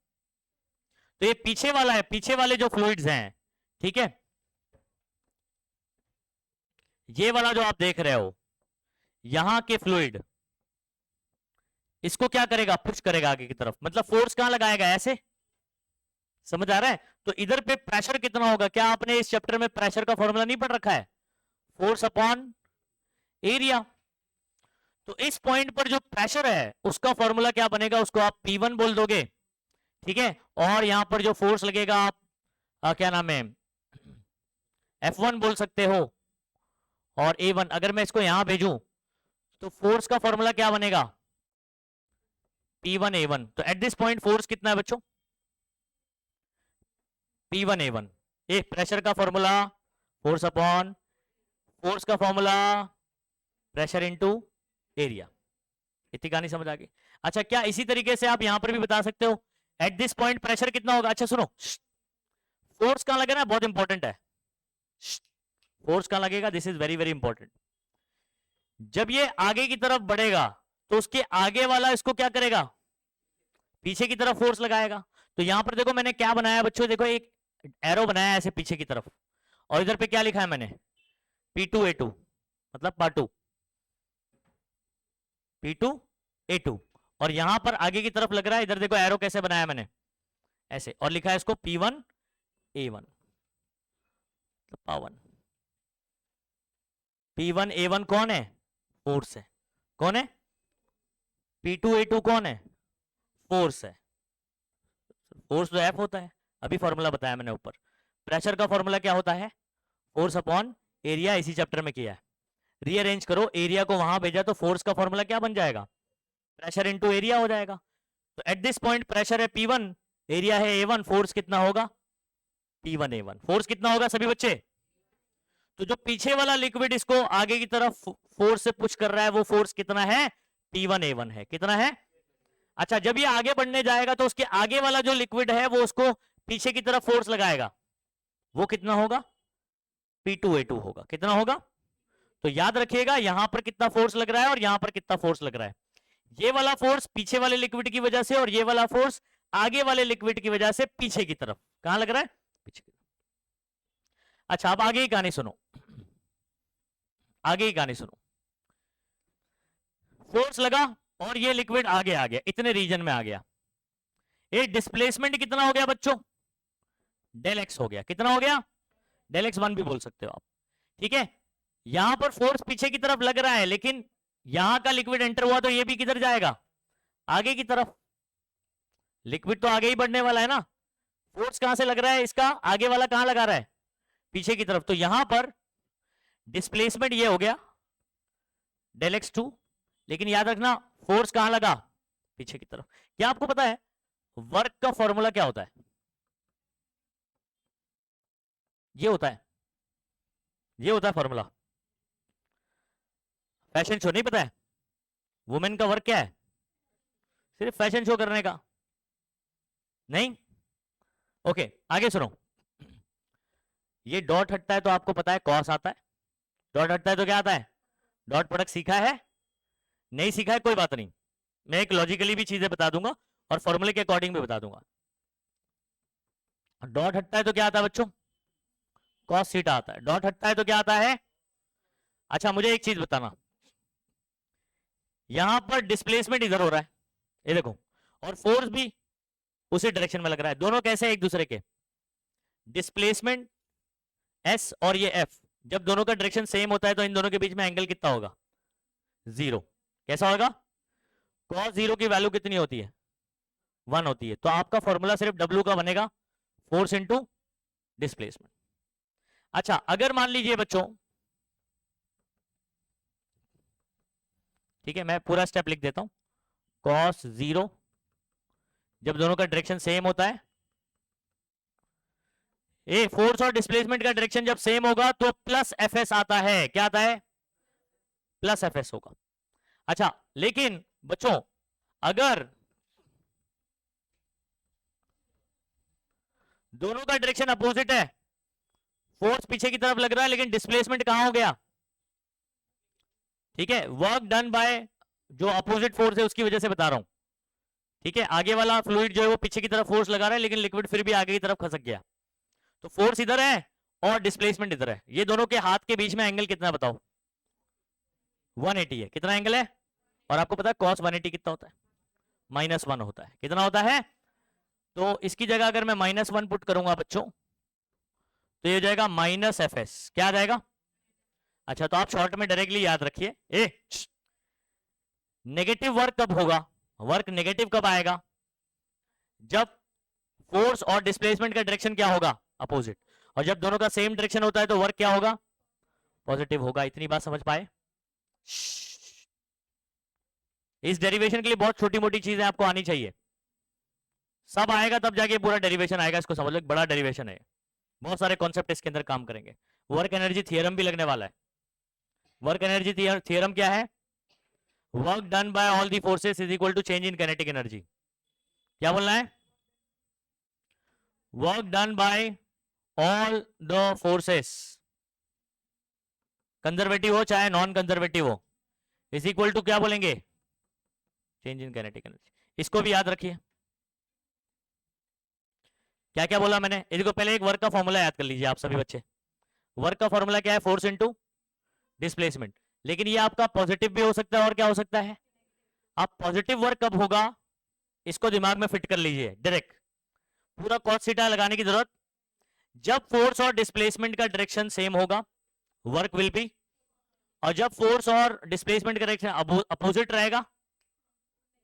तो ये पीछे वाला है, पीछे वाले जो फ्लूइड्स हैं, ठीक है, ये वाला जो आप देख रहे हो यहां के फ्लूइड, इसको क्या करेगा, पुश करेगा आगे की तरफ। मतलब फोर्स कहां लगाएगा, ऐसे, समझ आ रहा है। तो इधर पे प्रेशर कितना होगा, क्या आपने इस चैप्टर में प्रेशर का फॉर्मूला नहीं पढ़ रखा है, फोर्स अपॉन एरिया। तो इस पॉइंट पर जो प्रेशर है उसका फॉर्मूला क्या बनेगा, उसको आप P1 बोल दोगे, ठीक है। और यहां पर जो फोर्स लगेगा आप क्या नाम है, F1 बोल सकते हो, और A1। अगर मैं इसको यहां भेजूं तो फोर्स का फॉर्मूला क्या बनेगा, P1 A1। तो एट दिस पॉइंट फोर्स कितना है बच्चों, P1 A1। ये प्रेशर का फॉर्मूला फोर्स अपॉन, फोर्स का फॉर्मूला प्रेशर इनटू एरिया। इतनी कहानी समझ आ गई। अच्छा क्या इसी तरीके से आप यहां पर भी बता सकते हो, एट दिस पॉइंट प्रेशर कितना होगा। अच्छा सुनो, फोर्स कहां लगेगा, बहुत इंपॉर्टेंट है, फोर्स कहां लगेगा, this is very very important. जब ये आगे की तरफ बढ़ेगा तो उसके आगे वाला इसको क्या करेगा, पीछे की तरफ फोर्स लगाएगा। तो यहां पर देखो मैंने क्या बनाया बच्चों, देखो एक एरो बनाया ऐसे पीछे की तरफ, और इधर पे क्या लिखा है मैंने, P2 A2, मतलब पार्ट 2, P2 A2। और यहां पर आगे की तरफ लग रहा है, इधर देखो एरो कैसे बनाया मैंने, ऐसे, और लिखा है इसको P1 A1, power. P1 A1 कौन है, फोर्स है, कौन है, P2 A2 कौन है, फोर्स है। फोर्स तो F होता है, अभी फॉर्मूला बताया मैंने ऊपर। प्रेशर का फॉर्मूला क्या होता है, फोर्स अपॉन एरिया, इसी चैप्टर में किया है। रीअरेंज करो, एरिया को वहां भेजा तो फोर्स का फॉर्मूला क्या बन जाएगा, प्रेशर इनटू एरिया हो जाएगा। तो एट दिस पॉइंट प्रेशर है P1, एरिया है A1, फोर्स कितना होगा, P1 A1। फोर्स कितना होगा सभी बच्चे, तो जो पीछे वाला लिक्विड इसको आगे की तरफ फोर्स से पुश कर रहा है, वो फोर्स कितना है, P1 A1 है, कितना है। अच्छा जब ये आगे बढ़ने जाएगा तो उसके आगे वाला जो लिक्विड है वो उसको पीछे की तरफ फोर्स लगाएगा, वो कितना होगा, P2 A2 होगा, कितना होगा। तो याद रखिएगा यहां पर कितना फोर्स लग रहा है और यहां पर कितना फोर्स लग रहा है। ये वाला फोर्स पीछे वाले लिक्विड की वजह से, और ये वाला फोर्स आगे वाले लिक्विड की वजह से पीछे की तरफ, कहां लग रहा है, पीछे की तरफ। अच्छा अब आगे की कहानी सुनो, आगे की कहानी सुनो। फोर्स लगा और ये लिक्विड आगे आ गया, इतने रीजन में आ गया। ये डिस्प्लेसमेंट कितना हो गया बच्चों, डेल एक्स हो गया, कितना हो गया, डेल एक्स 1 भी बोल सकते हो आप, ठीक है। यहां पर फोर्स पीछे की तरफ लग रहा है, लेकिन यहां का लिक्विड एंटर हुआ तो ये भी किधर जाएगा, आगे की तरफ। लिक्विड तो आगे ही बढ़ने वाला है ना, फोर्स कहां से लग रहा है इसका, आगे वाला कहां लगा रहा है, पीछे की तरफ। तो यहां पर डिस्प्लेसमेंट ये हो गया डेल एक्स 2, लेकिन याद रखना फोर्स कहां लगा, पीछे की तरफ। क्या आपको पता है वर्क का फॉर्मूला क्या होता है, ये होता है, ये होता है फॉर्मूला। फैशन शो नहीं पता है, वुमेन का वर्क क्या है, सिर्फ फैशन शो करने का, नहीं। ओके आगे सुनो, ये डॉट हटता है तो आपको पता है कॉस आता है, डॉट हटता है तो क्या आता है, डॉट प्रोडक्ट। सीखा है, नहीं सीखा है कोई बात नहीं, मैं एक लॉजिकली भी चीजें बता दूंगा और फॉर्मूले के अकॉर्डिंग भी बता दूंगा। डॉट हटता है तो क्या आता है बच्चों, कॉस थीटा आता है। डॉट हटता है तो क्या आता है। अच्छा मुझे एक चीज बताना, यहां पर डिस्प्लेसमेंट इधर हो रहा है, ये देखो, और फोर्स भी उसी डायरेक्शन में लग रहा है। दोनों कैसे हैं एक दूसरे के, डिस्प्लेसमेंट एस और ये एफ, जब दोनों का डायरेक्शन सेम होता है तो इन दोनों के बीच में एंगल कितना होगा, जीरो। कैसा होगा, कॉस जीरो की वैल्यू कितनी होती है, 1 होती है। तो आपका फॉर्मूला सिर्फ डब्ल्यू का बनेगा, फोर्स इंटू डिस्प्लेसमेंट। अच्छा, अगर मान लीजिए बच्चों, ठीक है, मैं पूरा स्टेप लिख देता हूं, कॉस जीरो जब दोनों का डायरेक्शन सेम होता है, ए फोर्स और डिस्प्लेसमेंट का डायरेक्शन जब सेम होगा तो प्लस एफ एस आता है। क्या आता है, प्लस एफ एस होगा। अच्छा, लेकिन बच्चों अगर दोनों का डायरेक्शन अपोजिट है, फोर्स पीछे की तरफ लग रहा है लेकिन डिस्प्लेसमेंट कहां हो गया, ठीक है, वर्क डन बाय जो अपोजिट फोर्स है उसकी वजह से बता रहा हूं, ठीक है, आगे वाला फ्लूइड जो है वो पीछे की तरफ फोर्स लगा रहा है लेकिन लिक्विड फिर भी आगे की तरफ खसक गया, तो फोर्स इधर है और डिस्प्लेसमेंट इधर है। ये दोनों के हाथ के बीच में एंगल कितना बताओ, 180 है। कितना एंगल है, और आपको पता है cos 180 कितना होता है, -1 होता है। कितना होता है, तो इसकी जगह अगर मैं -1 पुट करूंगा बच्चों तो ये हो जाएगा माइनस एफ एस। क्या आ जाएगा, अच्छा तो आप शॉर्ट में डायरेक्टली याद रखिए, ए नेगेटिव वर्क कब होगा, वर्क नेगेटिव कब आएगा, जब फोर्स और डिस्प्लेसमेंट का डायरेक्शन क्या होगा, अपोजिट, और जब दोनों का सेम डायरेक्शन होता है तो वर्क क्या होगा, पॉजिटिव होगा। इतनी बात समझ पाए, इस डेरिवेशन के लिए बहुत छोटी मोटी चीजें आपको आनी चाहिए, सब आएगा तब जाके पूरा डेरिवेशन आएगा। इसको समझ लो, एक बड़ा डेरिवेशन है, बहुत सारे कॉन्सेप्ट इसके अंदर काम करेंगे। वर्क एनर्जी थियरम भी लगने वाला है। वर्क एनर्जी थियरम क्या है, work done by all the forces is equal to change in kinetic energy. क्या बोलना है, work done by all the forces, conservative हो चाहे नॉन कंजर्वेटिव हो, इज इक्वल टू क्या बोलेंगे, चेंज इन काइनेटिक एनर्जी। इसको भी याद रखिए। क्या क्या बोला मैंने, इसको पहले एक वर्क का फॉर्मूला याद कर लीजिए आप सभी बच्चे। वर्क का फॉर्मूला क्या है, फोर्स इनटू डिस्प्लेसमेंट। लेकिन ये आपका पॉजिटिव भी हो सकता है और क्या हो सकता है, आप पॉजिटिव वर्क कब होगा इसको दिमाग में फिट कर लीजिए डायरेक्ट, पूरा कॉस थीटा लगाने की जरूरत, जब फोर्स और डिस्प्लेसमेंट का डायरेक्शन सेम होगा वर्क विल बी, और जब फोर्स और डिस्प्लेसमेंट का डायरेक्शन अपोजिट रहेगा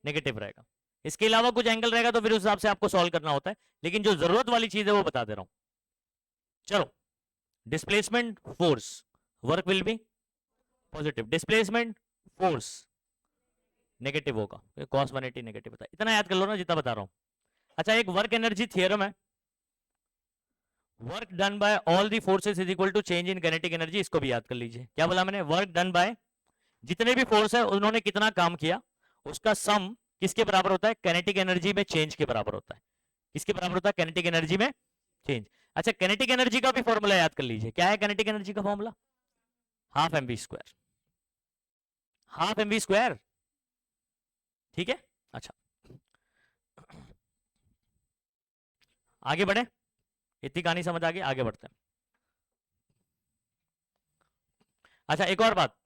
नेगेटिव रहेगा। इसके अलावा कुछ एंगल रहेगा तो फिर उस हिसाब से आपको सॉल्व करना होता है, लेकिन जो जरूरत वाली चीज है वो बता दे रहा हूं। चलो, displacement force, work will be positive, displacement force negative होगा, cos 180 नेगेटिव होता है। इतना याद कर लो ना जितना बता रहा हूं। अच्छा, एक वर्क एनर्जी थियरम है, work done by all the forces is equal to change in kinetic energy. इसको भी याद कर लीजिए। क्या बोला मैंने, वर्क डन बाय जितने भी फोर्स है उन्होंने कितना काम किया उसका सम किसके बराबर होता है, काइनेटिक एनर्जी में चेंज के बराबर होता है। किसके बराबर होता है, काइनेटिक एनर्जी में चेंज। अच्छा, काइनेटिक एनर्जी का भी फॉर्मूला याद कर लीजिए। क्या है काइनेटिक एनर्जी का formula, half M V square, half M V square, ठीक है। अच्छा, आगे बढ़े, इतनी कहानी समझ आ गई, आगे बढ़ते हैं। अच्छा, एक और बात,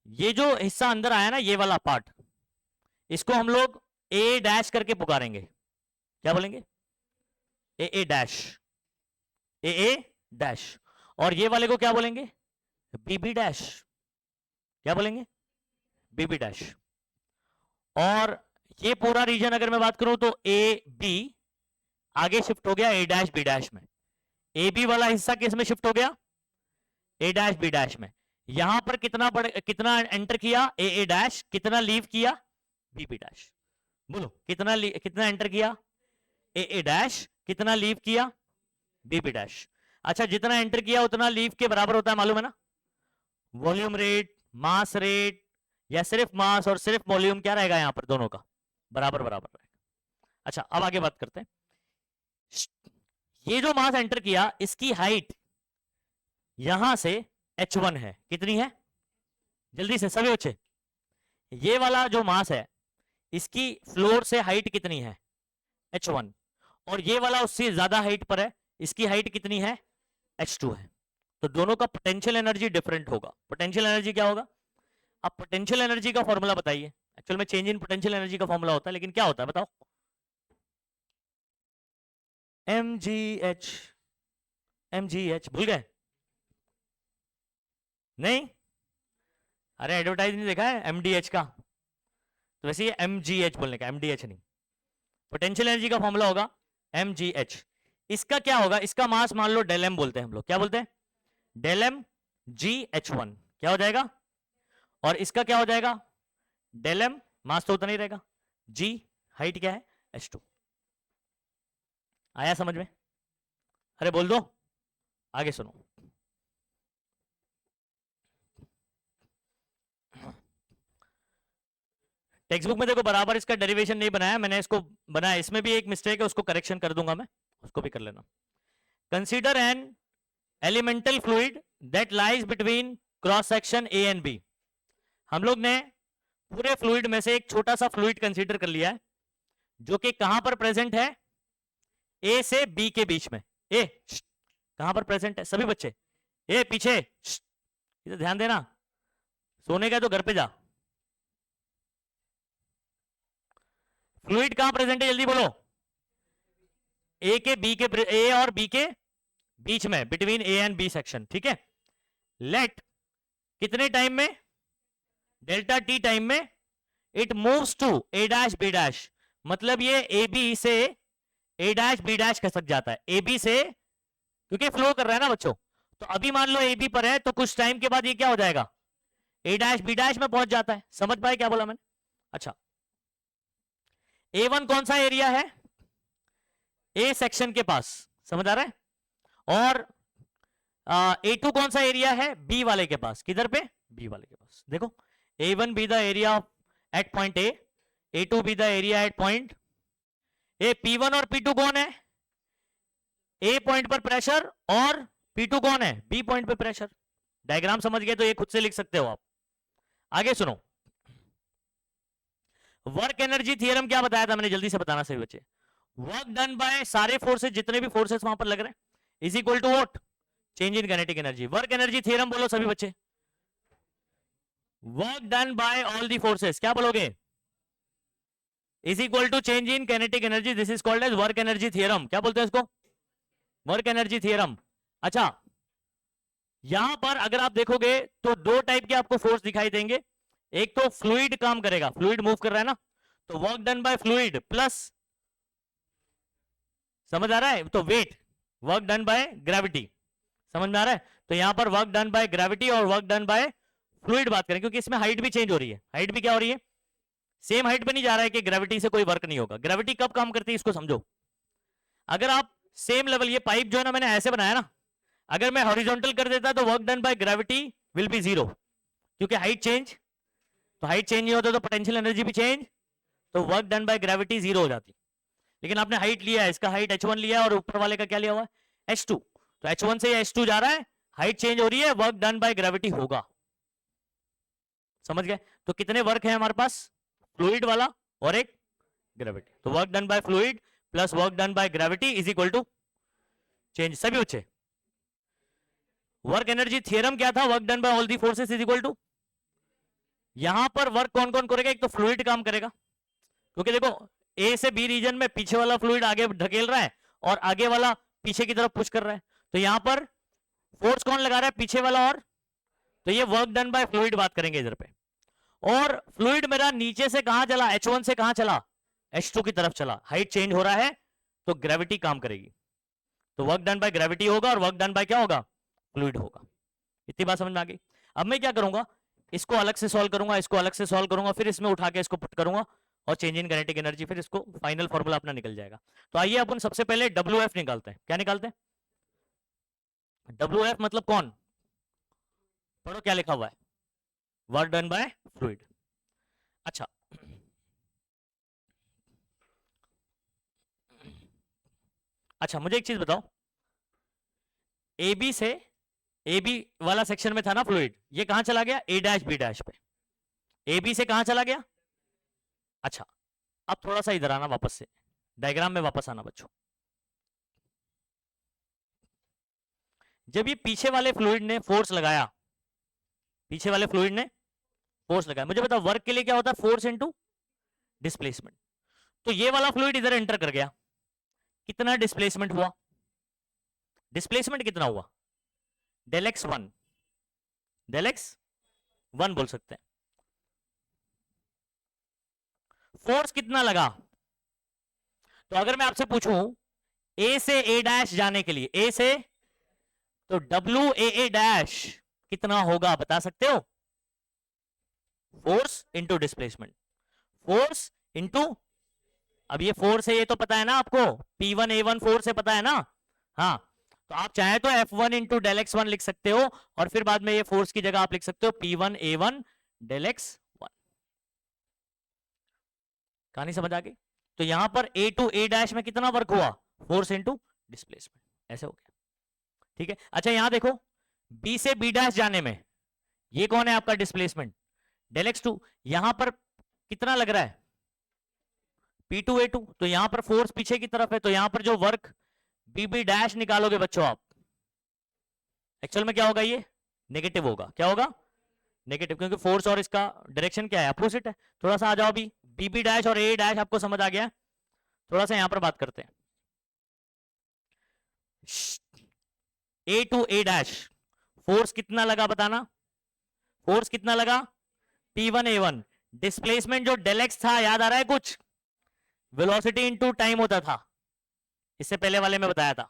ये जो हिस्सा अंदर आया ना, ये वाला पार्ट, इसको हम लोग ए डैश करके पुकारेंगे। क्या बोलेंगे, ए डैश, ए डैश, और ये वाले को क्या बोलेंगे, बीबी डैश। क्या बोलेंगे, बीबी डैश। और ये पूरा रीजन अगर मैं बात करूं तो ए बी आगे शिफ्ट हो गया ए डैश बी डैश में, ए बी वाला हिस्सा किस में शिफ्ट हो गया, ए डैश बी डैश में। यहां पर कितना एंटर किया, ए डैश, कितना लीव किया, बी बी डैश। बोलो कितना एंटर किया, ए डैश, कितना लीव किया, बी बी डैश। अच्छा, जितना एंटर किया उतना लीव के बराबर होता है, मालूम है ना, वॉल्यूम रेट, मास रेट, या सिर्फ मास और सिर्फ वॉल्यूम क्या रहेगा यहां पर, दोनों का बराबर बराबर रहेगा। अच्छा, अब आगे बात करते हैं। ये जो मास एंटर किया इसकी हाइट यहां से h1 है, कितनी है, जल्दी से सभी बच्चे, ये वाला जो मास है इसकी फ्लोर से हाइट कितनी है, h1, और ये वाला उससे ज्यादा हाइट पर है, इसकी हाइट कितनी है, h2 है। तो दोनों का पोटेंशियल एनर्जी डिफरेंट होगा। पोटेंशियल एनर्जी क्या होगा, अब पोटेंशियल एनर्जी का फॉर्मूला बताइए। एक्चुअल में चेंज इन पोटेंशियल एनर्जी का फॉर्मूला होता है, लेकिन क्या होता है बताओ? mgh भूल गए? नहीं? अरे एडवर्टाइज नहीं देखा है mdh का? तो वैसे ये mgh बोलने का, mdh नहीं। पोटेंशियल एनर्जी का फॉर्मूला होगा mgh। इसका क्या होगा? इसका मास मान लो डेल m बोलते हैं हम लोग। क्या बोलते हैं? डेल m gh1 क्या हो जाएगा? और इसका क्या हो जाएगा? डेल m, मास तो उतना नहीं रहेगा, g हाइट क्या है h2। आया समझ में? अरे बोल दो, आगे सुनो। टेक्स्ट बुक में देखो बराबर इसका डेरिवेशन नहीं बनाया मैंने, इसको बनाया, इसमें भी एक मिस्टेक है, उसको करेक्शन कर दूंगा मैं, उसको भी कर लेना। Consider an elemental fluid that lies between cross section A and B. हम लोग ने पूरे फ्लूइड में से एक छोटा सा फ्लूइड कंसीडर कर लिया है, जो कि कहां पर प्रेजेंट है? ए से बी के बीच में। ए कहां पर प्रेजेंट है सभी बच्चे? ए पीछे, इधर ध्यान देना, सोने का तो घर पे जा। फ्लूइड कहां प्रेजेंट है जल्दी बोलो? ए के बी के, ए और बी के बीच में, between A and B section, ठीक है। लेट कितने टाइम में? डेल्टा टी टाइम में it moves to A dash B dash. मतलब ये ए बी से ए डैश बी डैश खसक जाता है, ए बी से, क्योंकि फ्लो कर रहा है ना बच्चों। तो अभी मान लो ए बी पर है, तो कुछ टाइम के बाद ये क्या हो जाएगा? ए डैश बी डैश में पहुंच जाता है। समझ पाए क्या बोला मैंने? अच्छा, A1 कौन सा एरिया है? ए सेक्शन के पास, समझ आ रहा है? और A2 कौन सा एरिया है? बी वाले के पास। किधर पे? बी वाले के पास। देखो, A1 be the area at point A, A2 be the area at point A. P1 और P2 कौन है? ए पॉइंट पर प्रेशर, और P2 कौन है? बी पॉइंट पर प्रेशर। डायग्राम समझ गए तो ये खुद से लिख सकते हो आप। आगे सुनो, वर्क एनर्जी थ्योरम क्या बताया था मैंने, जल्दी से बताना सभी बच्चे। वर्क डन बाय सारे फोर्सेस, जितने भी फोर्सेस वहां पर लग रहे हैं, is equal to what? Change in kinetic energy. Work energy theorem बोलो सभी बच्चे। Work done by all the forces, क्या बोलोगे? Is equal to change in kinetic energy. This is called as work energy theorem. क्या बोलते हैं इसको? Work energy theorem. अच्छा, यहां पर अगर आप देखोगे तो दो टाइप के आपको फोर्स दिखाई देंगे। एक तो फ्लूइड काम करेगा, फ्लूइड मूव कर रहा है ना, तो work done by fluid plus, समझ आ रहा है? तो weight, work done by gravity, समझ में आ रहा है? तो यहां पर वर्क डन बाय ग्रेविटी और वर्क डन बाय फ्लूइड बात करें, क्योंकि इसमें हाइट भी चेंज हो रही है। हाइट भी क्या हो रही है? सेम हाइट पे नहीं जा रहा है कि ग्रेविटी से कोई वर्क नहीं होगा। ग्रेविटी कब काम करती है इसको समझो। अगर आप सेम लेवल, ये पाइप जो है ना मैंने ऐसे बनाया ना, अगर मैं हॉरिजॉन्टल कर देता तो work done by gravity will be zero, क्योंकि हाइट चेंज, तो हाइट चेंज नहीं होता तो पोटेंशियल एनर्जी भी चेंज, तो work done by gravity zero हो जाती। लेकिन आपने हाइट लिया है, इसका हाइट h1 लिया है और ऊपर वाले का क्या लिया हुआ है? h2। तो h1 से h2 जा रहा है, हाइट चेंज हो रही है, वर्क डन बाय ग्रेविटी होगा। समझ गए? तो कितने वर्क है हमारे पास? फ्लूइड वाला और एक ग्रेविटी। तो work done by fluid plus work done by gravity is equal to change. सभी बच्चे, वर्क एनर्जी थ्योरम क्या था? Work done by all the forces is equal to, यहां पर वर्क कौन कौन करेगा? एक तो फ्लूइड काम करेगा, क्योंकि देखो ए से बी रीजन में पीछे वाला फ्लूइड आगे ढकेल रहा है और आगे वाला पीछे की तरफ पुश कर रहा है, तो यहां पर फोर्स कौन लगा रहा है? पीछे वाला। और तो ये वर्क डन बाय फ्लूइड बात करेंगे इधर पे। और फ्लूइड मेरा नीचे से कहां चला? H1 से कहां चला? H2 की तरफ चला। हाइट चेंज हो रहा है तो ग्रेविटी काम करेगी, तो वर्क डन बाय ग्रेविटी होगा और वर्क डन बाय क्या होगा? फ्लूइड होगा। इतनी बात समझ में आ गई? अब मैं क्या करूंगा, इसको अलग से सॉल्व करूंगा, इसको अलग से सॉल्व करूंगा, फिर इसमें उठा के इसको पुट करूंगा और चेंज इन काइनेटिक एनर्जी, फिर इसको फाइनल फॉर्मूला अपना निकल जाएगा। तो आइए अपन सबसे पहले WF निकालते हैं। क्या निकालते हैं? WF मतलब कौन? पढ़ो क्या लिखा हुआ है, वर्क डन बाय फ्लूइड। अच्छा, अच्छा मुझे एक चीज बताओ, AB से, AB वाला सेक्शन में था ना फ्लूइड, ये कहां चला गया? A डैश B डैश पे। AB से कहां चला गया? अच्छा, अब थोड़ा सा इधर आना, वापस से डायग्राम में वापस आना बच्चों। जब ये पीछे वाले फ्लूइड ने फोर्स लगाया, पीछे वाले फ्लूइड ने फोर्स लगा है। मुझे बताओ वर्क के लिए क्या होता है, फोर्स इनटू डिस्प्लेसमेंट। तो ये वाला फ्लूइड इधर एंटर कर गया, कितना डिस्प्लेसमेंट हुआ, डिस्प्लेसमेंट कितना हुआ, del X one, del X one बोल सकते हैं। फोर्स कितना लगा, तो अगर मैं आपसे पूछूं ए से ए डैश जाने के लिए, ए से, तो डब्ल्यू ए डैश कितना होगा बता सकते हो, force into displacement, force into, अब ये फोर्स है ये तो पता है ना आपको, P1 A1 फोर्स है पता है ना, हाँ, तो आप चाहे तो F1 into del X one लिख सकते हो और फिर बाद में ये फोर्स की जगह आप लिख सकते हो P1 A1 del X one. कहानी समझ आ गई। तो यहां पर A टू A डैश में कितना वर्क हुआ, फोर्स इंटू डिस्प्लेसमेंट, ऐसे हो गया, ठीक है। अच्छा यहां देखो B से B डैश जाने में ये कौन है आपका डिस्प्लेसमेंट, डेल एक्स टू, यहां पर कितना लग रहा है P2 A2, तो यहां पर फोर्स पीछे की तरफ है, तो यहां पर जो वर्क BB डैश निकालोगे बच्चों आप, एक्चुअल में क्या होगा, ये नेगेटिव होगा, क्या होगा, नेगेटिव, क्योंकि फोर्स और इसका डायरेक्शन क्या है, अपोजिट है। थोड़ा सा आ जाओ अभी, BB डैश और A डैश आपको समझ आ गया, थोड़ा सा यहां पर बात करते हैं। A to A dash force कितना लगा बताना, फोर्स कितना लगा, P1 A1, डिस्प्लेसमेंट जो डेल एक्स था याद आ रहा है कुछ, वेलोसिटी इनटू टाइम होता था, इससे पहले वाले में बताया था।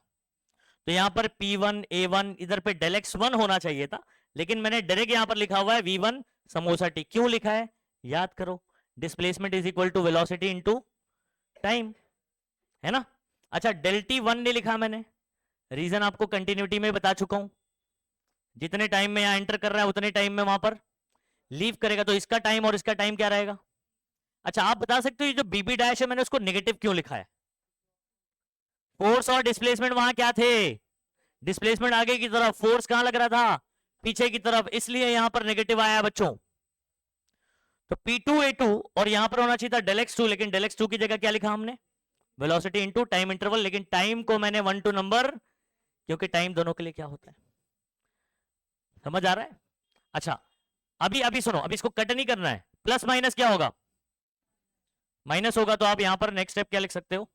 तो यहां पर P1 A1 इधर पे डेल एक्स वन होना चाहिए था, लेकिन मैंने डायरेक्ट यहां पर लिखा हुआ है V1 समोसा टी, क्यों लिखा है याद करो, displacement is equal to velocity into time, है ना। अच्छा डेल टी वन नहीं लिखा मैंने, रीजन आपको कंटिन्यूटी में बता चुका हूं, जितने टाइम में यहां एंटर कर रहा है उतने टाइम में वहां पर लीव करेगा, तो इसका टाइम और इसका टाइम क्या रहेगा। अच्छा आप बता सकते हो ये जो बीबी डैश है मैंने उसको नेगेटिव क्यों लिखा है, फोर्स और डिस्प्लेसमेंट वहां क्या थे, डिस्प्लेसमेंट आगे की तरफ, फोर्स कहां लग रहा था, पीछे की तरफ, इसलिए यहां पर नेगेटिव आया बच्चों। तो P2 A2 और यहां पर होना चाहिए था डेल एक्स टू, लेकिन डेल एक्स टू की जगह क्या लिखा हमने, वेलोसिटी इनटू टाइम इंटरवल, लेकिन टाइम को मैंने 1 टू नंबर, क्योंकि टाइम दोनों के लिए क्या होता है, समझ आ रहा है। अच्छा अभी अभी सुनो, अभी इसको कट नहीं करना है, प्लस माइनस क्या होगा, माइनस होगा, तो आप यहां पर नेक्स्ट स्टेप क्या लिख सकते हो,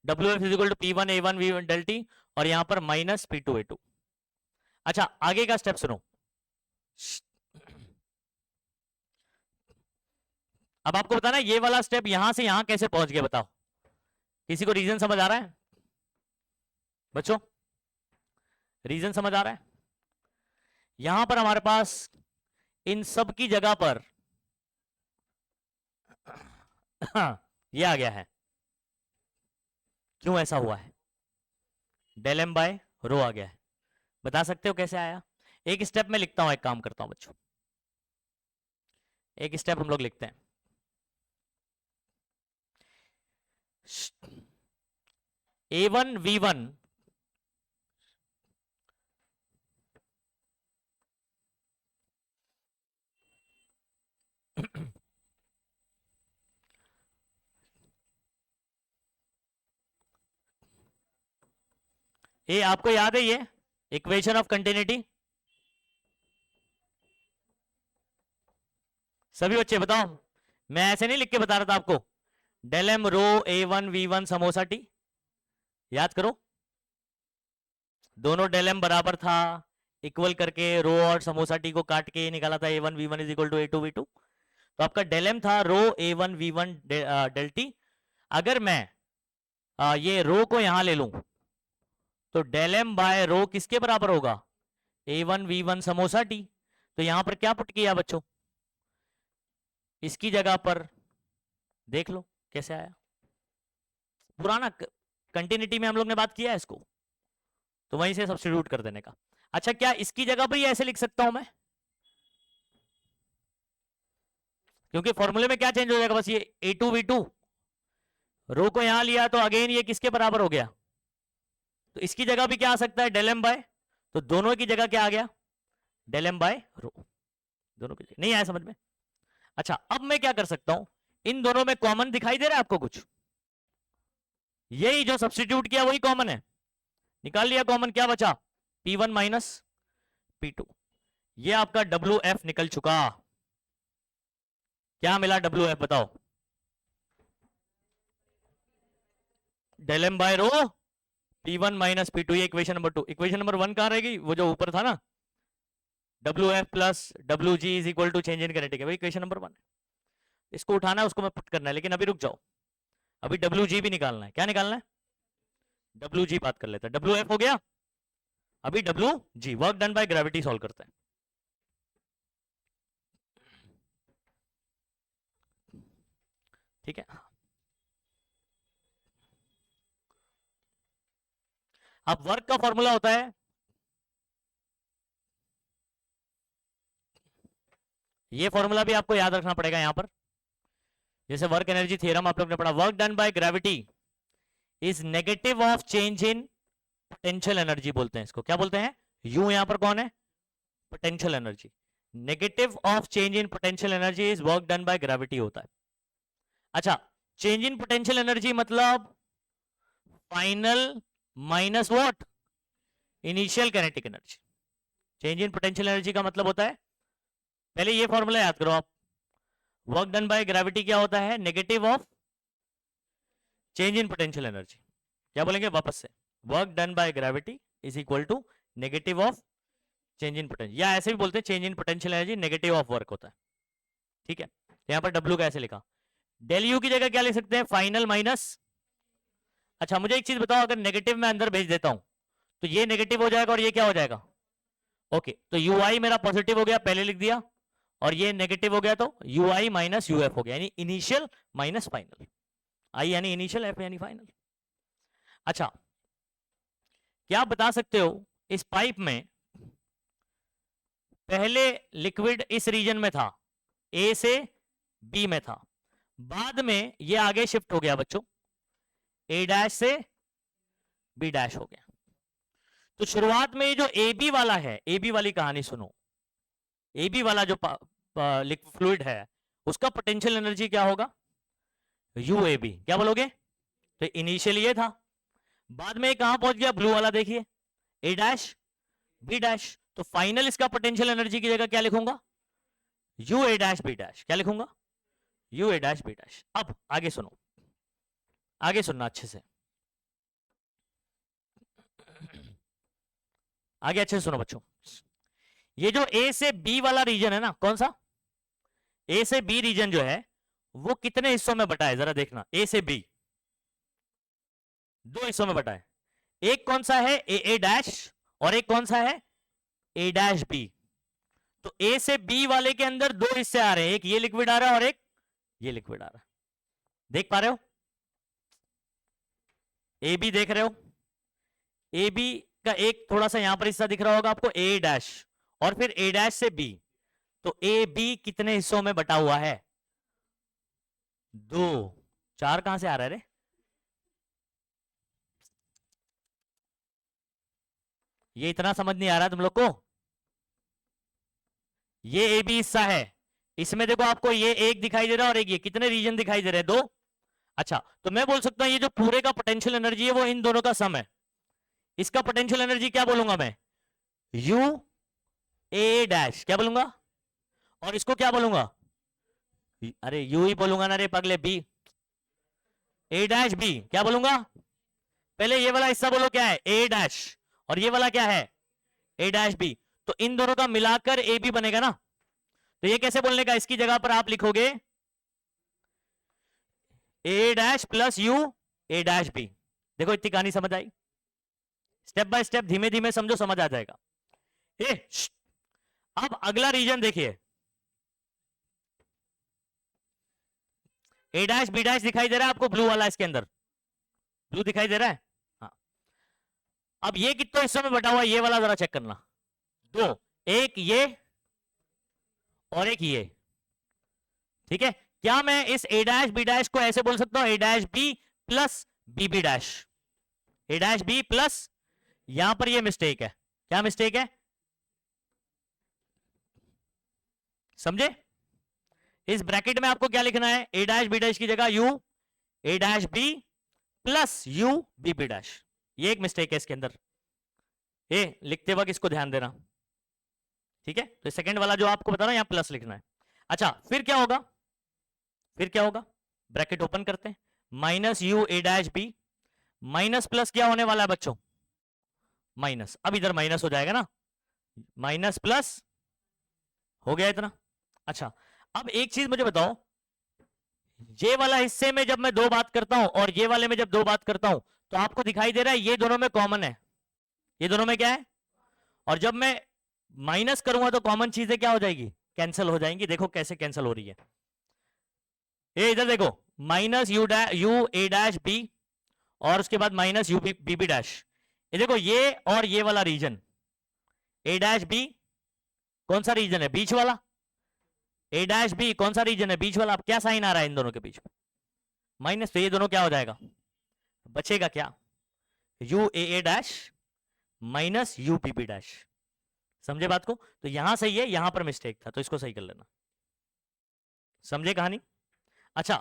WF is equal to P1 A1 V1 del T, और यहां पर माइनस P2 A2। अच्छा आगे का स्टेप सुनो, अब आपको बताना ये वाला स्टेप यहां से यहां कैसे पहुंच गया बताओ, किसी को रीजन समझ आ रहा है बच्चों, रीजन समझ आ रहा है। यहां पर हमारे पास इन सब की जगह पर ये आ गया है, क्यों ऐसा हुआ है, डेल एम बाय रो आ गया है, बता सकते हो कैसे आया। एक स्टेप में लिखता हूं, एक काम करता हूं बच्चों, एक स्टेप हम लोग लिखते हैं, A1 V1 ये आपको याद है ये इक्वेशन ऑफ कंटिन्यूटी, सभी बच्चे बताओ, मैं ऐसे नहीं लिख के बता रहा था आपको, डेल एम रो A1 V1 समोसा टी, याद करो, दोनों डेल एम बराबर था, इक्वल करके रो और समोसा टी को काट के निकाला था A1 V1 is equal to A2 V2, तो आपका डेल एम था रो A1 V1 डेल टी। अगर मैं ये रो को यहां ले लूं तो डेल एम बाय रो किसके बराबर होगा, A1 V1 समोसा टी, तो यहां पर क्या पुट किया बच्चों, इसकी जगह पर देख लो कैसे आया, पुराना कंटिन्यूटी में हम लोग ने बात किया है इसको, तो वहीं से सब्स्टिट्यूट कर देने का। अच्छा क्या इसकी जगह पर ऐसे लिख सकता हूं मैं, क्योंकि फॉर्मूले में क्या चेंज हो जाएगा, बस ये A2 V2, रो को यहां लिया तो अगेन ये किसके बराबर हो गया, तो इसकी जगह भी क्या आ सकता है, डेल एम बाय, तो दोनों की जगह क्या आ गया, डेल एम बाय रो, दोनों की जगह, नहीं आया समझ में। अच्छा अब मैं क्या कर सकता हूं, इन दोनों में कॉमन दिखाई दे रहा है आपको कुछ, यही जो सब्स्टिट्यूट किया वही कॉमन है, निकाल लिया कॉमन, क्या बचा P1 माइनस P2, ये आपका WF निकल चुका। क्या मिला WF बताओ? Del M by row P1 minus P2, ये इक्वेशन नंबर 2। इक्वेशन नंबर 1 कहां रहेगी? वो जो ऊपर था ना, WF plus WG is equal to change in kinetic, है वही इक्वेशन नंबर 1। इसको उठाना है, उसको मैं पुट करना है, लेकिन अभी रुक जाओ, अभी WG भी निकालना है। क्या निकालना है? WG बात कर लेते हैं। WF हो गया, अभी WG, work done by gravity solve करते हैं। ठीक है, अब वर्क का फॉर्मूला होता है, ये फॉर्मूला भी आपको याद रखना पड़ेगा यहां पर। जैसे वर्क एनर्जी थ्योरम आप लोग ने पढ़ा, work done by gravity is negative of change in potential energy बोलते हैं इसको। क्या बोलते हैं? यू यहां पर कौन है? Potential energy. Negative of change in potential energy is work done by gravity होता है। अच्छा, चेंज इन पोटेंशियल एनर्जी मतलब final minus what? Initial kinetic energy. Change in potential energy का मतलब होता है, पहले ये फॉर्मूला याद करो आप, वर्क डन बाय ग्रेविटी क्या होता है? Negative of change in potential energy. क्या बोलेंगे वापस से? Work done by gravity is equal to negative of change in potential, या ऐसे भी बोलते हैं change in potential energy negative of work होता है। ठीक है, यहां पर W कैसे लिखा? डेल यू की जगह क्या लिख सकते हैं? Final minus. अच्छा मुझे एक चीज बताओ, अगर नेगेटिव में अंदर भेज देता हूं तो ये नेगेटिव हो जाएगा और ये क्या हो जाएगा? ओके, तो UI मेरा पॉजिटिव हो गया, पहले लिख दिया, और ये नेगेटिव हो गया तो UI माइनस UF हो गया, यानी इनिशियल माइनस फाइनल। आई यानी इनिशियल, F यानी फाइनल। अच्छा, क्या आप बता सकते हो इस पाइप में पहले लिक्विड इस रीजन में था, A से B में था, बाद में ये आगे शिफ्ट हो गया बच्चों, A डैश से B डैश हो गया। तो शुरुआत में ये जो AB वाला है, AB वाली कहानी सुनो, AB वाला जो लिक्विड फ्लूइड है उसका पोटेंशियल एनर्जी क्या होगा? UAB। क्या बोलोगे? तो इनिशियली ये था, बाद में कहां पहुंच गया? ब्लू वाला देखिए, A डैश B डैश। तो फाइनल इसका पोटेंशियल एनर्जी की जगह क्या लिखूंगा? UA dash B dash. क्या लिखूंगा? UA dash B dash. अब आगे सुनो, आगे सुनना अच्छे से, आगे अच्छे से सुनो बच्चों। ये जो A से B वाला रीजन है ना, कौन सा? A से B रीजन जो है वो कितने हिस्सों में बटा है? जरा देखना, A से B 2 हिस्सों में बटा है। एक कौन सा है? AA डैश, और एक कौन सा है? A dash B। तो A से B वाले के अंदर 2 हिस्से आ रहे हैं, एक ये लिक्विड आ रहा है और एक ये लिक्विड आ रहा है। देख पा रहे हो? AB देख रहे हो? AB का एक थोड़ा सा यहां पर हिस्सा दिख रहा होगा आपको, A डैश, और फिर A डैश से B। तो AB कितने हिस्सों में बटा हुआ है? 2। 4 कहां से आ रहा है रे? ये इतना समझ नहीं आ रहा तुम लोग को? ये AB हिस्सा है, इसमें देखो आपको ये एक दिखाई दे रहा है और एक ये, कितने रीजन दिखाई दे रहे हैं? 2। अच्छा, तो मैं बोल सकता हूं ये जो पूरे का पोटेंशियल एनर्जी है वो इन दोनों का सम है। इसका पोटेंशियल एनर्जी क्या बोलूंगा मैं? UA dash. क्या बोलूंगा? और इसको क्या बोलूंगा? अरे यू ही बोलूंगा ना रे पगले, B, A डैश B। क्या बोलूंगा? पहले ये वाला हिस्सा बोलो क्या है? A डैश, और ये वाला क्या है? A dash B। तो इन दोनों का मिलाकर AB बनेगा ना। तो ये कैसे बोलने का? इसकी जगह पर आप लिखोगे A dash plus U A dash B। देखो इतनी कहानी समझ आई? स्टेप बाय स्टेप धीमे धीमे समझो, समझ आ जाएगा। अब अगला रीजन देखिए, A डैश B डैश दिखाई दे रहा है आपको? ब्लू वाला इसके अंदर ब्लू दिखाई दे रहा है? हाँ। अब ये कितने हिस्सों में बटा हुआ है? ये वाला जरा चेक करना। 2, एक ये और एक ये। ठीक है, क्या मैं इस A डैश B डैश को ऐसे बोल सकता हूं A dash B plus BB dash? A dash B plus, यहां पर ये मिस्टेक है। क्या मिस्टेक है? समझे? इस ब्रैकेट में आपको क्या लिखना है? A डैश B डैश की जगह U A dash B plus U BB dash. ये एक मिस्टेक है इसके अंदर, ये लिखते वक्त इसको ध्यान देना। ठीक है, तो सेकंड वाला जो आपको बता रहा हूं यहां प्लस लिखना है। अच्छा फिर क्या होगा, फिर क्या होगा, ब्रैकेट ओपन करते हैं, minus U A dash B, minus plus क्या होने वाला है बच्चों, माइनस, अब इधर माइनस हो जाएगा ना, माइनस प्लस हो गया इतना। अच्छा अब एक चीज मुझे बताओ, ये वाला हिस्से में जब मैं दो बात करता हूं और ये वाले में जब दो बात करता हूं तो आपको दिखाई दे रहा है ये दोनों में कॉमन है, ये दोनों में क्या है, और जब मैं माइनस करूंगा तो कॉमन चीजें क्या हो जाएगी, कैंसिल हो जाएंगी। देखो कैसे कैंसिल हो रही है, ये इधर देखो, minus U A dash B और उसके बाद minus U B B dash, ये देखो ये और ये वाला रीजन ए डैश बी कौन सा रीजन है, बीच वाला, ए डैश बी कौन सा रीजन है, बीच वाला। अब क्या साइन आ रहा है इन दोनों के बीच में, माइनस, तो ये दोनों क्या हो जाएगा, बचेगा क्या, U A dash minus U B B dash. समझे बात को, तो यहां सही है, यहां पर मिस्टेक था, तो इसको सही कर लेना। समझे कहानी। अच्छा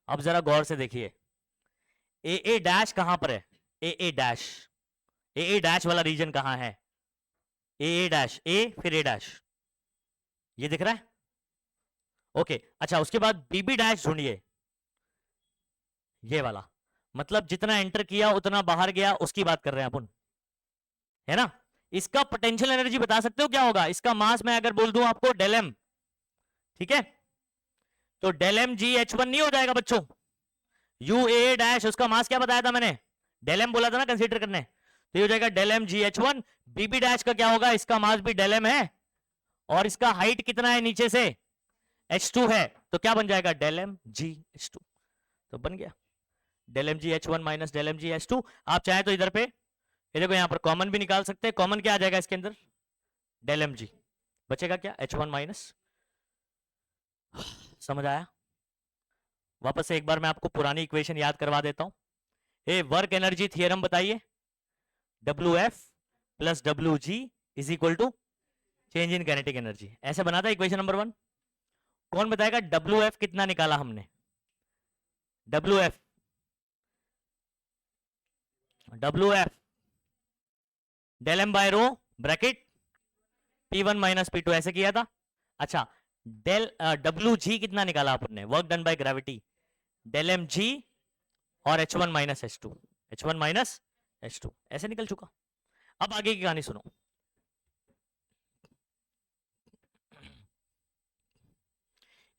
अब जरा गौर से देखिए, ए डैश कहां पर है, ए डैश, ए डैश वाला रीजन कहां है, ए डैश, ए फिर ए डैश, ये दिख रहा है, ओके। अच्छा उसके बाद बीबी डैश ढूंढिए, ये वाला, मतलब जितना एंटर किया उतना बाहर गया, उसकी बात कर रहे हैं अपन, है ना। इसका पोटेंशियल एनर्जी बता सकते हो क्या होगा, इसका मास मैं अगर बोल दूं आपको डेल एम, ठीक है, तो del M G H one नहीं हो जाएगा बच्चों, यू ए डैश उसका मास क्या बताया था मैंने, डेल एम बोला था ना कंसीडर करने, तो ये हो जाएगा del M G H one. BB dash का क्या होगा, इसका मास भी डेल एम है और इसका हाइट कितना है नीचे से, H2 है, तो क्या बन जाएगा डेल एम जी H2, तो बन गया del M G H one minus del M G H two. आप चाहे तो इधर पे ये देखो यहां पर कॉमन भी निकाल सकते हैं, कॉमन क्या आ जाएगा इसके अंदर, डेल एम जी, बचेगा क्या एच वन माइनस। समझ आया, वापस से एक बार मैं आपको पुरानी इक्वेशन याद करवा देता हूं। ए वर्क एनर्जी थियरम बताइए, W F plus W G is equal to change in kinetic energy, ऐसे बना था इक्वेशन नंबर वन। कौन बताएगा डब्ल्यू एफ कितना निकाला हमने, W F del M by rho bracket P one minus P two, ऐसे किया था। अच्छा डेल डब्ल्यू जी कितना निकाला आपने, work done by gravity, del M G और H one minus H two, H one minus H two, ऐसे निकल चुका। अब आगे की कहानी सुनो,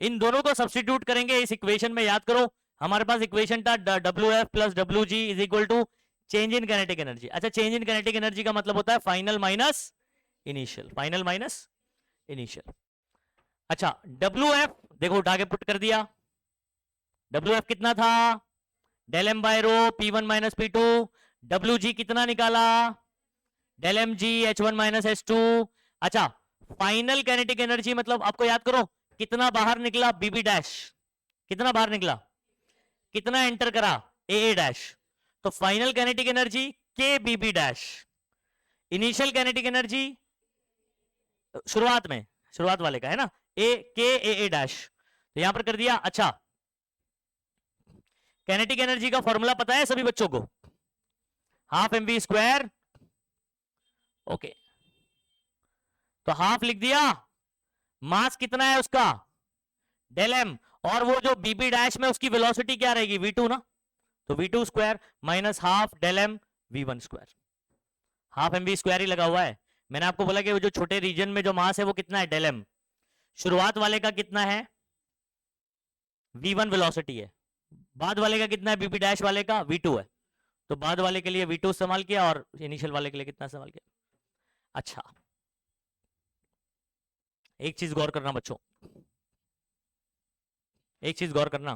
इन दोनों को सब्स्टिट्यूट करेंगे इस इक्वेशन में, याद करो हमारे पास इक्वेशन था W F plus W G is equal to change in kinetic energy. अच्छा चेंज इन काइनेटिक एनर्जी का मतलब होता है final minus initial, final minus initial. अच्छा डब्ल्यू एफ देखो उठा के पुट कर दिया, डब्ल्यू एफ कितना था, del M by rho P one minus P two, W G कितना निकाला, del M G H one minus H two. अच्छा फाइनल काइनेटिक एनर्जी मतलब आपको याद करो कितना बाहर निकला, बीबी डैश कितना बाहर निकला, कितना एंटर करा, ए डैश, तो फाइनल काइनेटिक एनर्जी के बीबी डैश, इनिशियल काइनेटिक एनर्जी शुरुआत में, शुरुआत वाले का है ना, ए के ए डैश, तो यहां पर कर दिया। अच्छा काइनेटिक एनर्जी का फॉर्मूला पता है सभी बच्चों को, half M V square, okay, तो हाफ लिख दिया, मास कितना है उसका डेल एम, और वो जो बीबी डैश में उसकी वेलोसिटी क्या रहेगी v2 ना, तो v2 square minus half del M v1 square, half M V square ही लगा हुआ है। मैंने आपको बोला कि वो जो छोटे रीजन में जो मास है वो कितना है डेल एम, शुरुआत वाले का कितना है v1 वेलोसिटी है, बाद वाले का कितना है बीबी डैश वाले का v2 है, तो बाद वाले के लिए v2 इस्तेमाल किया और इनिशियल वाले के लिए कितना इस्तेमाल किया। अच्छा एक चीज गौर करना बच्चों, एक चीज गौर करना,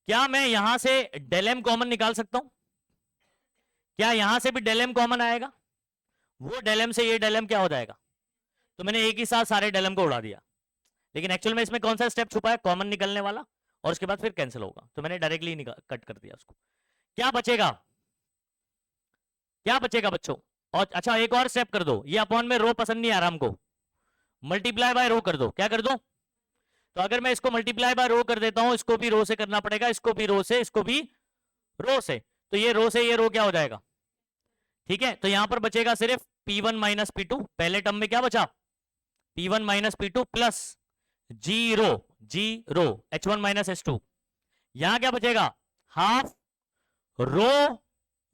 क्या मैं यहां से डेल एम कॉमन निकाल सकता हूं, क्या यहां से भी डेल एम कॉमन आएगा, वो डेल एम से ये डेल एम क्या हो जाएगा, तो मैंने एक ही साथ सारे डेल एम को उड़ा दिया, लेकिन एक्चुअल में इसमें कौन सा स्टेप छुपा है, कॉमन निकलने वाला और उसके बाद फिर कैंसिल होगा, तो मैंने डायरेक्टली कट कर दिया उसको। क्या बचेगा, क्या बचेगा बच्चों, और अच्छा एक और स्टेप कर दो, ये अपॉन में रो पसंद नहीं आ रहा हमको, मल्टीप्लाई बाय रो कर दो, क्या कर दो, तो अगर मैं इसको मल्टीप्लाई बाय रो कर देता हूं, इसको भी रो से करना पड़ेगा, इसको भी रो से, इसको भी रो से, तो ये रो से ये रो क्या हो जाएगा, ठीक है, तो यहां पर बचेगा सिर्फ P1 माइनस P2, पहले टर्म में क्या बचा P1 minus P2 plus zero H1 minus H2, यहां क्या बचेगा हाफ रो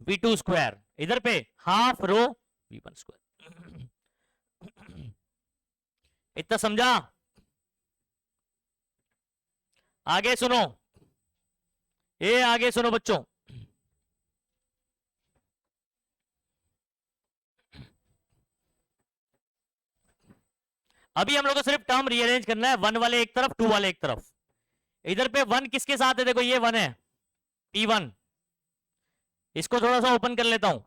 V2 स्क्वायर, इधर पे हाफ रो V1 स्क्वायर। इतना समझा? आगे सुनो, आगे सुनो बच्चों, अभी हम लोग को सिर्फ टर्म रीअरेंज करना है, 1 वाले एक तरफ 2 वाले एक तरफ। इधर पे 1 किसके साथ है, देखो ये 1 है P1, इसको थोड़ा सा ओपन कर लेता हूं,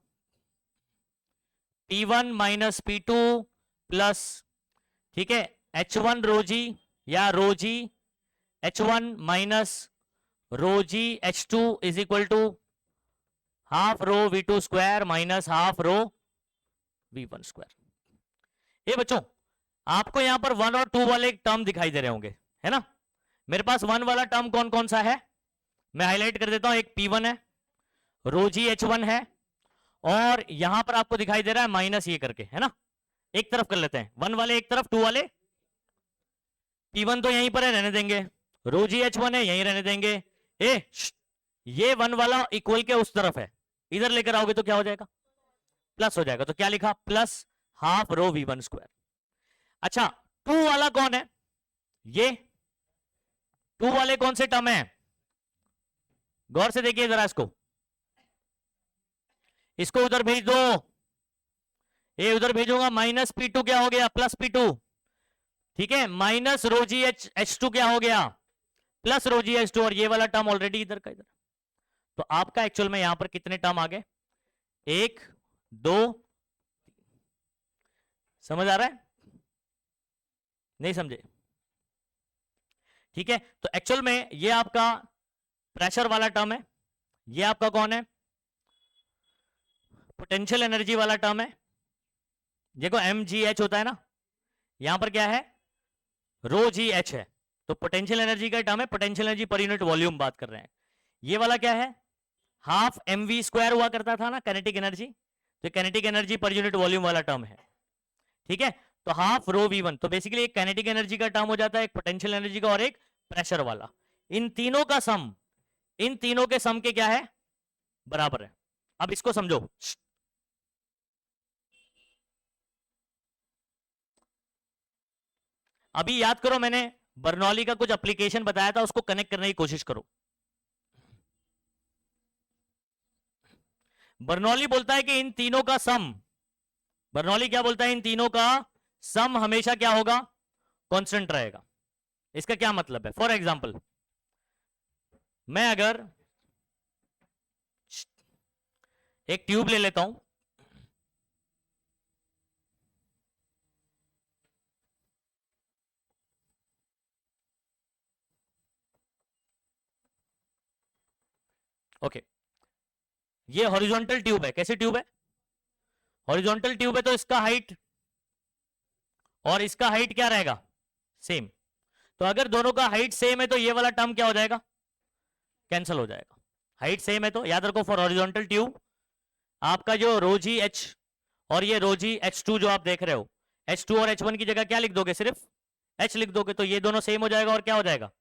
P1 माइनस P2 प्लस, ठीक है, H1 रोजी या रोजी H1 minus rho G H2 is equal to half rho V2 square minus half rho V1 square. ये बच्चों आपको यहां पर 1 और 2 वाले टर्म दिखाई दे रहे होंगे, है ना? मेरे पास 1 वाला टर्म कौन कौन सा है, मैं हाईलाइट कर देता हूं, एक P1 है, रोजी H1 है, और यहां पर आपको दिखाई दे रहा है माइनस ये करके, है ना? एक तरफ कर लेते हैं, 1 वाले एक तरफ, 2 वाले, P1 तो यहीं पर है, रहने देंगे, रोजी H1 है यहीं रहने देंगे, ये 1 वाला इक्वल के उस तरफ है, इधर लेकर आओगे तो क्या हो जाएगा, प्लस हो जाएगा, तो क्या लिखा, plus half rho V1 square. अच्छा 2 वाला कौन है, ये 2 वाले कौन से टर्म है, गौर से देखिए जरा इसको उधर भेज दो, ये उधर भेजूंगा, माइनस P2 क्या हो गया प्लस P2, ठीक है, माइनस रोजी H2 क्या हो गया प्लस रोजी H2, और ये वाला टर्म ऑलरेडी इधर का इधर, तो आपका एक्चुअल में यहां पर कितने टर्म आ गए, 1 2, समझ आ रहा है, नहीं समझे? ठीक है, तो एक्चुअल में ये आपका प्रेशर वाला टर्म है, ये आपका कौन है, पोटेंशियल एनर्जी वाला टर्म है, देखो mgh होता है ना, यहां पर क्या है रो जी एच है, तो पोटेंशियल एनर्जी का टर्म है, potential energy per unit volume बात कर रहे हैं। ये वाला क्या है, हाफ mv स्क्वायर हुआ करता था ना काइनेटिक एनर्जी, तो kinetic energy per unit volume वाला टर्म है, ठीक है, तो हाफ रो V1, तो बेसिकली एक काइनेटिक एनर्जी का टर्म हो जाता है, एक पोटेंशियल एनर्जी का और एक प्रेशर वाला, इन तीनों का सम, इन तीनों के सम के क्या है बराबर है। अब इसको समझो, अभी याद करो मैंने बर्नौली का कुछ एप्लीकेशन बताया था, उसको कनेक्ट करने की कोशिश करो। बर्नौली बोलता है कि इन तीनों का सम, बर्नौली क्या बोलता है, इन तीनों का सम हमेशा क्या होगा, कांस्टेंट रहेगा। इसका क्या मतलब है, फॉर एग्जांपल मैं अगर एक ट्यूब ले लेता हूं, ओके, ये हॉरिजॉन्टल ट्यूब है, कैसी ट्यूब है, हॉरिजॉन्टल ट्यूब है, तो इसका हाइट और इसका हाइट क्या रहेगा सेम, तो अगर दोनों का हाइट सेम है तो ये वाला टर्म क्या हो जाएगा, कैंसिल हो जाएगा, हाइट सेम है तो याद रखो फॉर हॉरिजॉन्टल ट्यूब आपका जो रोजी एच और ये रोजी H2 जो आप देख रहे हो, H2 और H1 की जगह क्या लिख दोगे, सिर्फ H लिख दोगे, तो ये दोनों सेम हो जाएगा और क्या हो जाएगा,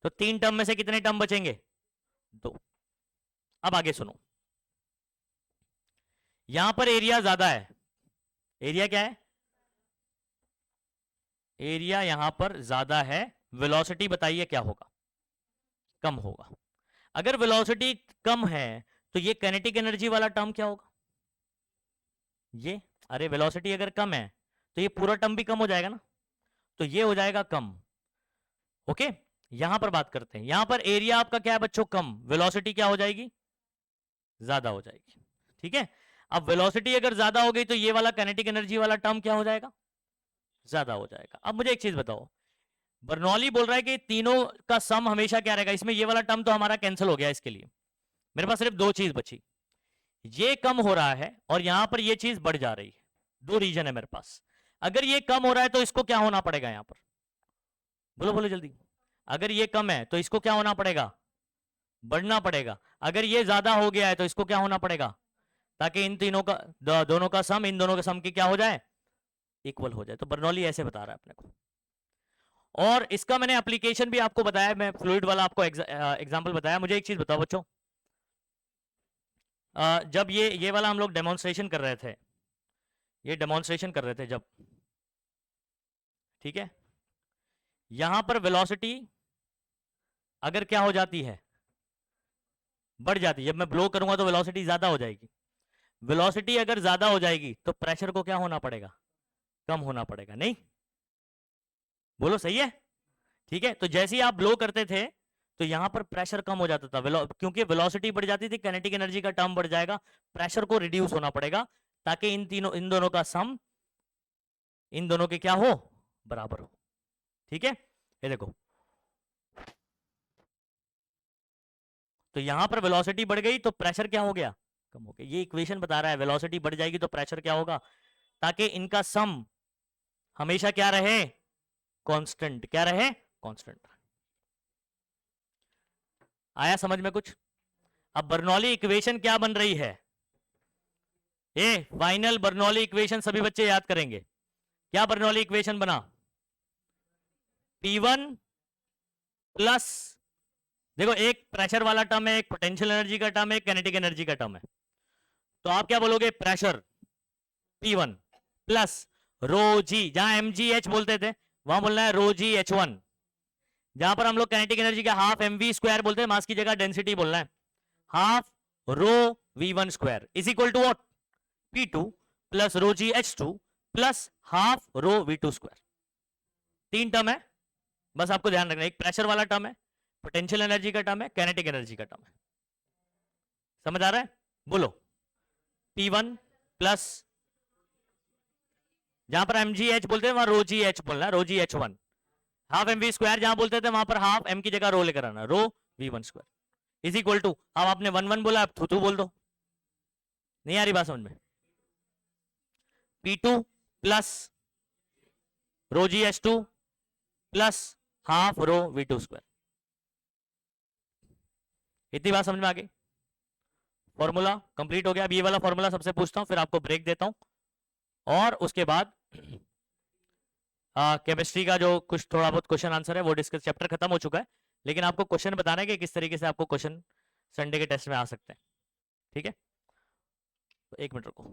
तो 3 टर्म में से कितने टर्म बचेंगे, 2। अब आगे सुनो, यहां पर एरिया ज्यादा है, एरिया क्या है, एरिया यहां पर ज्यादा है, वेलोसिटी बताइए क्या होगा, कम होगा। अगर वेलोसिटी कम है तो ये काइनेटिक एनर्जी वाला टर्म क्या होगा, ये, अरे वेलोसिटी अगर कम है तो ये पूरा टर्म भी कम हो जाएगा ना, तो ये हो जाएगा कम। ओके, यहां पर बात करते हैं, यहां पर एरिया आपका क्या है बच्चों, कम, वेलोसिटी क्या हो जाएगी, ज्यादा हो जाएगी, ठीक है। अब वेलोसिटी अगर ज्यादा हो गई तो ये वाला काइनेटिक एनर्जी वाला टर्म क्या हो जाएगा, ज्यादा हो जाएगा। अब मुझे एक चीज बताओ, बर्नौली बोल रहा है कि तीनों का सम हमेशा क्या रहेगा, इसमें ये वाला टर्म तो हमारा कैंसिल हो गया, इसके लिए मेरे पास सिर्फ 2 चीज बची, ये कम हो रहा है और यहां पर ये चीज बढ़ जा रही है, 2 रीजन है मेरे पास। अगर ये कम हो रहा है तो इसको क्या होना पड़ेगा, यहां पर बोलो बोलो जल्दी, अगर ये कम है तो इसको क्या होना पड़ेगा, बढ़ना पड़ेगा, अगर ये ज्यादा हो गया है तो इसको क्या होना पड़ेगा, ताकि इन तीनों का दोनों का सम इन दोनों के सम की क्या हो जाए, इक्वल हो जाए। तो बर्नौली ऐसे बता रहा है अपने को। और इसका मैंने एप्लीकेशन भी आपको बताया, मैं फ्लूइड वाला आपको एग्जांपल बताया। मुझे एक चीज बताओ बच्चों, जब ये वाला हम लोग डेमोन्स्ट्रेशन कर रहे थे, ये डेमोन्स्ट्रेशन कर रहे थे जब, ठीक है, यहां पर वेलोसिटी अगर क्या हो जाती है, बढ़ जाती है, जब मैं ब्लो करूंगा तो वेलोसिटी ज्यादा हो जाएगी। वेलोसिटी अगर ज्यादा हो जाएगी तो प्रेशर को क्या होना पड़ेगा, कम होना पड़ेगा, नहीं? बोलो सही है? ठीक है, तो जैसे ही आप ब्लो करते थे तो यहां पर प्रेशर कम हो जाता था, क्योंकि वेलोसिटी बढ़ जाती थी, काइनेटिक एनर्जी का टर्म बढ़ जाएगा, प्रेशर को रिड्यूस होना पड़ेगा, ताकि इन दोनों का सम इन दोनों के क्या हो, बराबर हो। ठीक है, ये देखो, तो यहां पर वेलोसिटी बढ़ गई तो प्रेशर क्या हो गया, कम हो गया। ये इक्वेशन बता रहा है वेलोसिटी बढ़ जाएगी तो प्रेशर क्या होगा, ताकि इनका सम हमेशा क्या रहे, कांस्टेंट। क्या रहे, कांस्टेंट। आया समझ में कुछ? अब बर्नौली इक्वेशन क्या बन रही है, ये फाइनल बर्नौली इक्वेशन सभी बच्चे याद करेंगे। क्या बर्नौली इक्वेशन बना, P1 प्लस, देखो एक प्रेशर वाला टर्म है, एक पोटेंशियल एनर्जी का टर्म है, एक काइनेटिक एनर्जी का टर्म है। तो आप क्या बोलोगे, प्रेशर P1 प्लस रो जी, जहां mgh बोलते थे वहां बोलना है रो जी h1, जहां पर हम लोग काइनेटिक एनर्जी का हाफ mv स्क्वायर बोलते हैं, मास की जगह डेंसिटी बोलना है, half rho v1 square is equal to what, P2 plus rho G h2 plus half rho v2 square. तीन टर्म है, बस आपको ध्यान रखना, एक प्रेशर वाला टर्म है, पोटेंशियल एनर्जी का टर्म है, काइनेटिक एनर्जी का टर्म है। समझ आ रहा है? बोलो, P1 प्लस, जहां पर mgh बोलते हैं वहां रो जी एच बोलना है, rho G h1, half M V square जहां बोलते थे वहां पर हाफ एम की जगह रो लेकर आना, rho v1 square is equal to, अब आपने 1 1 बोला, अब थू बोल दो, नहीं आ रही बात समझ में, P2 plus rho G h2 plus half rho v2 square. इतनी बात समझ में आ गई? फॉर्मूला कंप्लीट हो गया। अब ये वाला फॉर्मूला सबसे पूछता हूं, फिर आपको ब्रेक देता हूं, और उसके बाद केमिस्ट्री का जो कुछ थोड़ा बहुत क्वेश्चन आंसर है वो डिस्कस, चैप्टर खत्म हो चुका है, लेकिन आपको क्वेश्चन बताना है कि किस तरीके से आपको क्वेश्चन संडे के टेस्ट में आ सकते हैं। ठीक है, तो 1 मिनट रुको।